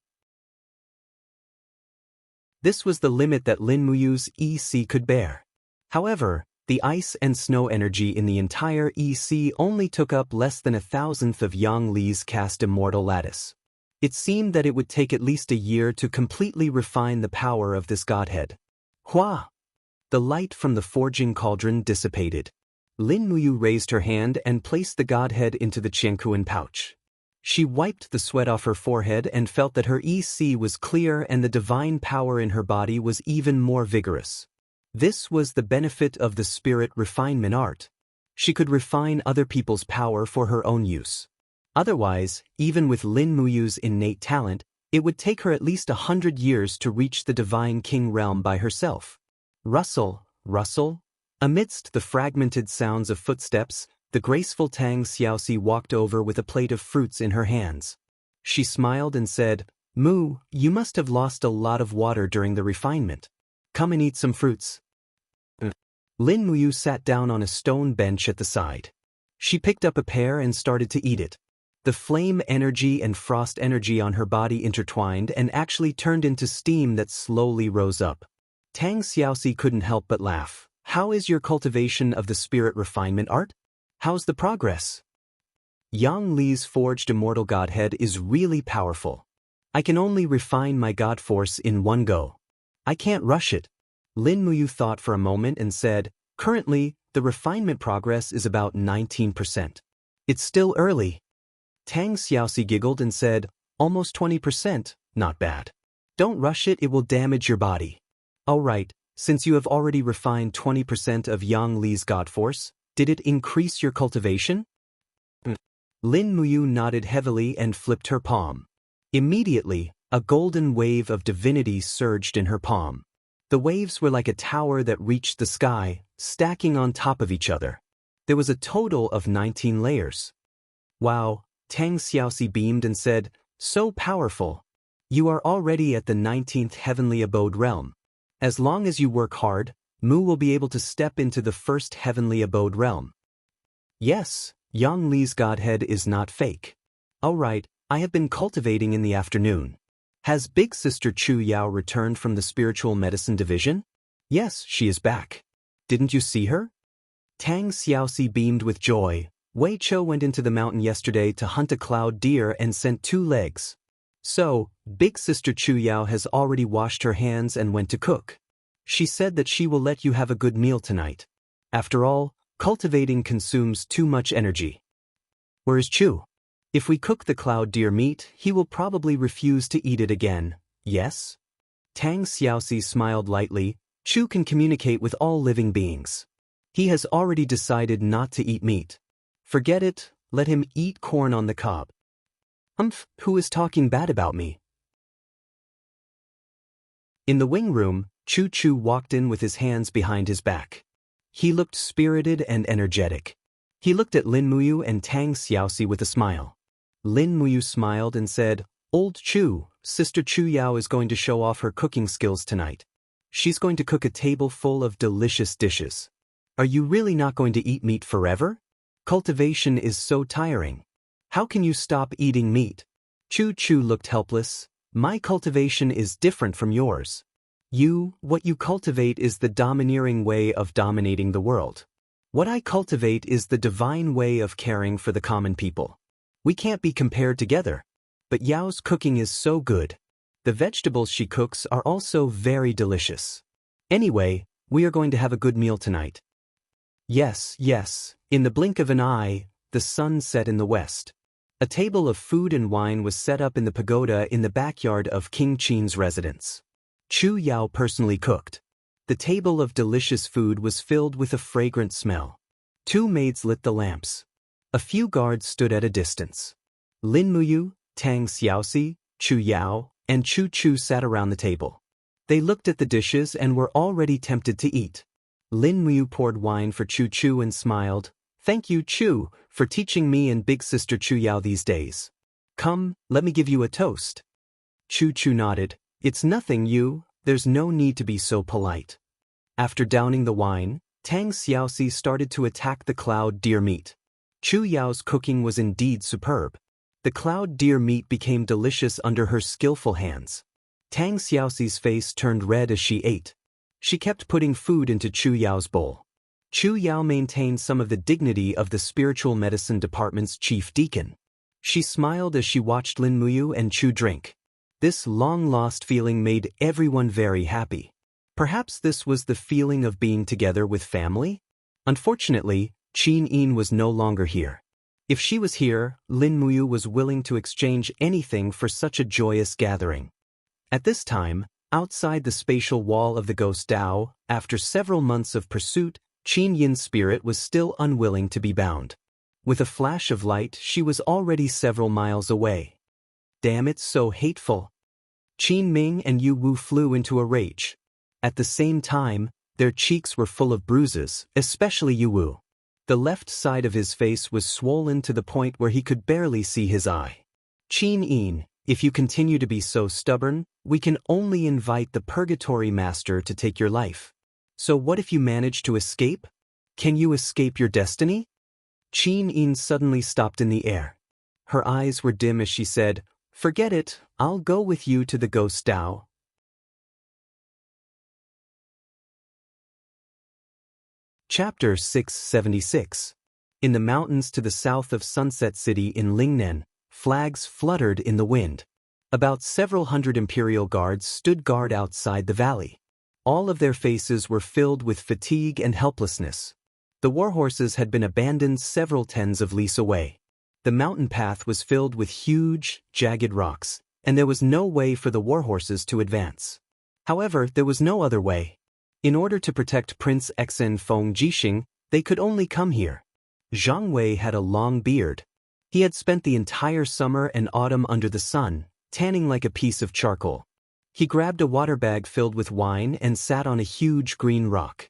This was the limit that Lin Muyu's EC could bear. However, the ice and snow energy in the entire EC only took up less than 1,000th of Yang Li's cast immortal lattice. It seemed that it would take at least a year to completely refine the power of this godhead. Hua! The light from the forging cauldron dissipated. Lin Muyu raised her hand and placed the godhead into the Qiankuan pouch. She wiped the sweat off her forehead and felt that her EC was clear and the divine power in her body was even more vigorous. This was the benefit of the spirit refinement art. She could refine other people's power for her own use. Otherwise, even with Lin Muyu's innate talent, it would take her at least 100 years to reach the divine king realm by herself. Rustle, rustle. Amidst the fragmented sounds of footsteps, the graceful Tang Xiaoxi walked over with a plate of fruits in her hands. She smiled and said, "Mu, you must have lost a lot of water during the refinement. Come and eat some fruits." Lin Muyu sat down on a stone bench at the side. She picked up a pear and started to eat it. The flame energy and frost energy on her body intertwined and actually turned into steam that slowly rose up. Tang Xiaoxi couldn't help but laugh. "How is your cultivation of the spirit refinement art? How's the progress?" "Yang Li's forged immortal godhead is really powerful. I can only refine my god force in one go. I can't rush it." Lin Muyu thought for a moment and said, "Currently, the refinement progress is about 19%. It's still early." Tang Xiaoxi giggled and said, "Almost 20%, not bad. Don't rush it, it will damage your body." "All right. Since you have already refined 20% of Yang Li's god force, did it increase your cultivation?" Lin Muyu nodded heavily and flipped her palm. Immediately, a golden wave of divinity surged in her palm. The waves were like a tower that reached the sky, stacking on top of each other. There was a total of 19 layers. Wow, Tang Xiaoxi beamed and said, "So powerful. You are already at the 19th heavenly abode realm. As long as you work hard, Mu will be able to step into the first heavenly abode realm." Yes, Yang Li's godhead is not fake. Alright, I have been cultivating in the afternoon. Has big sister Chu Yao returned from the spiritual medicine division? Yes, she is back. Didn't you see her? Tang Xiaoxi beamed with joy. Wei Chou went into the mountain yesterday to hunt a cloud deer and sent 2 legs. So, big sister Chu Yao has already washed her hands and went to cook. She said that she will let you have a good meal tonight. After all, cultivating consumes too much energy. Where is Chu? If we cook the cloud deer meat, he will probably refuse to eat it again, yes? Tang Xiaoxi smiled lightly. Chu can communicate with all living beings. He has already decided not to eat meat. Forget it, let him eat corn on the cob. Who is talking bad about me? In the wing room, Chu Chu walked in with his hands behind his back. He looked spirited and energetic. He looked at Lin Muyu and Tang Xiaoxi with a smile. Lin Muyu smiled and said, "Old Chu, Sister Chu Yao is going to show off her cooking skills tonight. She's going to cook a table full of delicious dishes. Are you really not going to eat meat forever? Cultivation is so tiring. How can you stop eating meat?" Chu Chu looked helpless. "My cultivation is different from yours. What you cultivate is the domineering way of dominating the world. What I cultivate is the divine way of caring for the common people. We can't be compared together. But Yao's cooking is so good. The vegetables she cooks are also very delicious. Anyway, we are going to have a good meal tonight." Yes, yes, in the blink of an eye, the sun set in the west. A table of food and wine was set up in the pagoda in the backyard of King Qin's residence. Chu Yao personally cooked. The table of delicious food was filled with a fragrant smell. 2 maids lit the lamps. A few guards stood at a distance. Lin Muyu, Tang Xiaoxi, Chu Yao, and Chu Chu sat around the table. They looked at the dishes and were already tempted to eat. Lin Muyu poured wine for Chu Chu and smiled. "Thank you, Chu, for teaching me and big sister Chu Yao these days. Come, let me give you a toast." Chu Chu nodded. "It's nothing, there's no need to be so polite." After downing the wine, Tang Xiaoxi started to attack the cloud deer meat. Chu Yao's cooking was indeed superb. The cloud deer meat became delicious under her skillful hands. Tang Xiaoxi's face turned red as she ate. She kept putting food into Chu Yao's bowl. Chu Yao maintained some of the dignity of the spiritual medicine department's chief deacon. She smiled as she watched Lin Muyu and Chu drink. This long-lost feeling made everyone very happy. Perhaps this was the feeling of being together with family? Unfortunately, Qin Yin was no longer here. If she was here, Lin Muyu was willing to exchange anything for such a joyous gathering. At this time, outside the spatial wall of the ghost Dao, after several months of pursuit, Qin Yin's spirit was still unwilling to be bound. With a flash of light, she was already several miles away. Damn, it's so hateful. Qin Ming and Yu Wu flew into a rage. At the same time, their cheeks were full of bruises, especially Yu Wu. The left side of his face was swollen to the point where he could barely see his eye. "Qin Yin, if you continue to be so stubborn, we can only invite the Purgatory Master to take your life. So what if you manage to escape? Can you escape your destiny?" Qin Yin suddenly stopped in the air. Her eyes were dim as she said, "Forget it, I'll go with you to the ghost Dao." Chapter 676. In the mountains to the south of Sunset City in Lingnan, flags fluttered in the wind. About several hundred imperial guards stood guard outside the valley. All of their faces were filled with fatigue and helplessness. The warhorses had been abandoned several tens of leagues away. The mountain path was filled with huge, jagged rocks, and there was no way for the warhorses to advance. However, there was no other way. In order to protect Prince Xen Feng Jixing, they could only come here. Zhang Wei had a long beard. He had spent the entire summer and autumn under the sun, tanning like a piece of charcoal. He grabbed a water bag filled with wine and sat on a huge green rock.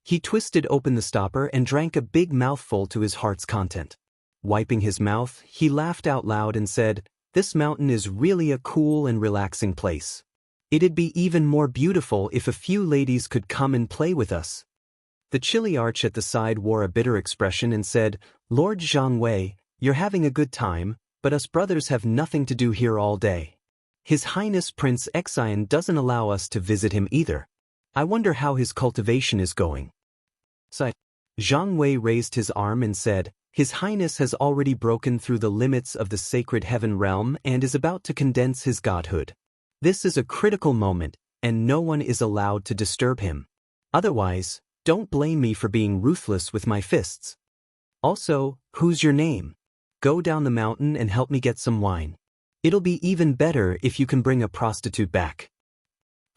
He twisted open the stopper and drank a big mouthful to his heart's content. Wiping his mouth, he laughed out loud and said, "This mountain is really a cool and relaxing place. It'd be even more beautiful if a few ladies could come and play with us." The chilly arch at the side wore a bitter expression and said, "Lord Zhang Wei, you're having a good time, but us brothers have nothing to do here all day. His Highness Prince Xian doesn't allow us to visit him either. I wonder how his cultivation is going." Zhang Wei raised his arm and said, "His Highness has already broken through the limits of the sacred heaven realm and is about to condense his godhood. This is a critical moment, and no one is allowed to disturb him. Otherwise, don't blame me for being ruthless with my fists. Also, who's your name? Go down the mountain and help me get some wine. It'll be even better if you can bring a prostitute back."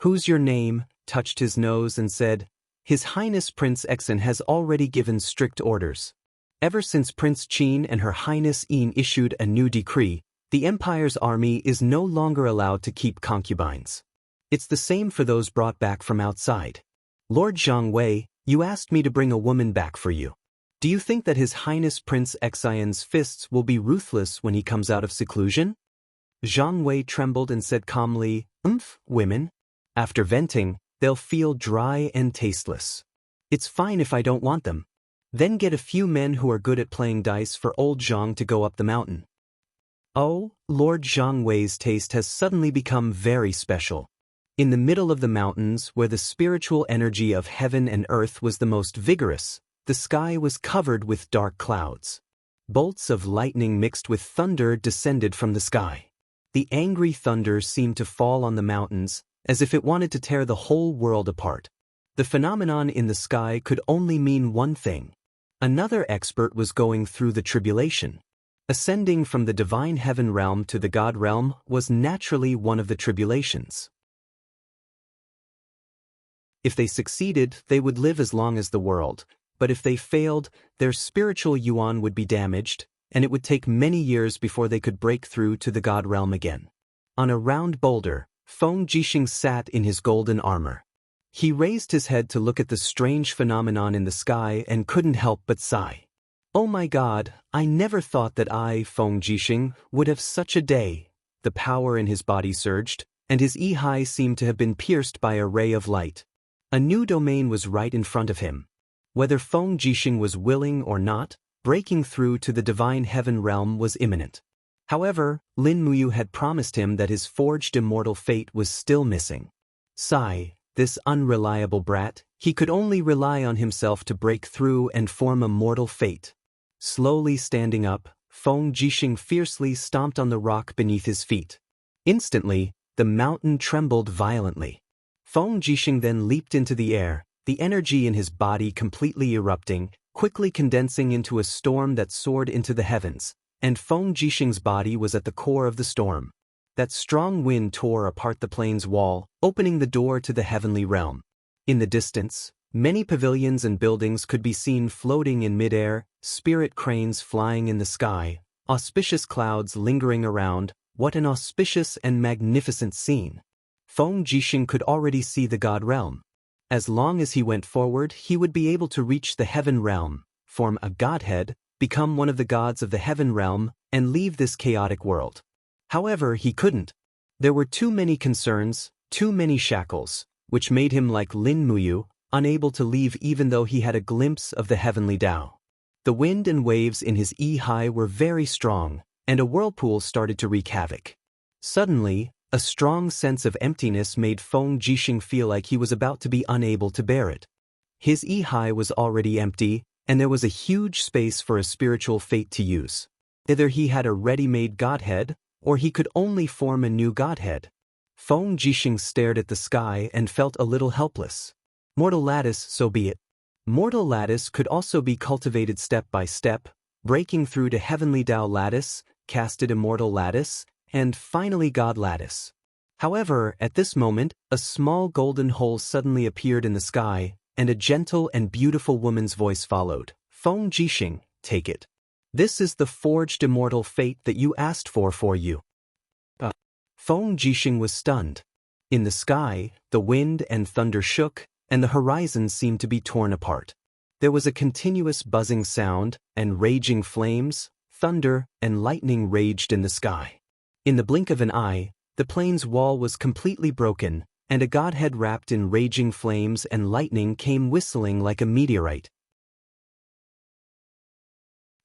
"Who's your name?" touched his nose and said, "His Highness Prince Xian has already given strict orders. Ever since Prince Qin and Her Highness Yin issued a new decree, the Empire's army is no longer allowed to keep concubines. It's the same for those brought back from outside. Lord Zhang Wei, you asked me to bring a woman back for you. Do you think that His Highness Prince Xian's fists will be ruthless when he comes out of seclusion?" Zhang Wei trembled and said calmly, "Women? After venting, they'll feel dry and tasteless. It's fine if I don't want them. Then get a few men who are good at playing dice for old Zhang to go up the mountain." Oh, Lord Zhang Wei's taste has suddenly become very special. In the middle of the mountains, where the spiritual energy of heaven and earth was the most vigorous, the sky was covered with dark clouds. Bolts of lightning mixed with thunder descended from the sky. The angry thunder seemed to fall on the mountains, as if it wanted to tear the whole world apart. The phenomenon in the sky could only mean one thing. Another expert was going through the tribulation. Ascending from the divine heaven realm to the God realm was naturally one of the tribulations. If they succeeded, they would live as long as the world, but if they failed, their spiritual yuan would be damaged, and it would take many years before they could break through to the God realm again. On a round boulder, Feng Jixing sat in his golden armor. He raised his head to look at the strange phenomenon in the sky and couldn't help but sigh. "Oh my God, I never thought that I, Feng Jixing, would have such a day." The power in his body surged, and his eye seemed to have been pierced by a ray of light. A new domain was right in front of him. Whether Feng Jixing was willing or not, breaking through to the divine heaven realm was imminent. However, Lin Muyu had promised him that his forged immortal fate was still missing. Sigh, this unreliable brat, he could only rely on himself to break through and form a mortal fate. Slowly standing up, Feng Jixing fiercely stomped on the rock beneath his feet. Instantly, the mountain trembled violently. Feng Jixing then leaped into the air, the energy in his body completely erupting, quickly condensing into a storm that soared into the heavens, and Feng Jixing's body was at the core of the storm. That strong wind tore apart the plane's wall, opening the door to the heavenly realm. In the distance, many pavilions and buildings could be seen floating in midair, spirit cranes flying in the sky, auspicious clouds lingering around. What an auspicious and magnificent scene! Feng Jixing could already see the God realm. As long as he went forward, he would be able to reach the heaven realm, form a godhead, become one of the gods of the heaven realm, and leave this chaotic world. However, he couldn't. There were too many concerns, too many shackles, which made him like Lin Muyu, unable to leave even though he had a glimpse of the heavenly Tao. The wind and waves in his eye were very strong, and a whirlpool started to wreak havoc. Suddenly, a strong sense of emptiness made Feng Jixing feel like he was about to be unable to bear it. His eye was already empty, and there was a huge space for a spiritual fate to use. Either he had a ready-made godhead, or he could only form a new godhead. Feng Jixing stared at the sky and felt a little helpless. Mortal lattice, so be it. Mortal lattice could also be cultivated step by step, breaking through to heavenly Tao lattice, casted immortal lattice, and finally God lattice. However, at this moment, a small golden hole suddenly appeared in the sky, and a gentle and beautiful woman's voice followed. "Feng Jixing, take it. This is the forged immortal fate that you asked for you." Feng Jixing was stunned. In the sky, the wind and thunder shook, and the horizon seemed to be torn apart. There was a continuous buzzing sound, and raging flames, thunder, and lightning raged in the sky. In the blink of an eye, the plane's wall was completely broken, and a godhead wrapped in raging flames and lightning came whistling like a meteorite.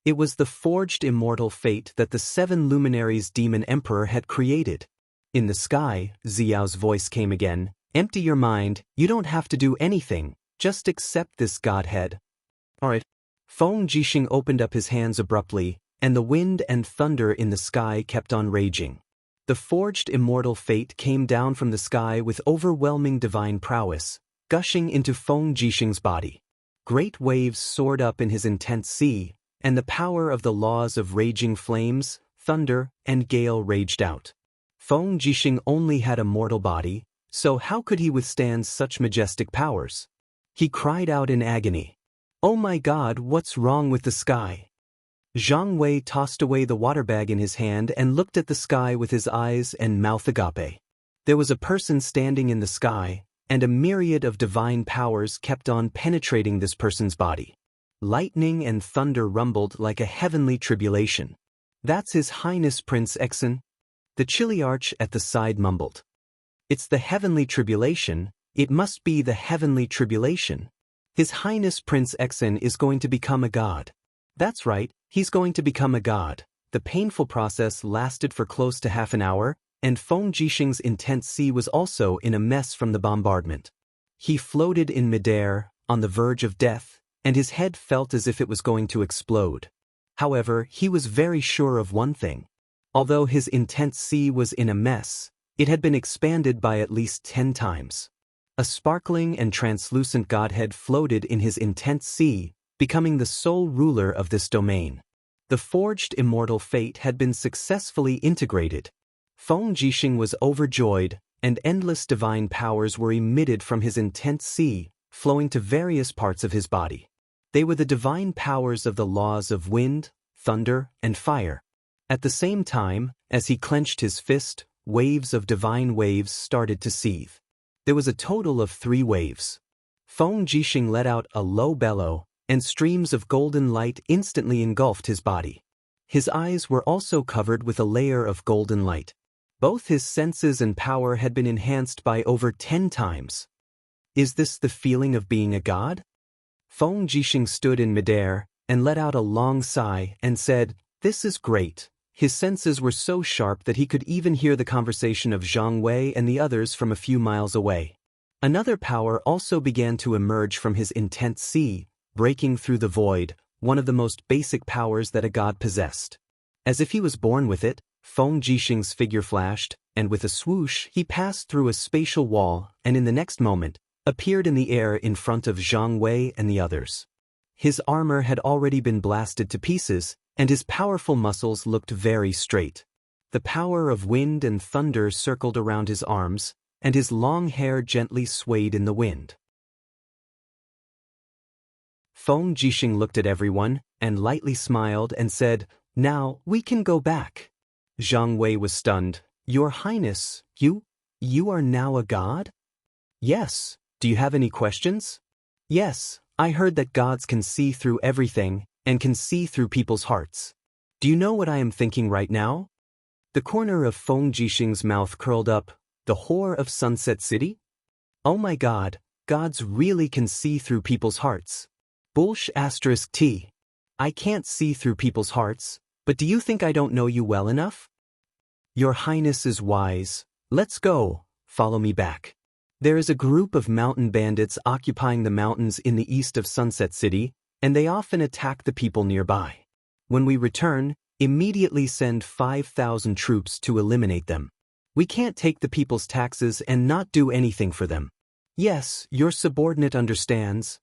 It was the forged immortal fate that the 7 luminaries demon emperor had created. In the sky, Xiao's voice came again. Empty your mind, you don't have to do anything, just accept this godhead. Alright. Feng Jixing opened up his hands abruptly, and the wind and thunder in the sky kept on raging. The forged immortal fate came down from the sky with overwhelming divine prowess, gushing into Feng Jixing's body. Great waves soared up in his intense sea, and the power of the laws of raging flames, thunder, and gale raged out. Feng Jixing only had a mortal body, so how could he withstand such majestic powers? He cried out in agony. Oh my God, what's wrong with the sky? Zhang Wei tossed away the water bag in his hand and looked at the sky with his eyes and mouth agape. There was a person standing in the sky, and a myriad of divine powers kept on penetrating this person's body. Lightning and thunder rumbled like a heavenly tribulation. That's His Highness Prince Exen. The chiliarch at the side mumbled. It's the heavenly tribulation, it must be the heavenly tribulation. His Highness Prince Exen is going to become a god. That's right, he's going to become a god. The painful process lasted for close to half an hour, and Feng Jixing's intense sea was also in a mess from the bombardment. He floated in midair, on the verge of death, and his head felt as if it was going to explode. However, he was very sure of one thing. Although his intense sea was in a mess, it had been expanded by at least 10 times. A sparkling and translucent godhead floated in his intense sea, becoming the sole ruler of this domain. The forged immortal fate had been successfully integrated. Feng Jixing was overjoyed, and endless divine powers were emitted from his intense sea, flowing to various parts of his body. They were the divine powers of the laws of wind, thunder, and fire. At the same time, as he clenched his fist, waves of divine waves started to seethe. There was a total of 3 waves. Feng Jixing let out a low bellow, and streams of golden light instantly engulfed his body. His eyes were also covered with a layer of golden light. Both his senses and power had been enhanced by over 10 times. Is this the feeling of being a god? Feng Jixing stood in midair, and let out a long sigh, and said, This is great. His senses were so sharp that he could even hear the conversation of Zhang Wei and the others from a few miles away. Another power also began to emerge from his intense sea, breaking through the void, one of the most basic powers that a god possessed. As if he was born with it, Feng Jixing's figure flashed, and with a swoosh he passed through a spatial wall and in the next moment, appeared in the air in front of Zhang Wei and the others. His armor had already been blasted to pieces, and his powerful muscles looked very straight. The power of wind and thunder circled around his arms, and his long hair gently swayed in the wind. Feng Jixing looked at everyone, and lightly smiled and said, Now, we can go back. Zhang Wei was stunned. Your Highness, you are now a god? Yes. Do you have any questions? Yes, I heard that gods can see through everything, and can see through people's hearts. Do you know what I am thinking right now? The corner of Feng Jixing's mouth curled up. The whore of Sunset City? Oh my God, gods really can see through people's hearts. *T. I can't see through people's hearts, but do you think I don't know you well enough? Your Highness is wise. Let's go, follow me back. There is a group of mountain bandits occupying the mountains in the east of Sunset City, and they often attack the people nearby. When we return, immediately send 5,000 troops to eliminate them. We can't take the people's taxes and not do anything for them. Yes, your subordinate understands.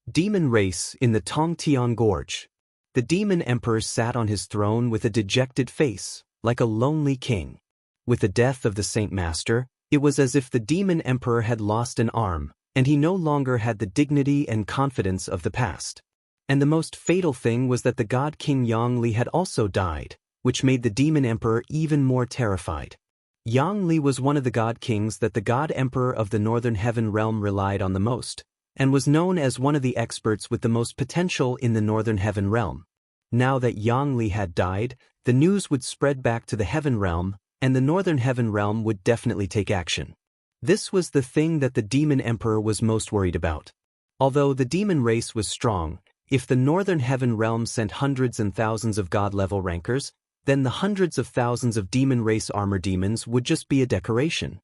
Demon race in the Tongtian Gorge. The demon emperor sat on his throne with a dejected face, like a lonely king. With the death of the Saint Master, it was as if the demon emperor had lost an arm, and he no longer had the dignity and confidence of the past. And the most fatal thing was that the god King Yang Li had also died, which made the demon emperor even more terrified. Yang Li was one of the god kings that the god emperor of the Northern Heaven realm relied on the most, and was known as one of the experts with the most potential in the Northern Heaven realm. Now that Yang Li had died, the news would spread back to the Heaven realm, and the Northern Heaven realm would definitely take action. This was the thing that the demon emperor was most worried about. Although the demon race was strong, if the Northern Heaven realm sent hundreds and thousands of god-level rankers, then the hundreds of thousands of demon race armor demons would just be a decoration.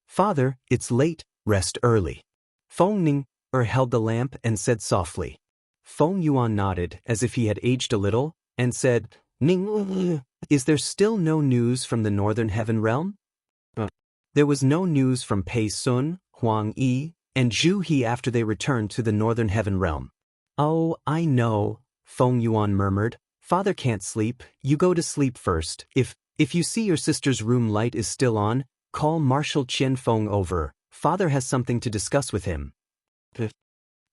"Father, it's late, rest early." Feng Ning held the lamp and said softly. Feng Yuan nodded as if he had aged a little, and said, "Ning, is there still no news from the Northern Heaven realm?" There was no news from Pei Sun, Huang Yi, and Zhu He after they returned to the Northern Heaven realm. "Oh, I know," Feng Yuan murmured. "Father can't sleep, you go to sleep first. If you see your sister's room light is still on, call Marshal Qian Feng over. Father has something to discuss with him."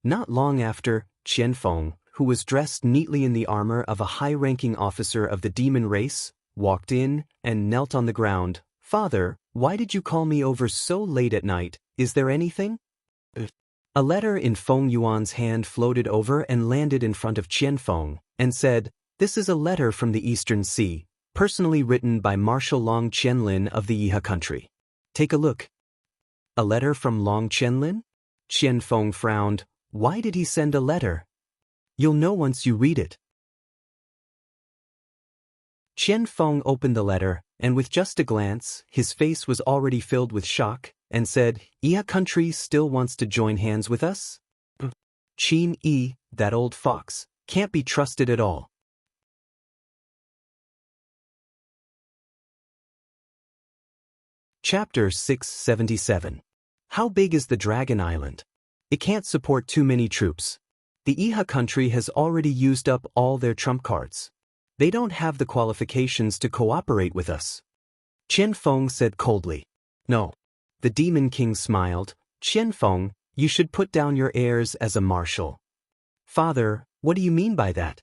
Not long after, Qian Feng, who was dressed neatly in the armor of a high-ranking officer of the demon race, walked in and knelt on the ground. "Father, why did you call me over so late at night? Is there anything?" A letter in Feng Yuan's hand floated over and landed in front of Qian Feng, and said, "This is a letter from the Eastern Sea, personally written by Marshal Long Qianlin of the Yihe country. Take a look." "A letter from Long Qianlin?" Qian Feng frowned. "Why did he send a letter?" "You'll know once you read it." Qian Feng opened the letter, and with just a glance, his face was already filled with shock, and said, "Yihe country still wants to join hands with us? Qin Yi, that old fox, can't be trusted at all." Chapter 677. How big is the Dragon Island? It can't support too many troops. The Yihe country has already used up all their trump cards. They don't have the qualifications to cooperate with us. Qian Feng said coldly. "No." The Demon King smiled. "Qian Feng, you should put down your airs as a marshal." "Father, what do you mean by that?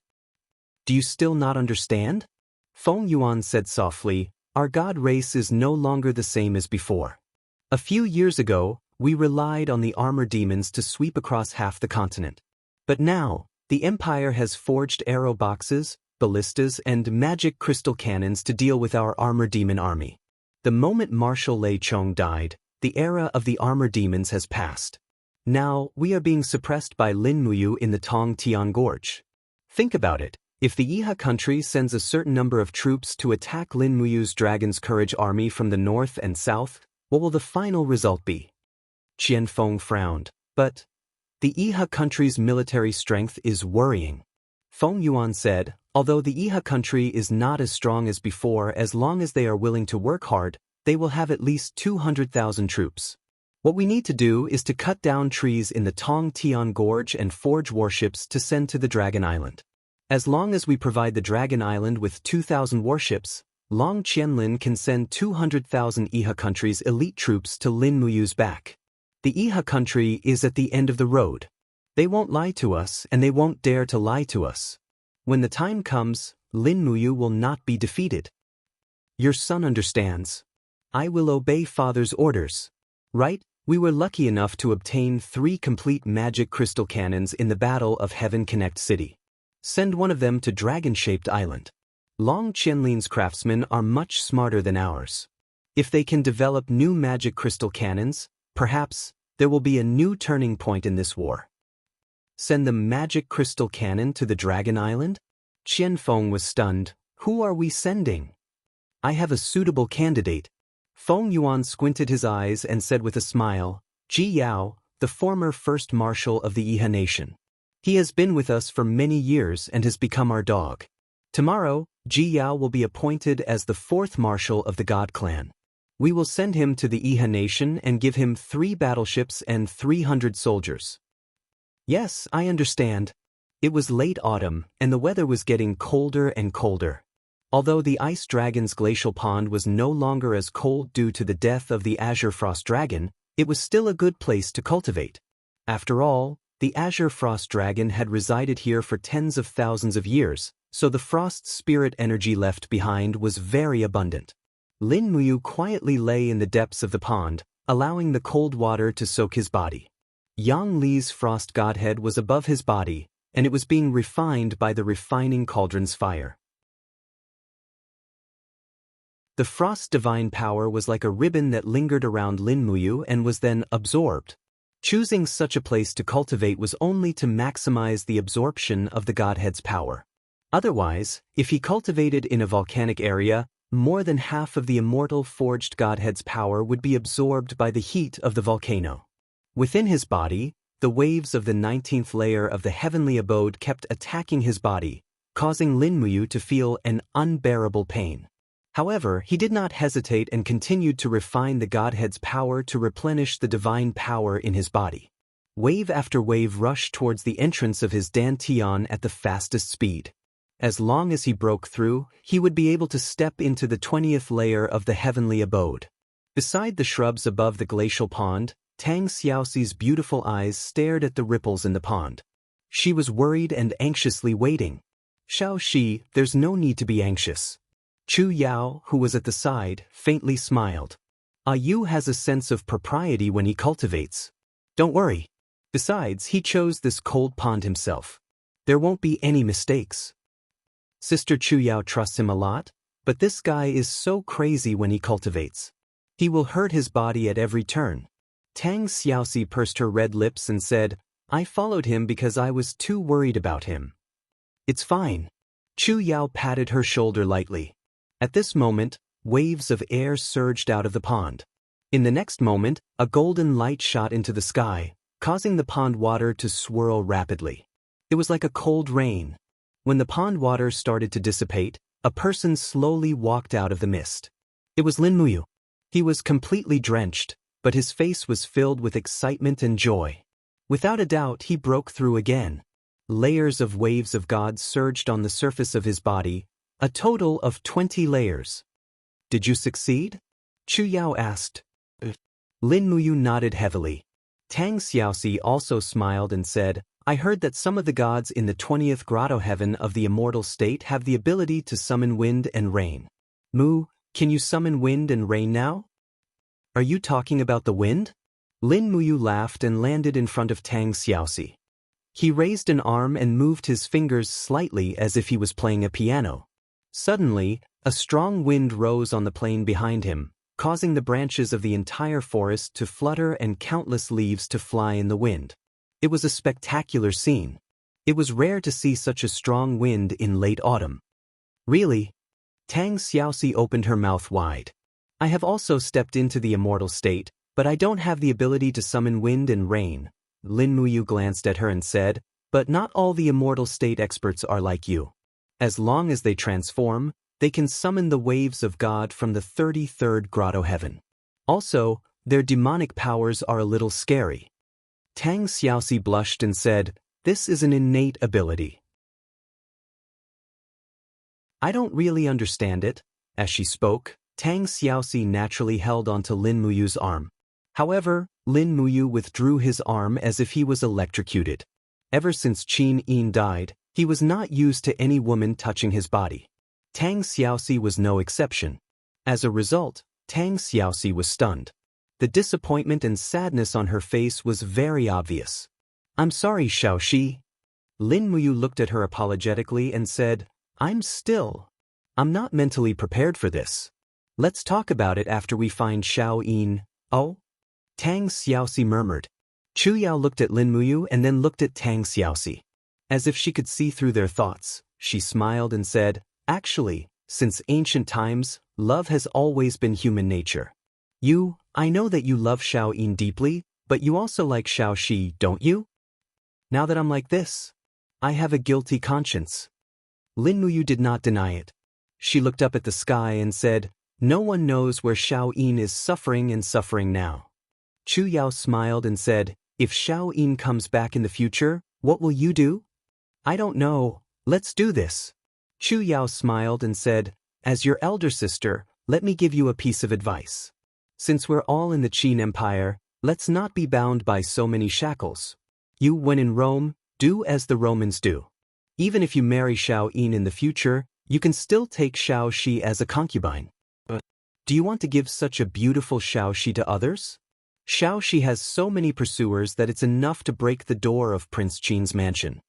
Do you still not understand?" Feng Yuan said softly, "Our god race is no longer the same as before. A few years ago, we relied on the armor demons to sweep across half the continent. But now, the Empire has forged arrow boxes, ballistas, and magic crystal cannons to deal with our armor demon army. The moment Marshal Lei Chong died, the era of the armor demons has passed. Now, we are being suppressed by Lin Muyu in the Tong Tian Gorge. Think about it. If the Yihe country sends a certain number of troops to attack Lin Muyu's Dragon's Courage army from the north and south, what will the final result be?" Qian Feng frowned. "But the Yihe country's military strength is worrying." Feng Yuan said, "Although the Yihe country is not as strong as before, as long as they are willing to work hard, they will have at least 200,000 troops. What we need to do is to cut down trees in the Tong Tian Gorge and forge warships to send to the Dragon Island. As long as we provide the Dragon Island with 2,000 warships, Long Qianlin can send 200,000 Yihe country's elite troops to Lin Muyu's back. The Yihe country is at the end of the road. They won't lie to us, and they won't dare to lie to us. When the time comes, Lin Muyu will not be defeated. Your son understands. I will obey father's orders. Right? We were lucky enough to obtain 3 complete magic crystal cannons in the Battle of Heaven Connect City. Send one of them to Dragon-shaped Island. Long Qianlin's craftsmen are much smarter than ours. If they can develop new magic crystal cannons, perhaps there will be a new turning point in this war." "Send the magic crystal cannon to the Dragon Island?" Qian Feng was stunned. "Who are we sending?" "I have a suitable candidate." Feng Yuan squinted his eyes and said with a smile, "Ji Yao, the former first marshal of the Yihe nation. He has been with us for many years and has become our dog. Tomorrow, Ji Yao will be appointed as the 4th marshal of the God clan. We will send him to the Yihe nation and give him 3 battleships and 300 soldiers." "Yes, I understand." It was late autumn, and the weather was getting colder and colder. Although the Ice Dragon's glacial pond was no longer as cold due to the death of the Azure Frost Dragon, it was still a good place to cultivate. After all, the Azure Frost Dragon had resided here for tens of thousands of years, so the frost spirit energy left behind was very abundant. Lin Muyu quietly lay in the depths of the pond, allowing the cold water to soak his body. Yang Li's frost godhead was above his body, and it was being refined by the refining cauldron's fire. The frost divine power was like a ribbon that lingered around Lin Muyu and was then absorbed. Choosing such a place to cultivate was only to maximize the absorption of the godhead's power. Otherwise, if he cultivated in a volcanic area, more than half of the immortal forged godhead's power would be absorbed by the heat of the volcano. Within his body, the waves of the 19th layer of the heavenly abode kept attacking his body, causing Lin Muyu to feel an unbearable pain. However, he did not hesitate and continued to refine the godhead's power to replenish the divine power in his body. Wave after wave rushed towards the entrance of his dantian at the fastest speed. As long as he broke through, he would be able to step into the 20th layer of the heavenly abode. Beside the shrubs above the glacial pond, Tang Xiaoxi's beautiful eyes stared at the ripples in the pond. She was worried and anxiously waiting. Xiaoxi, there's no need to be anxious. Chu Yao, who was at the side, faintly smiled. Yu has a sense of propriety when he cultivates. Don't worry. Besides, he chose this cold pond himself. There won't be any mistakes. Sister Chu Yao trusts him a lot, but this guy is so crazy when he cultivates. He will hurt his body at every turn. Tang Xiaoxi pursed her red lips and said, I followed him because I was too worried about him. It's fine. Chu Yao patted her shoulder lightly. At this moment, waves of air surged out of the pond. In the next moment, a golden light shot into the sky, causing the pond water to swirl rapidly. It was like a cold rain. When the pond water started to dissipate, a person slowly walked out of the mist. It was Lin Muyu. He was completely drenched, but his face was filled with excitement and joy. Without a doubt, he broke through again. Layers of waves of God surged on the surface of his body, a total of 20 layers. Did you succeed? Chu Yao asked. Lin Muyu nodded heavily. Tang Xiaoxi also smiled and said, I heard that some of the gods in the 20th grotto heaven of the immortal state have the ability to summon wind and rain. Mu, can you summon wind and rain now? Are you talking about the wind? Lin Muyu laughed and landed in front of Tang Xiaoxi. He raised an arm and moved his fingers slightly as if he was playing a piano. Suddenly, a strong wind rose on the plain behind him, causing the branches of the entire forest to flutter and countless leaves to fly in the wind. It was a spectacular scene. It was rare to see such a strong wind in late autumn. Really? Tang Xiaoxi opened her mouth wide. I have also stepped into the immortal state, but I don't have the ability to summon wind and rain. Lin Muyu glanced at her and said, but not all the immortal state experts are like you. As long as they transform, they can summon the waves of God from the 33rd grotto heaven. Also, their demonic powers are a little scary. Tang Xiaoxi blushed and said, this is an innate ability. I don't really understand it. As she spoke, Tang Xiaoxi naturally held onto Lin Muyu's arm. However, Lin Muyu withdrew his arm as if he was electrocuted. Ever since Qin Yin died, he was not used to any woman touching his body. Tang Xiaoxi was no exception. As a result, Tang Xiaoxi was stunned. The disappointment and sadness on her face was very obvious. I'm sorry, Xiaoxi. Lin Muyu looked at her apologetically and said, I'm not mentally prepared for this. Let's talk about it after we find Xiao Yin. Oh? Tang Xiaoxi murmured. Chu Yao looked at Lin Muyu and then looked at Tang Xiaoxi. As if she could see through their thoughts, she smiled and said, actually, since ancient times, love has always been human nature. I know that you love Xiao Yin deeply, but you also like Xiaoxi, don't you? Now that I'm like this, I have a guilty conscience. Lin Muyu did not deny it. She looked up at the sky and said, no one knows where Xiao Yin is suffering and suffering now. Chu Yao smiled and said, if Xiao Yin comes back in the future, what will you do? I don't know. Let's do this. Chu Yao smiled and said, as your elder sister, let me give you a piece of advice. Since we're all in the Qin Empire, let's not be bound by so many shackles. When in Rome, do as the Romans do. Even if you marry Xiao Yin in the future, you can still take Xiaoxi as a concubine. Do you want to give such a beautiful Xiaoxi to others? Xiaoxi has so many pursuers that it's enough to break the door of Prince Qin's mansion.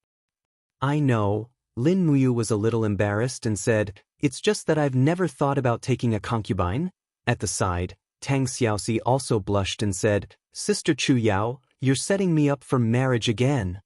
I know, Lin Muyu was a little embarrassed and said, it's just that I've never thought about taking a concubine. At the side, Tang Xiaoxi also blushed and said, Sister Chu Yao, you're setting me up for marriage again.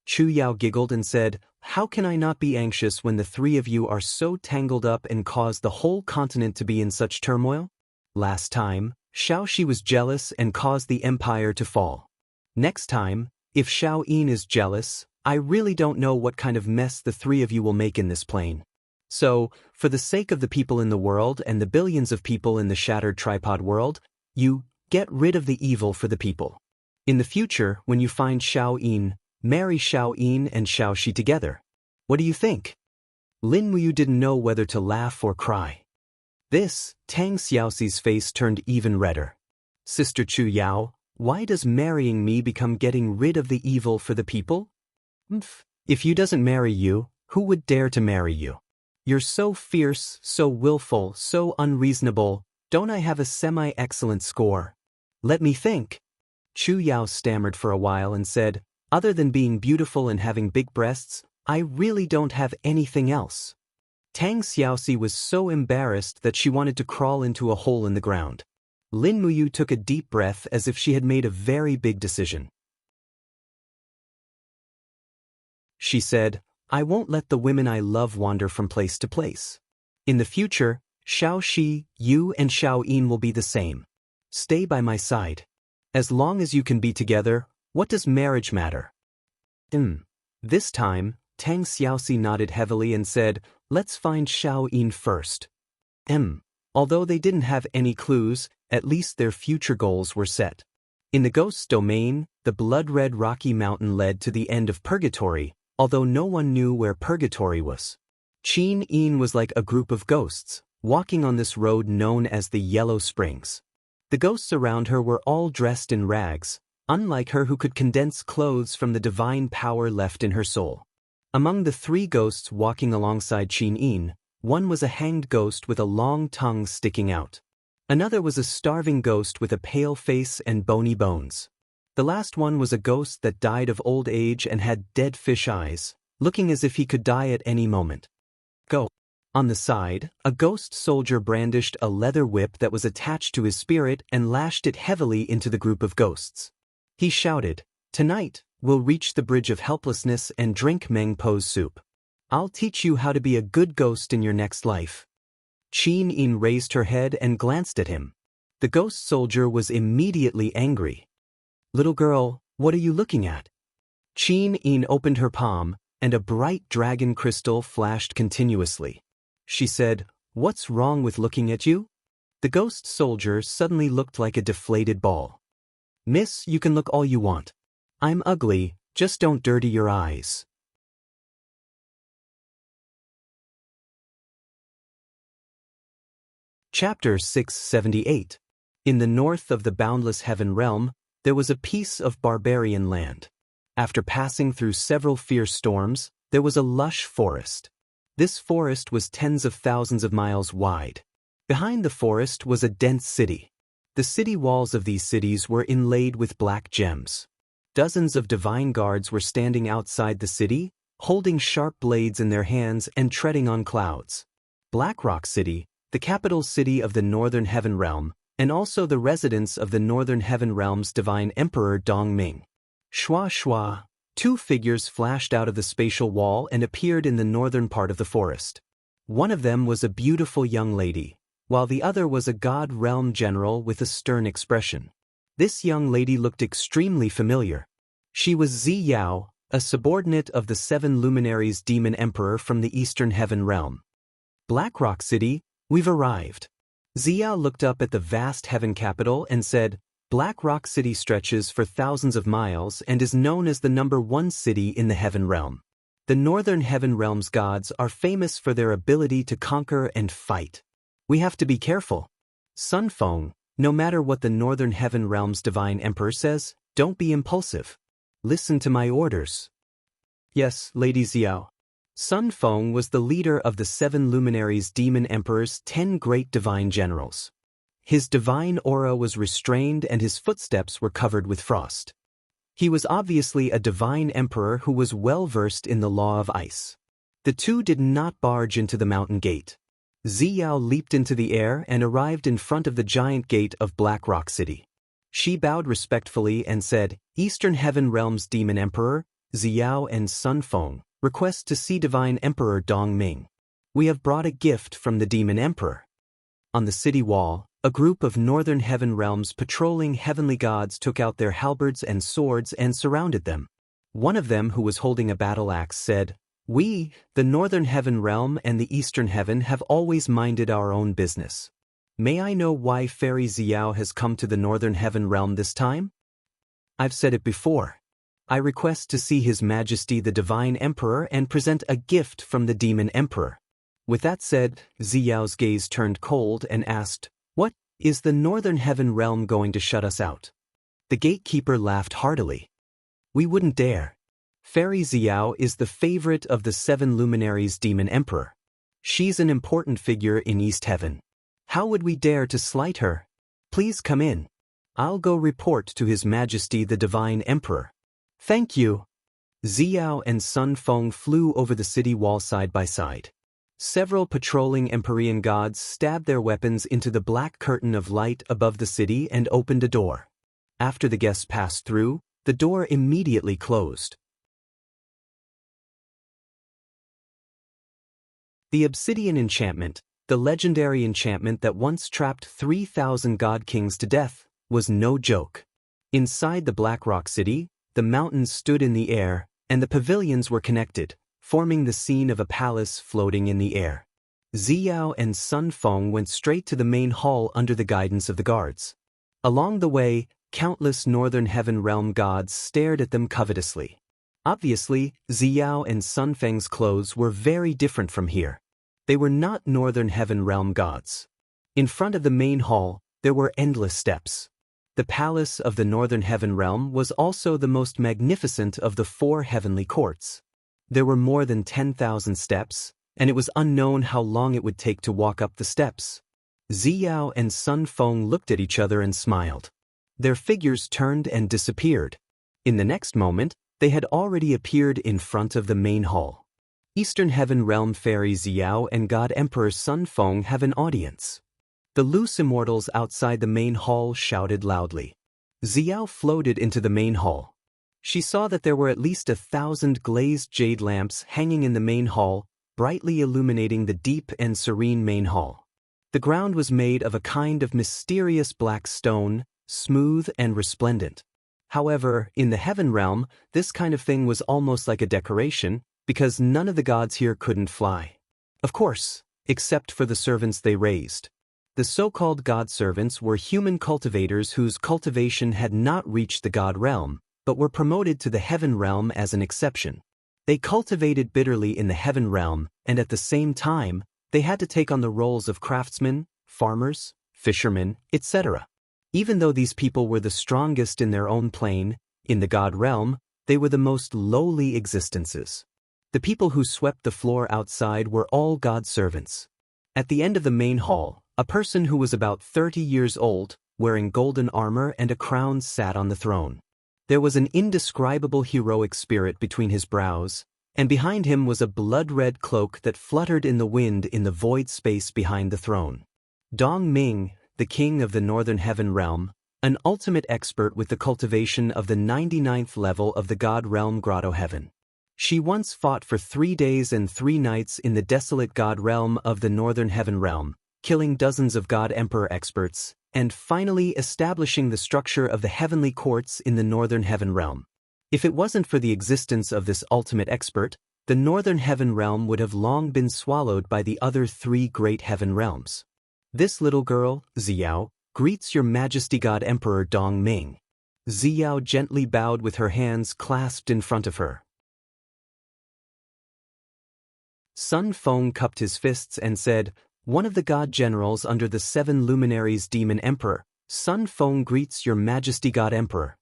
Chu Yao giggled and said, how can I not be anxious when the three of you are so tangled up and cause the whole continent to be in such turmoil? Last time, Xiaoxi was jealous and caused the empire to fall. Next time, if Xiao Yin is jealous, I really don't know what kind of mess the three of you will make in this plane. So, for the sake of the people in the world and the billions of people in the shattered tripod world, you get rid of the evil for the people. In the future, when you find Xiao Yin, marry Xiao Yin and Xiaoxi together. What do you think? Lin Muyu didn't know whether to laugh or cry. This, Tang Xiaoxi's face turned even redder. Sister Chu Yao, why does marrying me become getting rid of the evil for the people? If you doesn't marry you, who would dare to marry you? You're so fierce, so willful, so unreasonable. Don't I have a semi-excellent score? Let me think. Chu Yao stammered for a while and said, other than being beautiful and having big breasts, I really don't have anything else. Tang Xiaoxi was so embarrassed that she wanted to crawl into a hole in the ground. Lin Muyu took a deep breath as if she had made a very big decision. She said, I won't let the women I love wander from place to place. In the future, Xiaoxi, you and Xiao Yin will be the same. Stay by my side. As long as you can be together, what does marriage matter? This time, Tang Xiaoxi nodded heavily and said, let's find Xiao Yin first. Although they didn't have any clues, at least their future goals were set. In the ghost's domain, the blood-red rocky mountain led to the end of purgatory, although no one knew where purgatory was. Qin Yin was like a group of ghosts, walking on this road known as the Yellow Springs. The ghosts around her were all dressed in rags, unlike her who could condense clothes from the divine power left in her soul. Among the three ghosts walking alongside Qin Yin, one was a hanged ghost with a long tongue sticking out. Another was a starving ghost with a pale face and bony bones. The last one was a ghost that died of old age and had dead fish eyes, looking as if he could die at any moment. Go. On the side, a ghost soldier brandished a leather whip that was attached to his spirit and lashed it heavily into the group of ghosts. He shouted, tonight, we'll reach the bridge of helplessness and drink Meng Po's soup. I'll teach you how to be a good ghost in your next life. Qin Yin raised her head and glanced at him. The ghost soldier was immediately angry. Little girl, what are you looking at? Qin Yin opened her palm, and a bright dragon crystal flashed continuously. She said, what's wrong with looking at you? The ghost soldier suddenly looked like a deflated ball. Miss, you can look all you want. I'm ugly, just don't dirty your eyes. Chapter 678. In the north of the boundless heaven realm, there was a piece of barbarian land. After passing through several fierce storms, there was a lush forest. This forest was tens of thousands of miles wide. Behind the forest was a dense city. The city walls of these cities were inlaid with black gems. Dozens of divine guards were standing outside the city, holding sharp blades in their hands and treading on clouds. Blackrock City, the capital city of the Northern Heaven Realm, and also the residence of the Northern Heaven Realm's divine emperor Dongming. Shua shua, two figures flashed out of the spatial wall and appeared in the northern part of the forest. One of them was a beautiful young lady, while the other was a god realm general with a stern expression. This young lady looked extremely familiar. She was Zi Yao, a subordinate of the seven luminaries demon emperor from the Eastern Heaven Realm. Blackrock City, we've arrived. Zi Yao looked up at the vast heaven capital and said, Blackrock City stretches for thousands of miles and is known as the #1 city in the Heaven Realm. The Northern Heaven Realm's gods are famous for their ability to conquer and fight. We have to be careful. Sun Feng, no matter what the Northern Heaven Realm's divine emperor says, don't be impulsive. Listen to my orders. Yes, Lady Xiao. Sun Feng was the leader of the seven luminaries demon emperor's 10 great divine generals. His divine aura was restrained and his footsteps were covered with frost. He was obviously a divine emperor who was well versed in the law of ice. The two did not barge into the mountain gate. Ziyao leaped into the air and arrived in front of the giant gate of Black Rock City. She bowed respectfully and said, "Eastern Heaven Realm's Demon Emperor, Ziyao and Sun Feng, request to see Divine Emperor Dong Ming. We have brought a gift from the Demon Emperor." On the city wall, a group of Northern Heaven Realms patrolling heavenly gods took out their halberds and swords and surrounded them. One of them, who was holding a battle axe, said, "We, the Northern Heaven Realm and the Eastern Heaven, have always minded our own business. May I know why Fairy Ziyao has come to the Northern Heaven Realm this time?" "I've said it before. I request to see His Majesty the Divine Emperor and present a gift from the Demon Emperor." With that said, Ziyao's gaze turned cold and asked, "What, is the Northern Heaven Realm going to shut us out?" The gatekeeper laughed heartily. "We wouldn't dare. Fairy Ziyao is the favorite of the 7 luminaries Demon Emperor. She's an important figure in East Heaven. How would we dare to slight her? Please come in. I'll go report to His Majesty the Divine Emperor." "Thank you." Ziyao and Sun Feng flew over the city wall side by side. Several patrolling Empyrean gods stabbed their weapons into the black curtain of light above the city and opened a door. After the guests passed through, the door immediately closed. The Obsidian Enchantment, the legendary enchantment that once trapped 3,000 god kings to death, was no joke. Inside the Black Rock City, the mountains stood in the air, and the pavilions were connected, forming the scene of a palace floating in the air. Ziyao and Sun Feng went straight to the main hall under the guidance of the guards. Along the way, countless Northern Heaven Realm gods stared at them covetously. Obviously, Ziyao and Sun Feng's clothes were very different from here. They were not Northern Heaven Realm gods. In front of the main hall, there were endless steps. The palace of the Northern Heaven Realm was also the most magnificent of the 4 heavenly courts. There were more than 10,000 steps, and it was unknown how long it would take to walk up the steps. Ziyao and Sun Feng looked at each other and smiled. Their figures turned and disappeared. In the next moment, they had already appeared in front of the main hall. Eastern Heaven Realm Fairy Ziyao and God Emperor Sun Feng have an audience. The loose immortals outside the main hall shouted loudly. Ziyao floated into the main hall. She saw that there were at least 1,000 glazed jade lamps hanging in the main hall, brightly illuminating the deep and serene main hall. The ground was made of a kind of mysterious black stone, smooth and resplendent. However, in the Heaven Realm, this kind of thing was almost like a decoration, because none of the gods here couldn't fly. Of course, except for the servants they raised. The so-called god servants were human cultivators whose cultivation had not reached the god realm, but were promoted to the Heaven Realm as an exception. They cultivated bitterly in the Heaven Realm, and at the same time, they had to take on the roles of craftsmen, farmers, fishermen, etc. Even though these people were the strongest in their own plane, in the God Realm, they were the most lowly existences. The people who swept the floor outside were all God servants. At the end of the main hall, a person who was about 30 years old, wearing golden armor and a crown, sat on the throne. There was an indescribable heroic spirit between his brows, and behind him was a blood-red cloak that fluttered in the wind in the void space behind the throne. Dong Ming, the king of the Northern Heaven Realm, an ultimate expert with the cultivation of the 99th level of the God Realm Grotto Heaven. She once fought for 3 days and 3 nights in the desolate God Realm of the Northern Heaven Realm, killing dozens of God Emperor experts, and finally establishing the structure of the heavenly courts in the Northern Heaven Realm. If it wasn't for the existence of this ultimate expert, the Northern Heaven Realm would have long been swallowed by the other 3 great heaven realms. This little girl, Ziyao, greets Your Majesty God Emperor Dong Ming. Ziyao gently bowed with her hands clasped in front of her. Sun Feng cupped his fists and said, "One of the god generals under the 7 luminaries Demon Emperor, Sun Feng greets Your Majesty God Emperor."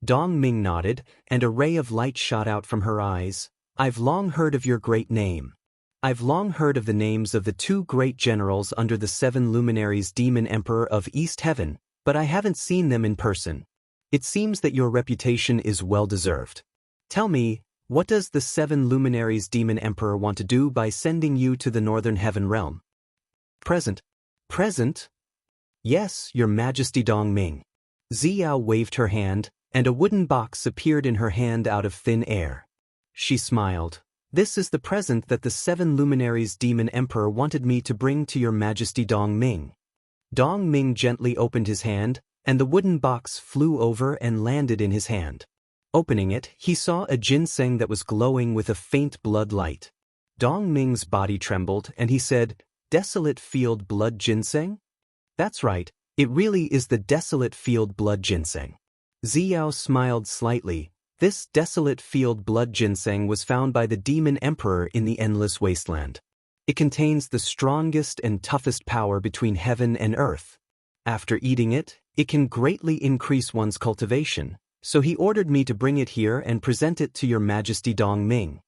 Dong Ming nodded, and a ray of light shot out from her eyes. "I've long heard of your great name. I've long heard of the names of the two great generals under the seven luminaries Demon Emperor of East Heaven, but I haven't seen them in person. It seems that your reputation is well-deserved. Tell me, what does the seven luminaries Demon Emperor want to do by sending you to the Northern Heaven Realm? Present. Present? Yes, Your Majesty Dong Ming. Ziyao waved her hand, and a wooden box appeared in her hand out of thin air. She smiled. This is the present that the seven luminaries Demon Emperor wanted me to bring to Your Majesty Dong Ming. Dong Ming gently opened his hand, and the wooden box flew over and landed in his hand. Opening it, he saw a ginseng that was glowing with a faint blood light. Dong Ming's body trembled, and he said, "Desolate Field Blood Ginseng?" "That's right, it really is the Desolate Field Blood Ginseng." Ziyao smiled slightly. This Desolate Field Blood Ginseng was found by the Demon Emperor in the Endless Wasteland. It contains the strongest and toughest power between heaven and earth. After eating it, it can greatly increase one's cultivation, so he ordered me to bring it here and present it to Your Majesty Dong Ming.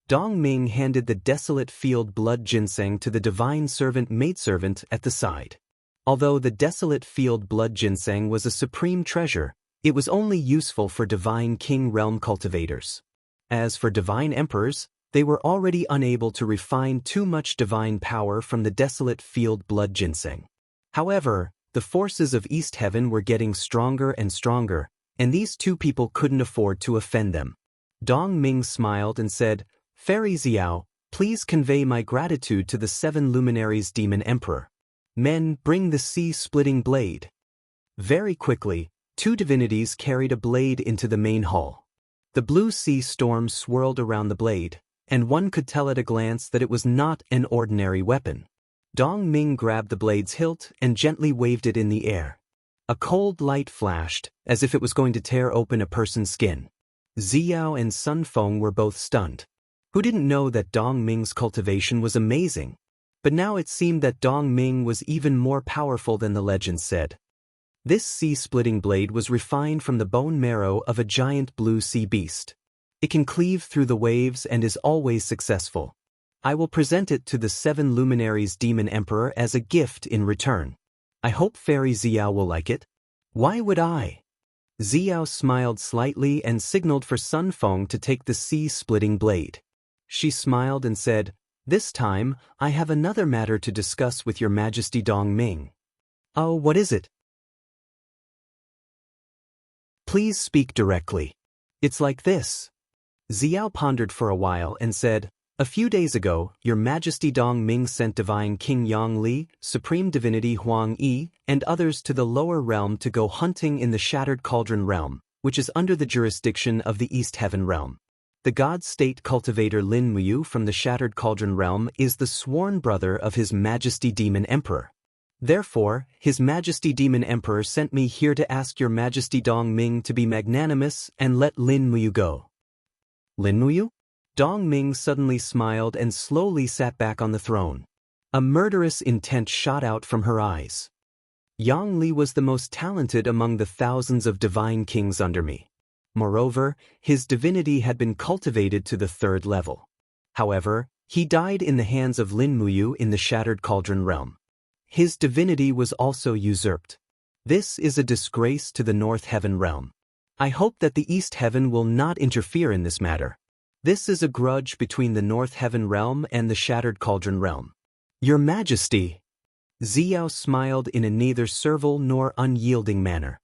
Dong Ming handed the Desolate Field Blood Ginseng to the divine servant maidservant at the side. Although the Desolate Field Blood Ginseng was a supreme treasure, it was only useful for divine king realm cultivators. As for divine emperors, they were already unable to refine too much divine power from the Desolate Field Blood Ginseng. However, the forces of East Heaven were getting stronger and stronger, and these two people couldn't afford to offend them. Dong Ming smiled and said, "Fairy Xiao, please convey my gratitude to the seven luminaries Demon Emperor. Men, bring the sea-splitting blade." Very quickly, two divinities carried a blade into the main hall. The blue sea storm swirled around the blade, and one could tell at a glance that it was not an ordinary weapon. Dong Ming grabbed the blade's hilt and gently waved it in the air. A cold light flashed, as if it was going to tear open a person's skin. Ziyao and Sun Feng were both stunned. Who didn't know that Dong Ming's cultivation was amazing? But now it seemed that Dong Ming was even more powerful than the legend said. This sea-splitting blade was refined from the bone marrow of a giant blue sea beast. It can cleave through the waves and is always successful. I will present it to the seven luminaries Demon Emperor as a gift in return. I hope Fairy Xiao will like it. Why would I? Xiao smiled slightly and signaled for Sun Feng to take the sea-splitting blade. She smiled and said, "This time, I have another matter to discuss with Your Majesty Dong Ming." "Oh, what is it?" "Please speak directly." "It's like this." Xiao pondered for a while and said, "A few days ago, Your Majesty Dong Ming sent Divine King Yang Li, Supreme Divinity Huang Yi, and others to the lower realm to go hunting in the Shattered Cauldron Realm, which is under the jurisdiction of the East Heaven Realm. The God-State cultivator Lin Muyu from the Shattered Cauldron Realm is the sworn brother of His Majesty Demon Emperor. Therefore, His Majesty Demon Emperor sent me here to ask Your Majesty Dong Ming to be magnanimous and let Lin Muyu go." "Lin Muyu?" Dong Ming suddenly smiled and slowly sat back on the throne. A murderous intent shot out from her eyes. "Yang Li was the most talented among the thousands of divine kings under me. Moreover, his divinity had been cultivated to the 3rd level. However, he died in the hands of Lin Muyu in the Shattered Cauldron Realm. His divinity was also usurped. This is a disgrace to the North Heaven Realm. I hope that the East Heaven will not interfere in this matter. This is a grudge between the North Heaven Realm and the Shattered Cauldron Realm." "Your Majesty!" Xiao smiled in a neither servile nor unyielding manner.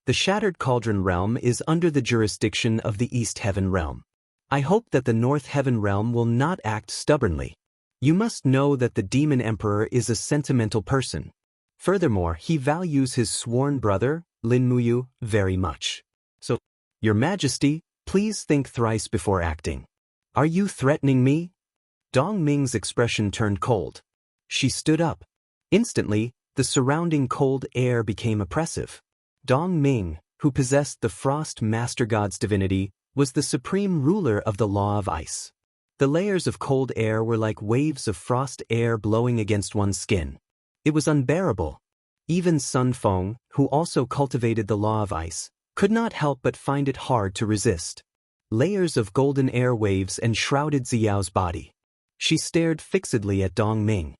"The Shattered Cauldron Realm is under the jurisdiction of the East Heaven Realm. I hope that the North Heaven Realm will not act stubbornly. You must know that the Demon Emperor is a sentimental person. Furthermore, he values his sworn brother, Lin Muyu, very much. So, Your Majesty, please think thrice before acting. Are you threatening me?" Dong Ming's expression turned cold. She stood up. Instantly, the surrounding cold air became oppressive. Dong Ming, who possessed the Frost Master God's divinity, was the supreme ruler of the law of ice. The layers of cold air were like waves of frost air blowing against one's skin. It was unbearable. Even Sun Feng, who also cultivated the law of ice, could not help but find it hard to resist. Layers of golden air waves enshrouded Xiao's body. She stared fixedly at Dong Ming.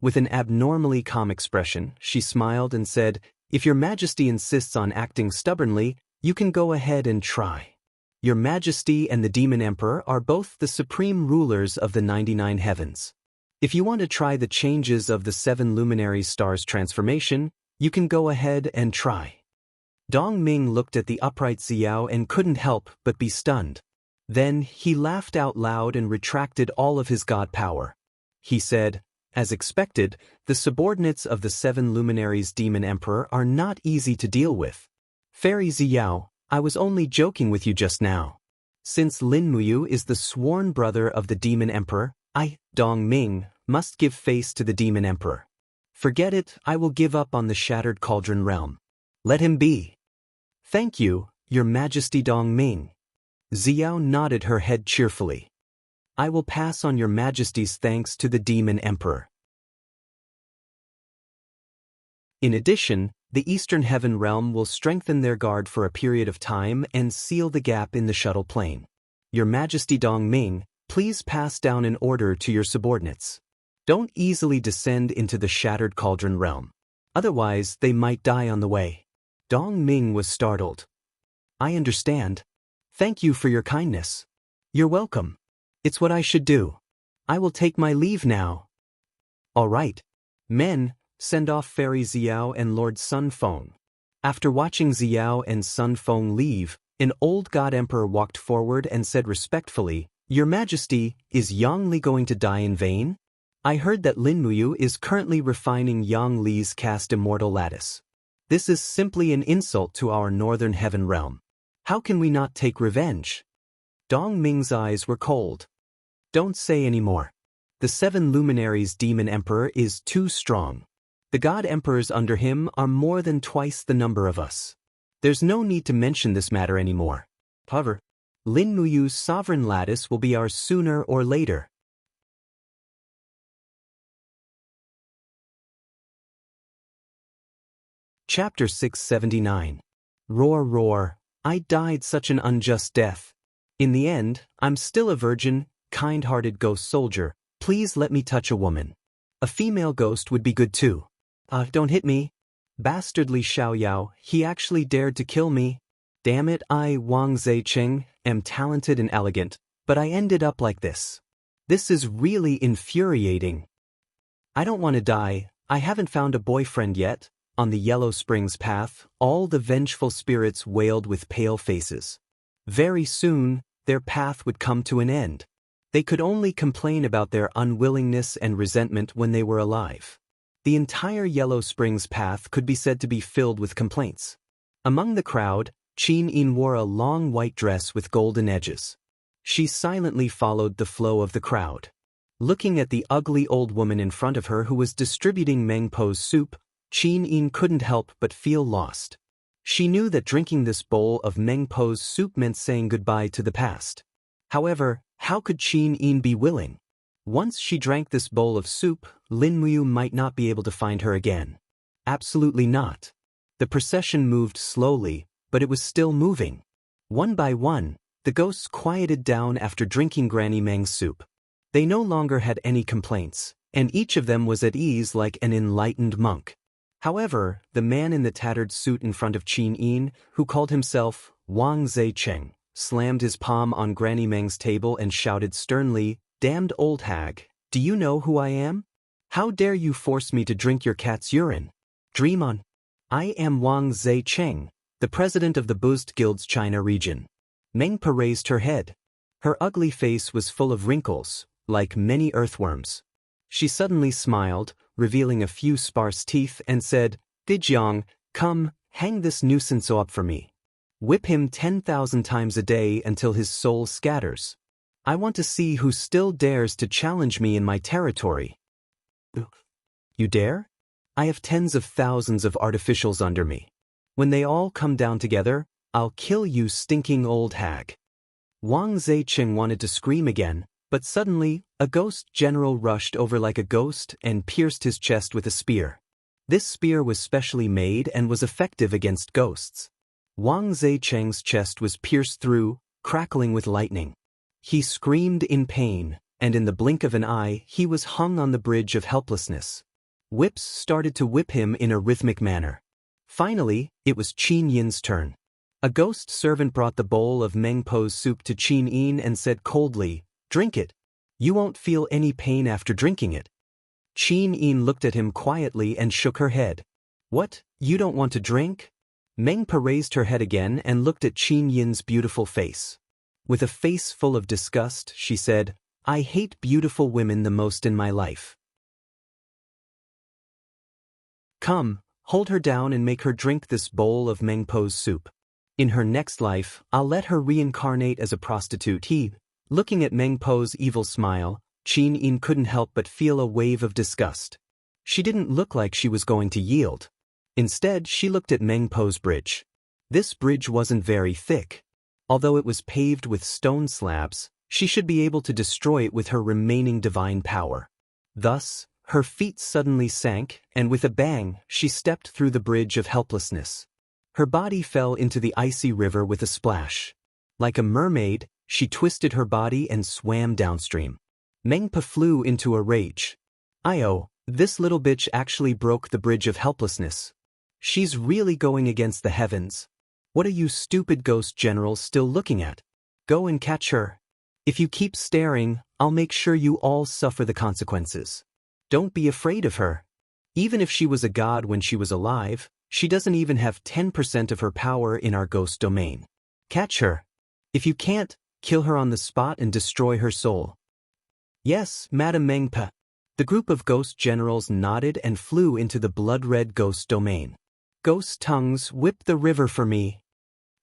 With an abnormally calm expression, she smiled and said, "If your Majesty insists on acting stubbornly, you can go ahead and try. Your Majesty and the Demon Emperor are both the supreme rulers of the 99 heavens. If you want to try the changes of the 7 luminary stars' transformation, you can go ahead and try." Dong Ming looked at the upright Xiao and couldn't help but be stunned. Then he laughed out loud and retracted all of his god power. He said, "As expected, the subordinates of the 7 luminaries Demon Emperor are not easy to deal with. Fairy Xiao, I was only joking with you just now. Since Lin Muyu is the sworn brother of the Demon Emperor, I, Dong Ming, must give face to the Demon Emperor. Forget it, I will give up on the Shattered Cauldron realm. Let him be." "Thank you, Your Majesty Dong Ming." Xiao nodded her head cheerfully. "I will pass on Your Majesty's thanks to the Demon Emperor." In addition, the Eastern Heaven Realm will strengthen their guard for a period of time and seal the gap in the shuttle plane. Your Majesty Dong Ming, please pass down an order to your subordinates. Don't easily descend into the Shattered Cauldron realm. Otherwise, they might die on the way. Dong Ming was startled. "I understand. Thank you for your kindness." "You're welcome. It's what I should do. I will take my leave now." "All right. Men, send off Fairy Xiao and Lord Sun Feng." After watching Xiao and Sun Feng leave, an old god emperor walked forward and said respectfully, "Your Majesty, is Yang Li going to die in vain? I heard that Lin Muyu is currently refining Yang Li's cast Immortal lattice. This is simply an insult to our Northern Heaven realm. How can we not take revenge?" Dong Ming's eyes were cold. "Don't say any more. The 7 luminaries Demon Emperor is too strong. The god emperors under him are more than twice the number of us. There's no need to mention this matter anymore. However, Lin Muyu's sovereign lattice will be ours sooner or later." Chapter 679. Roar, roar, I died such an unjust death. In the end, I'm still a virgin, kind-hearted ghost soldier. Please let me touch a woman. A female ghost would be good too. Don't hit me. Bastardly Xiaoyao, he actually dared to kill me. Damn it, I, Wang Zecheng, am talented and elegant, but I ended up like this. This is really infuriating. I don't want to die. I haven't found a boyfriend yet. On the Yellow Springs path, all the vengeful spirits wailed with pale faces. Very soon, their path would come to an end. They could only complain about their unwillingness and resentment when they were alive. The entire Yellow Springs path could be said to be filled with complaints. Among the crowd, Qin Yin wore a long white dress with golden edges. She silently followed the flow of the crowd. Looking at the ugly old woman in front of her who was distributing Meng Po's soup, Qin Yin couldn't help but feel lost. She knew that drinking this bowl of Meng Po's soup meant saying goodbye to the past. However, how could Qin Yin be willing? Once she drank this bowl of soup, Lin Muyu might not be able to find her again. Absolutely not. The procession moved slowly, but it was still moving. One by one, the ghosts quieted down after drinking Granny Meng's soup. They no longer had any complaints, and each of them was at ease like an enlightened monk. However, the man in the tattered suit in front of Qin Yin, who called himself Wang Zecheng, slammed his palm on Granny Meng's table and shouted sternly, "Damned old hag, do you know who I am? How dare you force me to drink your cat's urine? Dream on. I am Wang Zecheng, the president of the Buddhist Guild's China region." Meng Po raised her head. Her ugly face was full of wrinkles, like many earthworms. She suddenly smiled, revealing a few sparse teeth, and said, "Dijiang, come, hang this nuisance up for me. Whip him 10,000 times a day until his soul scatters. I want to see who still dares to challenge me in my territory." "You dare? I have tens of thousands of artificials under me. When they all come down together, I'll kill you, stinking old hag." Wang Zecheng wanted to scream again, but suddenly, a ghost general rushed over like a ghost and pierced his chest with a spear. This spear was specially made and was effective against ghosts. Wang Zecheng's chest was pierced through, crackling with lightning. He screamed in pain, and in the blink of an eye he was hung on the bridge of helplessness. Whips started to whip him in a rhythmic manner. Finally, it was Qin Yin's turn. A ghost servant brought the bowl of Meng Po's soup to Qin Yin and said coldly, "Drink it. You won't feel any pain after drinking it." Qin Yin looked at him quietly and shook her head. "What, you don't want to drink?" Meng Po raised her head again and looked at Qin Yin's beautiful face. With a face full of disgust, she said, "I hate beautiful women the most in my life. Come, hold her down and make her drink this bowl of Meng Po's soup. In her next life, I'll let her reincarnate as a prostitute." Looking at Meng Po's evil smile, Qin Yin couldn't help but feel a wave of disgust. She didn't look like she was going to yield. Instead, she looked at Meng Po's bridge. This bridge wasn't very thick. Although it was paved with stone slabs, she should be able to destroy it with her remaining divine power. Thus, her feet suddenly sank, and with a bang, she stepped through the bridge of helplessness. Her body fell into the icy river with a splash. Like a mermaid, she twisted her body and swam downstream. Meng Po flew into a rage. "Io, this little bitch actually broke the bridge of helplessness. She's really going against the heavens. What are you stupid ghost generals still looking at? Go and catch her. If you keep staring, I'll make sure you all suffer the consequences. Don't be afraid of her. Even if she was a god when she was alive, she doesn't even have 10% of her power in our ghost domain. Catch her. If you can't, kill her on the spot and destroy her soul." "Yes, Madam Meng Po." The group of ghost generals nodded and flew into the blood-red ghost domain. "Ghost tongues, whip the river for me."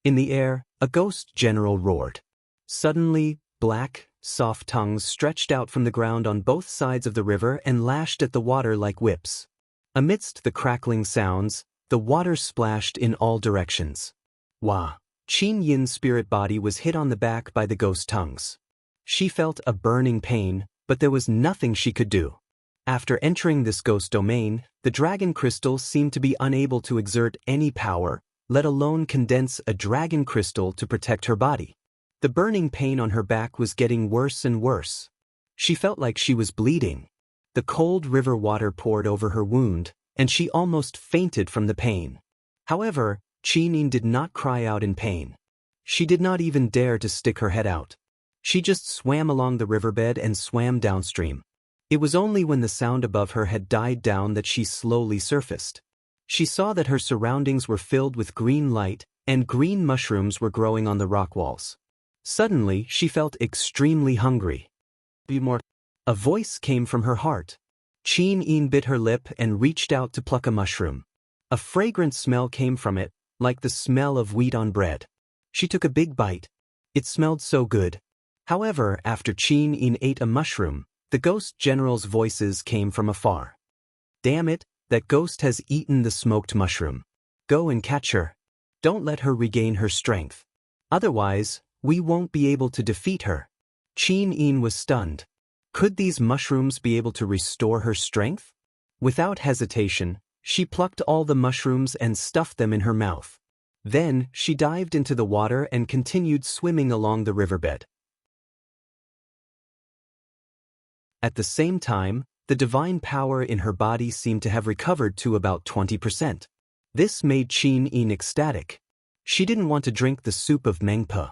In the air, a ghost general roared. Suddenly, black, soft tongues stretched out from the ground on both sides of the river and lashed at the water like whips. Amidst the crackling sounds, the water splashed in all directions. Wah! Qin Yin's spirit body was hit on the back by the ghost tongues. She felt a burning pain, but there was nothing she could do. After entering this ghost domain, the dragon crystal seemed to be unable to exert any power, let alone condense a dragon crystal to protect her body. The burning pain on her back was getting worse and worse. She felt like she was bleeding. The cold river water poured over her wound, and she almost fainted from the pain. However, Qin Yin did not cry out in pain. She did not even dare to stick her head out. She just swam along the riverbed and swam downstream. It was only when the sound above her had died down that she slowly surfaced. She saw that her surroundings were filled with green light, and green mushrooms were growing on the rock walls. Suddenly, she felt extremely hungry. "Be more." A voice came from her heart. Qin Yin bit her lip and reached out to pluck a mushroom. A fragrant smell came from it, like the smell of wheat on bread. She took a big bite. It smelled so good. However, after Qin Yin ate a mushroom, the ghost general's voices came from afar. "Damn it, that ghost has eaten the smoked mushroom. Go and catch her. Don't let her regain her strength. Otherwise, we won't be able to defeat her." Qin Yin was stunned. Could these mushrooms be able to restore her strength? Without hesitation, she plucked all the mushrooms and stuffed them in her mouth. Then, she dived into the water and continued swimming along the riverbed. At the same time, the divine power in her body seemed to have recovered to about 20%. This made Qin Yin ecstatic. She didn't want to drink the soup of Meng Po.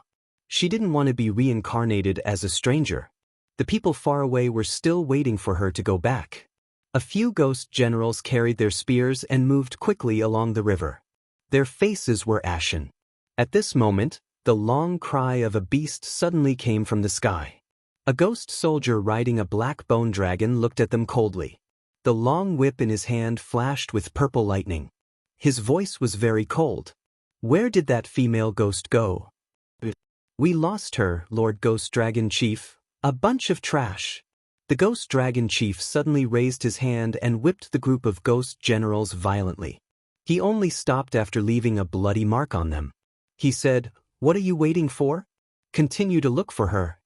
She didn't want to be reincarnated as a stranger. The people far away were still waiting for her to go back. A few ghost generals carried their spears and moved quickly along the river. Their faces were ashen. At this moment, the long cry of a beast suddenly came from the sky. A ghost soldier riding a black bone dragon looked at them coldly. The long whip in his hand flashed with purple lightning. His voice was very cold. "Where did that female ghost go?" "We lost her, Lord Ghost Dragon Chief. A bunch of trash." The Ghost Dragon Chief suddenly raised his hand and whipped the group of ghost generals violently. He only stopped after leaving a bloody mark on them. He said, "What are you waiting for? Continue to look for her."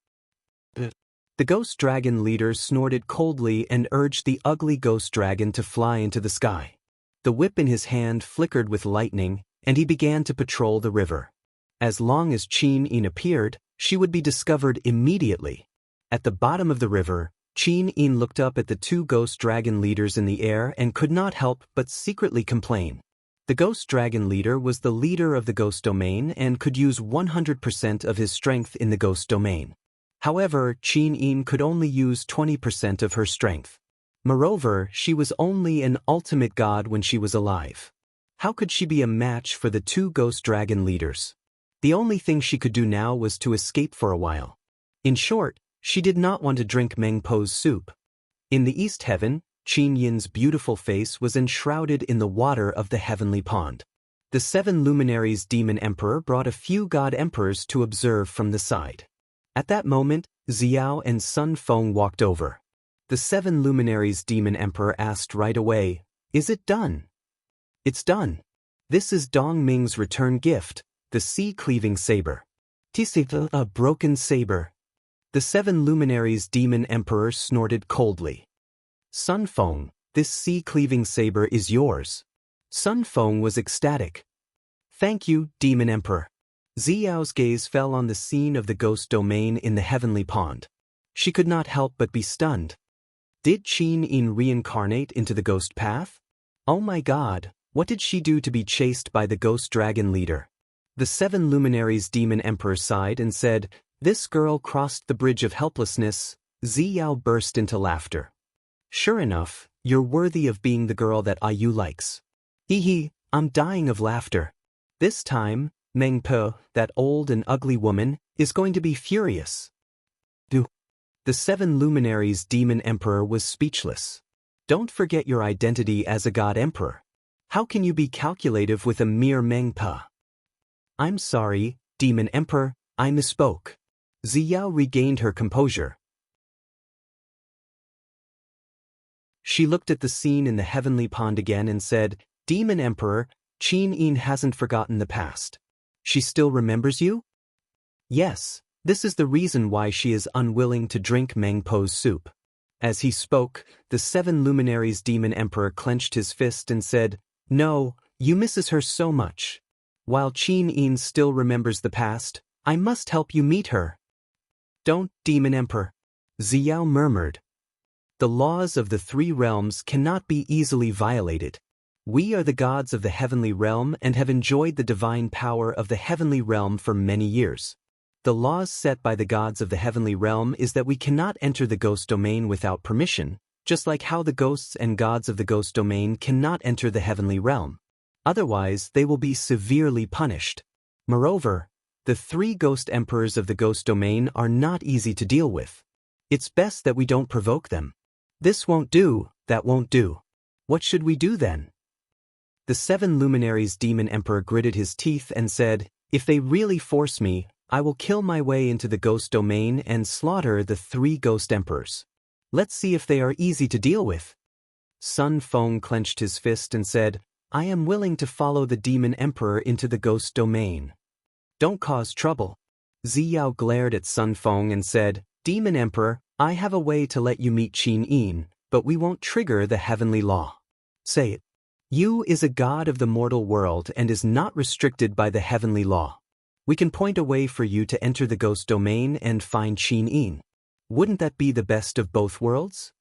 The ghost dragon leader snorted coldly and urged the ugly ghost dragon to fly into the sky. The whip in his hand flickered with lightning, and he began to patrol the river. As long as Qin Yin appeared, she would be discovered immediately. At the bottom of the river, Qin Yin looked up at the two ghost dragon leaders in the air and could not help but secretly complain. The ghost dragon leader was the leader of the ghost domain and could use 100% of his strength in the ghost domain. However, Qin Yin could only use 20% of her strength. Moreover, she was only an ultimate god when she was alive. How could she be a match for the two ghost dragon leaders? The only thing she could do now was to escape for a while. In short, she did not want to drink Meng Po's soup. In the East Heaven, Qin Yin's beautiful face was enshrouded in the water of the heavenly pond. The 7 luminaries demon emperor brought a few god emperors to observe from the side. At that moment, Xiao and Sun Feng walked over. The 7 luminaries demon emperor asked right away, "Is it done?" "It's done. This is Dong Ming's return gift, the sea-cleaving saber." "Tisita, a broken saber." The 7 luminaries demon emperor snorted coldly. "Sun Feng, this sea-cleaving saber is yours." Sun Feng was ecstatic. "Thank you, demon emperor." Xiao's gaze fell on the scene of the ghost domain in the heavenly pond. She could not help but be stunned. Did Qin Yin reincarnate into the ghost path? Oh my god, what did she do to be chased by the ghost dragon leader? The 7 luminaries demon emperor sighed and said, "This girl crossed the bridge of helplessness." Xiao burst into laughter. "Sure enough, you're worthy of being the girl that IU likes." Hee hee, I'm dying of laughter. This time, Meng Po, that old and ugly woman, is going to be furious. The 7 luminaries demon emperor was speechless. Don't forget your identity as a god emperor. How can you be calculative with a mere Meng Po? I'm sorry, demon emperor, I misspoke. Xiao regained her composure. She looked at the scene in the heavenly pond again and said, "Demon emperor, Qin Yin hasn't forgotten the past. She still remembers you?" "Yes. This is the reason why she is unwilling to drink Meng Po's soup." As he spoke, the 7 luminaries demon emperor clenched his fist and said, "No, you misses her so much. While Qin Yin still remembers the past, I must help you meet her." "Don't, demon emperor," Xiao murmured. "The laws of the 3 realms cannot be easily violated. We are the gods of the heavenly realm and have enjoyed the divine power of the heavenly realm for many years. The laws set by the gods of the heavenly realm is that we cannot enter the ghost domain without permission, just like how the ghosts and gods of the ghost domain cannot enter the heavenly realm. Otherwise, they will be severely punished. Moreover, the 3 ghost emperors of the ghost domain are not easy to deal with. It's best that we don't provoke them. This won't do, that won't do. What should we do then?" The 7 luminaries demon emperor gritted his teeth and said, "If they really force me, I will kill my way into the ghost domain and slaughter the 3 ghost emperors. Let's see if they are easy to deal with." Sun Feng clenched his fist and said, "I am willing to follow the demon emperor into the ghost domain." "Don't cause trouble." Xiao glared at Sun Feng and said, "Demon emperor, I have a way to let you meet Qin Yin, but we won't trigger the heavenly law." "Say it." "You is a god of the mortal world and is not restricted by the heavenly law. We can point a way for you to enter the ghost domain and find Qin Yin. Wouldn't that be the best of both worlds?"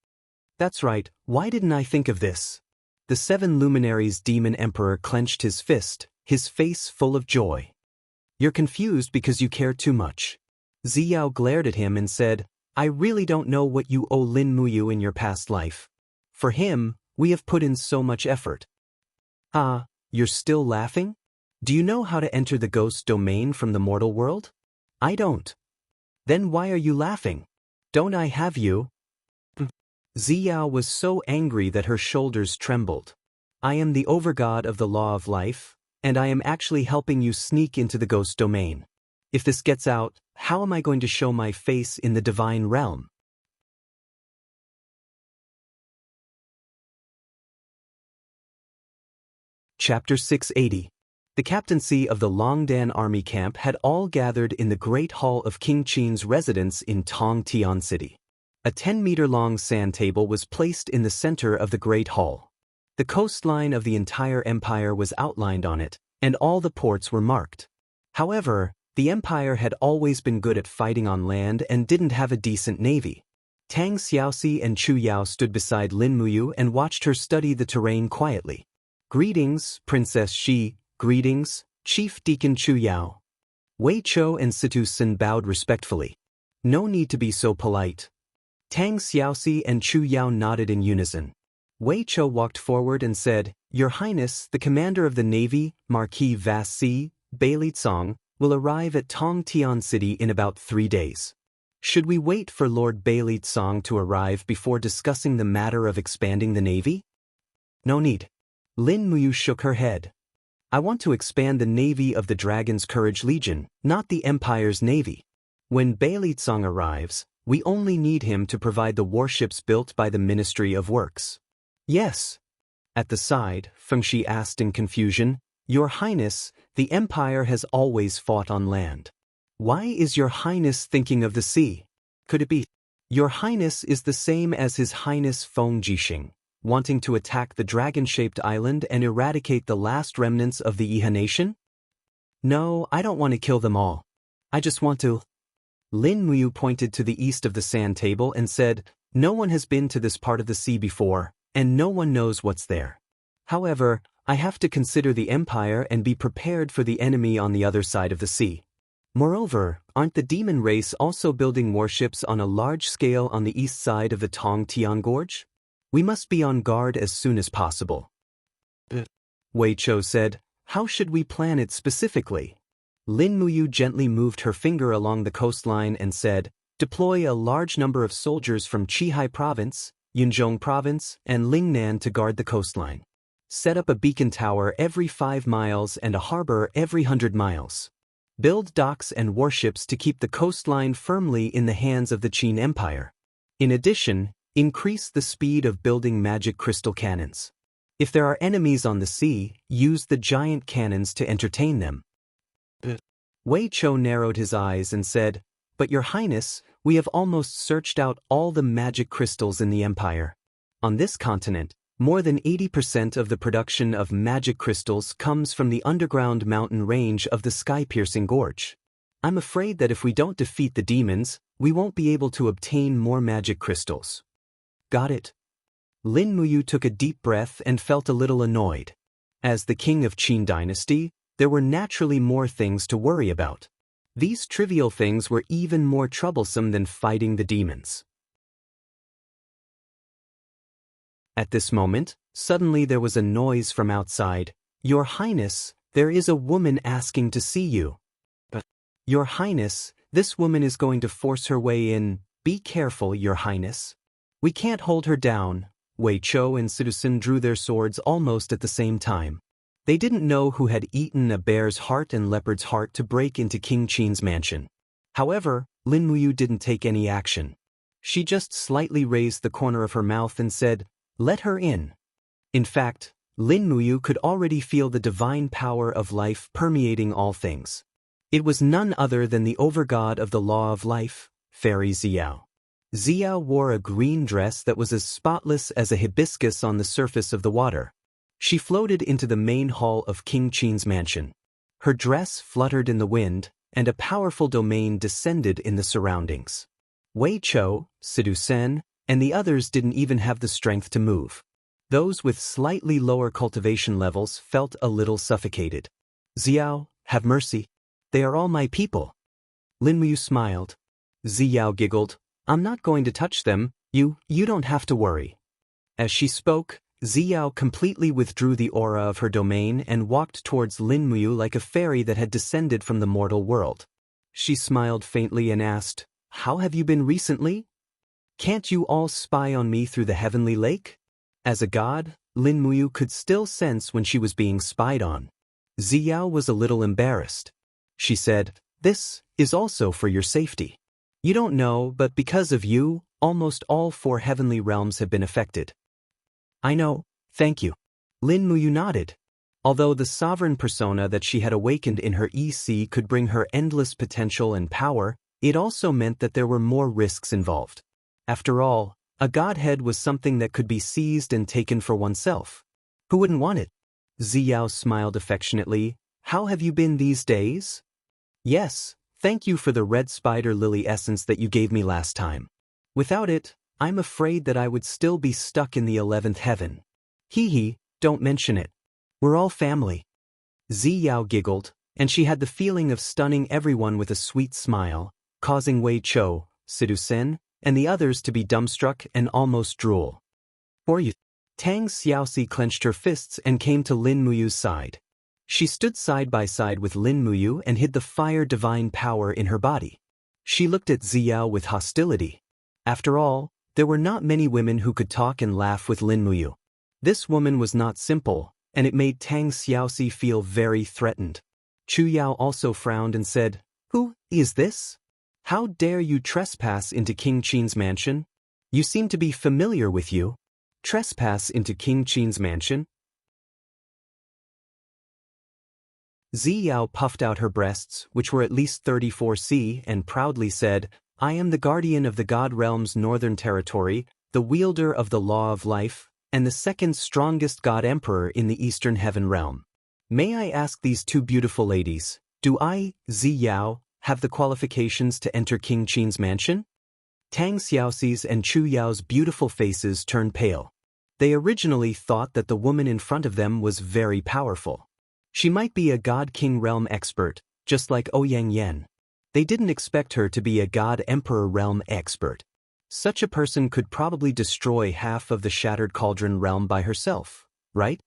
"That's right, why didn't I think of this?" The 7 luminaries demon emperor clenched his fist, his face full of joy. "You're confused because you care too much." Xiao glared at him and said, "I really don't know what you owe Lin Muyu in your past life. For him, we have put in so much effort." "Ah, you're still laughing? Do you know how to enter the ghost domain from the mortal world?" "I don't." "Then why are you laughing? Don't I have you?" Xiao was so angry that her shoulders trembled. "I am the overgod of the law of life, and I am actually helping you sneak into the ghost domain. If this gets out, how am I going to show my face in the divine realm?" Chapter 680. The captaincy of the Longdan army camp had all gathered in the great hall of King Qin's residence in Tongtian City. A 10-meter-long sand table was placed in the center of the great hall. The coastline of the entire empire was outlined on it, and all the ports were marked. However, The Empire had always been good at fighting on land and didn't have a decent navy. Tang Xiaoxi and Chu Yao stood beside Lin Muyu and watched her study the terrain quietly. Greetings, Princess Shi. Greetings, Chief Deacon Chu Yao. Wei Chou and Situ Sin bowed respectfully. No need to be so polite. Tang Xiaoxi and Chu Yao nodded in unison. Wei Chou walked forward and said, Your Highness, the commander of the Navy, Marquis Vassi, Bailey Tsong, will arrive at Tongtian City in about 3 days. Should we wait for Lord Bailey Tsong to arrive before discussing the matter of expanding the Navy? No need. Lin Muyu shook her head. I want to expand the Navy of the Dragon's Courage Legion, not the Empire's Navy. When Bailey Tsong arrives, we only need him to provide the warships built by the Ministry of Works. Yes. At the side, Fengxi asked in confusion, Your Highness, the Empire has always fought on land. Why is Your Highness thinking of the sea? Could it be? Your Highness is the same as His Highness Feng Jixing, wanting to attack the dragon-shaped island and eradicate the last remnants of the Iha nation? No, I don't want to kill them all. I just want to... Lin Muyu pointed to the east of the sand table and said, No one has been to this part of the sea before, and no one knows what's there. However, I have to consider the Empire and be prepared for the enemy on the other side of the sea. Moreover, aren't the demon race also building warships on a large scale on the east side of the Tongtian Gorge? We must be on guard as soon as possible. Wei Chou said, How should we plan it specifically? Lin Muyu gently moved her finger along the coastline and said, Deploy a large number of soldiers from Qihai Province, Yunzhong Province, and Lingnan to guard the coastline. Set up a beacon tower every 5 miles and a harbor every 100 miles. Build docks and warships to keep the coastline firmly in the hands of the Qin Empire. In addition, increase the speed of building magic crystal cannons. If there are enemies on the sea, use the giant cannons to entertain them. Wei Chou narrowed his eyes and said, But Your Highness, we have almost searched out all the magic crystals in the Empire. On this continent, more than 80% of the production of magic crystals comes from the underground mountain range of the sky-piercing gorge. I'm afraid that if we don't defeat the demons, we won't be able to obtain more magic crystals. Got it. Lin Muyu took a deep breath and felt a little annoyed. As the king of Qin dynasty, there were naturally more things to worry about. These trivial things were even more troublesome than fighting the demons. At this moment, suddenly there was a noise from outside. Your Highness, there is a woman asking to see you. But, Your Highness, this woman is going to force her way in. Be careful, Your Highness. We can't hold her down. Wei Chou and Citizen drew their swords almost at the same time. They didn't know who had eaten a bear's heart and leopard's heart to break into King Qin's mansion. However, Lin Muyu didn't take any action. She just slightly raised the corner of her mouth and said, Let her in. In fact, Lin Muyu could already feel the divine power of life permeating all things. It was none other than the overgod of the law of life, Fairy Xiao. Xiao wore a green dress that was as spotless as a hibiscus on the surface of the water. She floated into the main hall of King Qin's mansion. Her dress fluttered in the wind, and a powerful domain descended in the surroundings. Wei Chou, Sidu Sen, and the others didn't even have the strength to move. Those with slightly lower cultivation levels felt a little suffocated. Xiao, have mercy. They are all my people. Lin Muyu smiled. Xiao giggled. I'm not going to touch them. You don't have to worry. As she spoke, Xiao completely withdrew the aura of her domain and walked towards Lin Muyu like a fairy that had descended from the mortal world. She smiled faintly and asked, How have you been recently? Can't you all spy on me through the heavenly lake? As a god, Lin Muyu could still sense when she was being spied on. Xiao was a little embarrassed. She said, This is also for your safety. You don't know, but because of you, almost all 4 heavenly realms have been affected. I know, thank you. Lin Muyu nodded. Although the sovereign persona that she had awakened in her EC could bring her endless potential and power, it also meant that there were more risks involved. After all, a godhead was something that could be seized and taken for oneself. Who wouldn't want it? Xiao smiled affectionately. How have you been these days? Yes, thank you for the red spider lily essence that you gave me last time. Without it, I'm afraid that I would still be stuck in the 11th heaven. Hee hee, don't mention it. We're all family. Ziyao giggled, and she had the feeling of stunning everyone with a sweet smile, causing Wei Chou, Sidu-sen, and the others to be dumbstruck and almost drool. For you. Tang Xiaoxi clenched her fists and came to Lin Muyu's side. She stood side by side with Lin Muyu and hid the fire divine power in her body. She looked at Ziyao with hostility. After all, there were not many women who could talk and laugh with Lin Muyu. This woman was not simple, and it made Tang Xiaoxi feel very threatened. Chu Yao also frowned and said, "Who is this? How dare you trespass into King Qin's mansion? You seem to be familiar with you." Trespass into King Qin's mansion? Ziyao puffed out her breasts, which were at least 34 c, and proudly said, "I am the guardian of the God Realm's northern territory, the wielder of the law of life, and the second strongest God Emperor in the Eastern Heaven Realm. May I ask these two beautiful ladies, do I, Ziyao, have the qualifications to enter King Qin's mansion?" Tang Xiaoxi's and Chu Yao's beautiful faces turned pale. They originally thought that the woman in front of them was very powerful. She might be a God-King realm expert, just like Ouyang Yan. They didn't expect her to be a God-Emperor realm expert. Such a person could probably destroy half of the Shattered Cauldron realm by herself, right?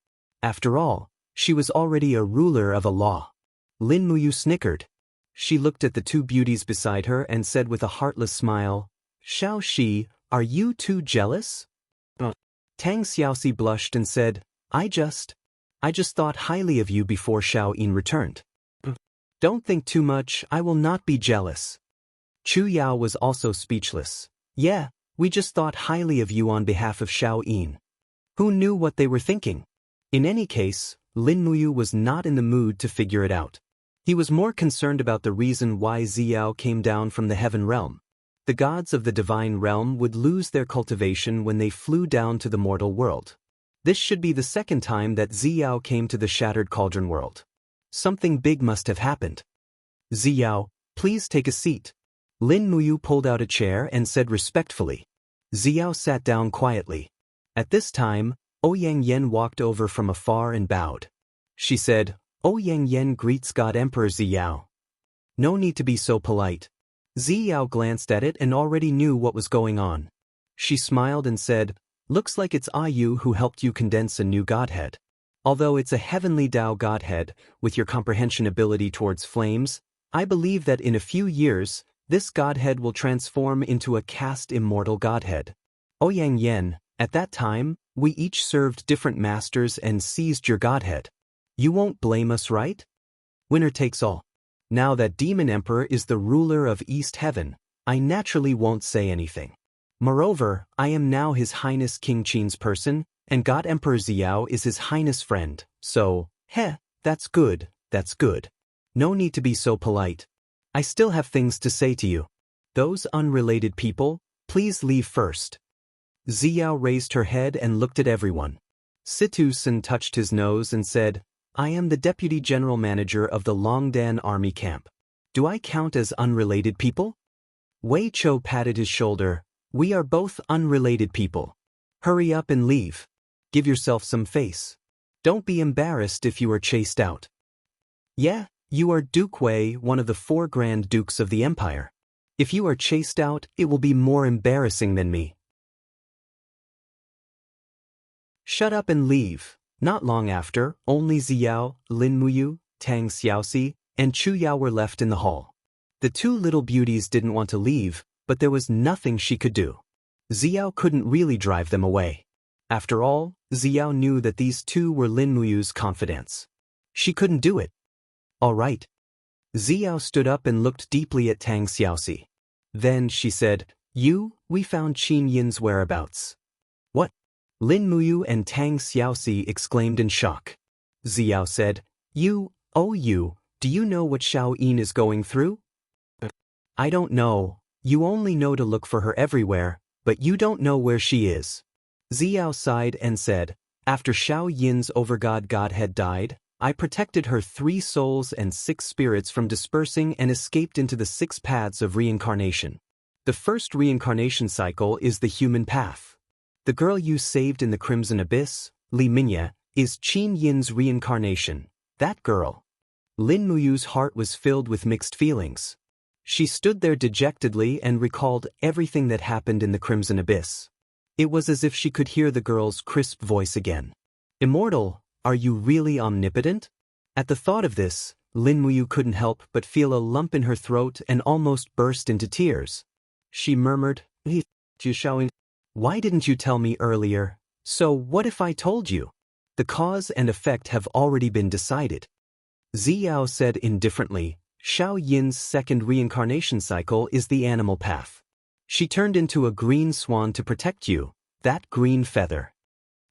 After all, she was already a ruler of a law. Lin Muyu snickered. She looked at the two beauties beside her and said with a heartless smile, "Xiao Shi, are you too jealous?" Tang Xiaoxi blushed and said, I just thought highly of you before Xiao Yin returned. Don't think too much, I will not be jealous. Chu Yao was also speechless. Yeah, we just thought highly of you on behalf of Xiao Yin. Who knew what they were thinking? In any case, Lin Muyu was not in the mood to figure it out. He was more concerned about the reason why Ziyao came down from the heaven realm. The gods of the divine realm would lose their cultivation when they flew down to the mortal world. This should be the second time that Ziyao came to the Shattered Cauldron world. Something big must have happened. Ziyao, please take a seat. Lin Muyu pulled out a chair and said respectfully. Ziyao sat down quietly. At this time, Ouyang Yan walked over from afar and bowed. She said, Ouyang Yan greets God Emperor Ziyao. No need to be so polite. Ziyao glanced at it and already knew what was going on. She smiled and said, looks like it's Ayu who helped you condense a new godhead. Although it's a heavenly Dao godhead, with your comprehension ability towards flames, I believe that in a few years, this godhead will transform into a caste immortal godhead. Ouyang Yan, at that time, we each served different masters and seized your godhead. You won't blame us, right? Winner takes all. Now that Demon Emperor is the ruler of East Heaven, I naturally won't say anything. Moreover, I am now His Highness King Qin's person, and God Emperor Ziyao is His Highness friend, so, that's good, that's good. No need to be so polite. I still have things to say to you. Those unrelated people, please leave first. Ziyao raised her head and looked at everyone. Situ-sen touched his nose and said, I am the Deputy General Manager of the Longdan Army Camp. Do I count as unrelated people? Wei Chou patted his shoulder. We are both unrelated people. Hurry up and leave. Give yourself some face. Don't be embarrassed if you are chased out. Yeah, you are Duke Wei, one of the 4 Grand Dukes of the Empire. If you are chased out, it will be more embarrassing than me. Shut up and leave. Not long after, only Ziyao, Lin Muyu, Tang Xiaoxi, and Chu Yao were left in the hall. The two little beauties didn't want to leave, but there was nothing she could do. Ziyao couldn't really drive them away. After all, Ziyao knew that these two were Lin Muyu's confidants. She couldn't do it. All right. Ziyao stood up and looked deeply at Tang Xiaoxi. Then she said, we found Qin Yin's whereabouts. What? Lin Muyu and Tang Xiaoxi exclaimed in shock. Ziyao said, do you know what Xiao Yin is going through? I don't know. You only know to look for her everywhere, but you don't know where she is. Ziyao sighed and said, after Xiao Yin's overgod godhead died, I protected her 3 souls and 6 spirits from dispersing and escaped into the 6 paths of reincarnation. The first reincarnation cycle is the human path. The girl you saved in the Crimson Abyss, Li Minya, is Qin Yin's reincarnation. That girl. Lin Muyu's heart was filled with mixed feelings. She stood there dejectedly and recalled everything that happened in the Crimson Abyss. It was as if she could hear the girl's crisp voice again. Immortal, are you really omnipotent? At the thought of this, Lin Muyu couldn't help but feel a lump in her throat and almost burst into tears. She murmured, "Why didn't you tell me earlier? So what if I told you? The cause and effect have already been decided." Ziyao said indifferently, Xiao Yin's second reincarnation cycle is the animal path. She turned into a green swan to protect you, that green feather.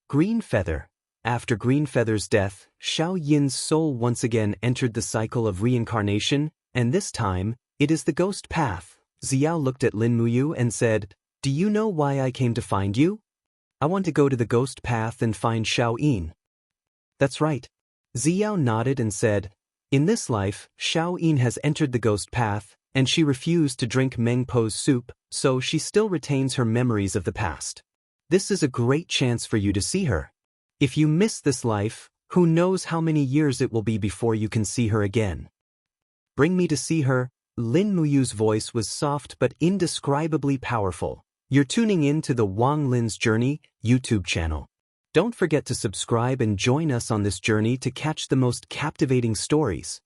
Green feather. After Green Feather's death, Xiao Yin's soul once again entered the cycle of reincarnation, and this time, it is the ghost path. Ziyao looked at Lin Muyu and said, "Do you know why I came to find you? I want to go to the ghost path and find Xiao Yin." "That's right." Ziyao nodded and said, "In this life, Xiao Yin has entered the ghost path, and she refused to drink Meng Po's soup, so she still retains her memories of the past. This is a great chance for you to see her. If you miss this life, who knows how many years it will be before you can see her again." "Bring me to see her." Lin Muyu's voice was soft but indescribably powerful. You're tuning in to the Wang Lin's Journey YouTube channel. Don't forget to subscribe and join us on this journey to catch the most captivating stories.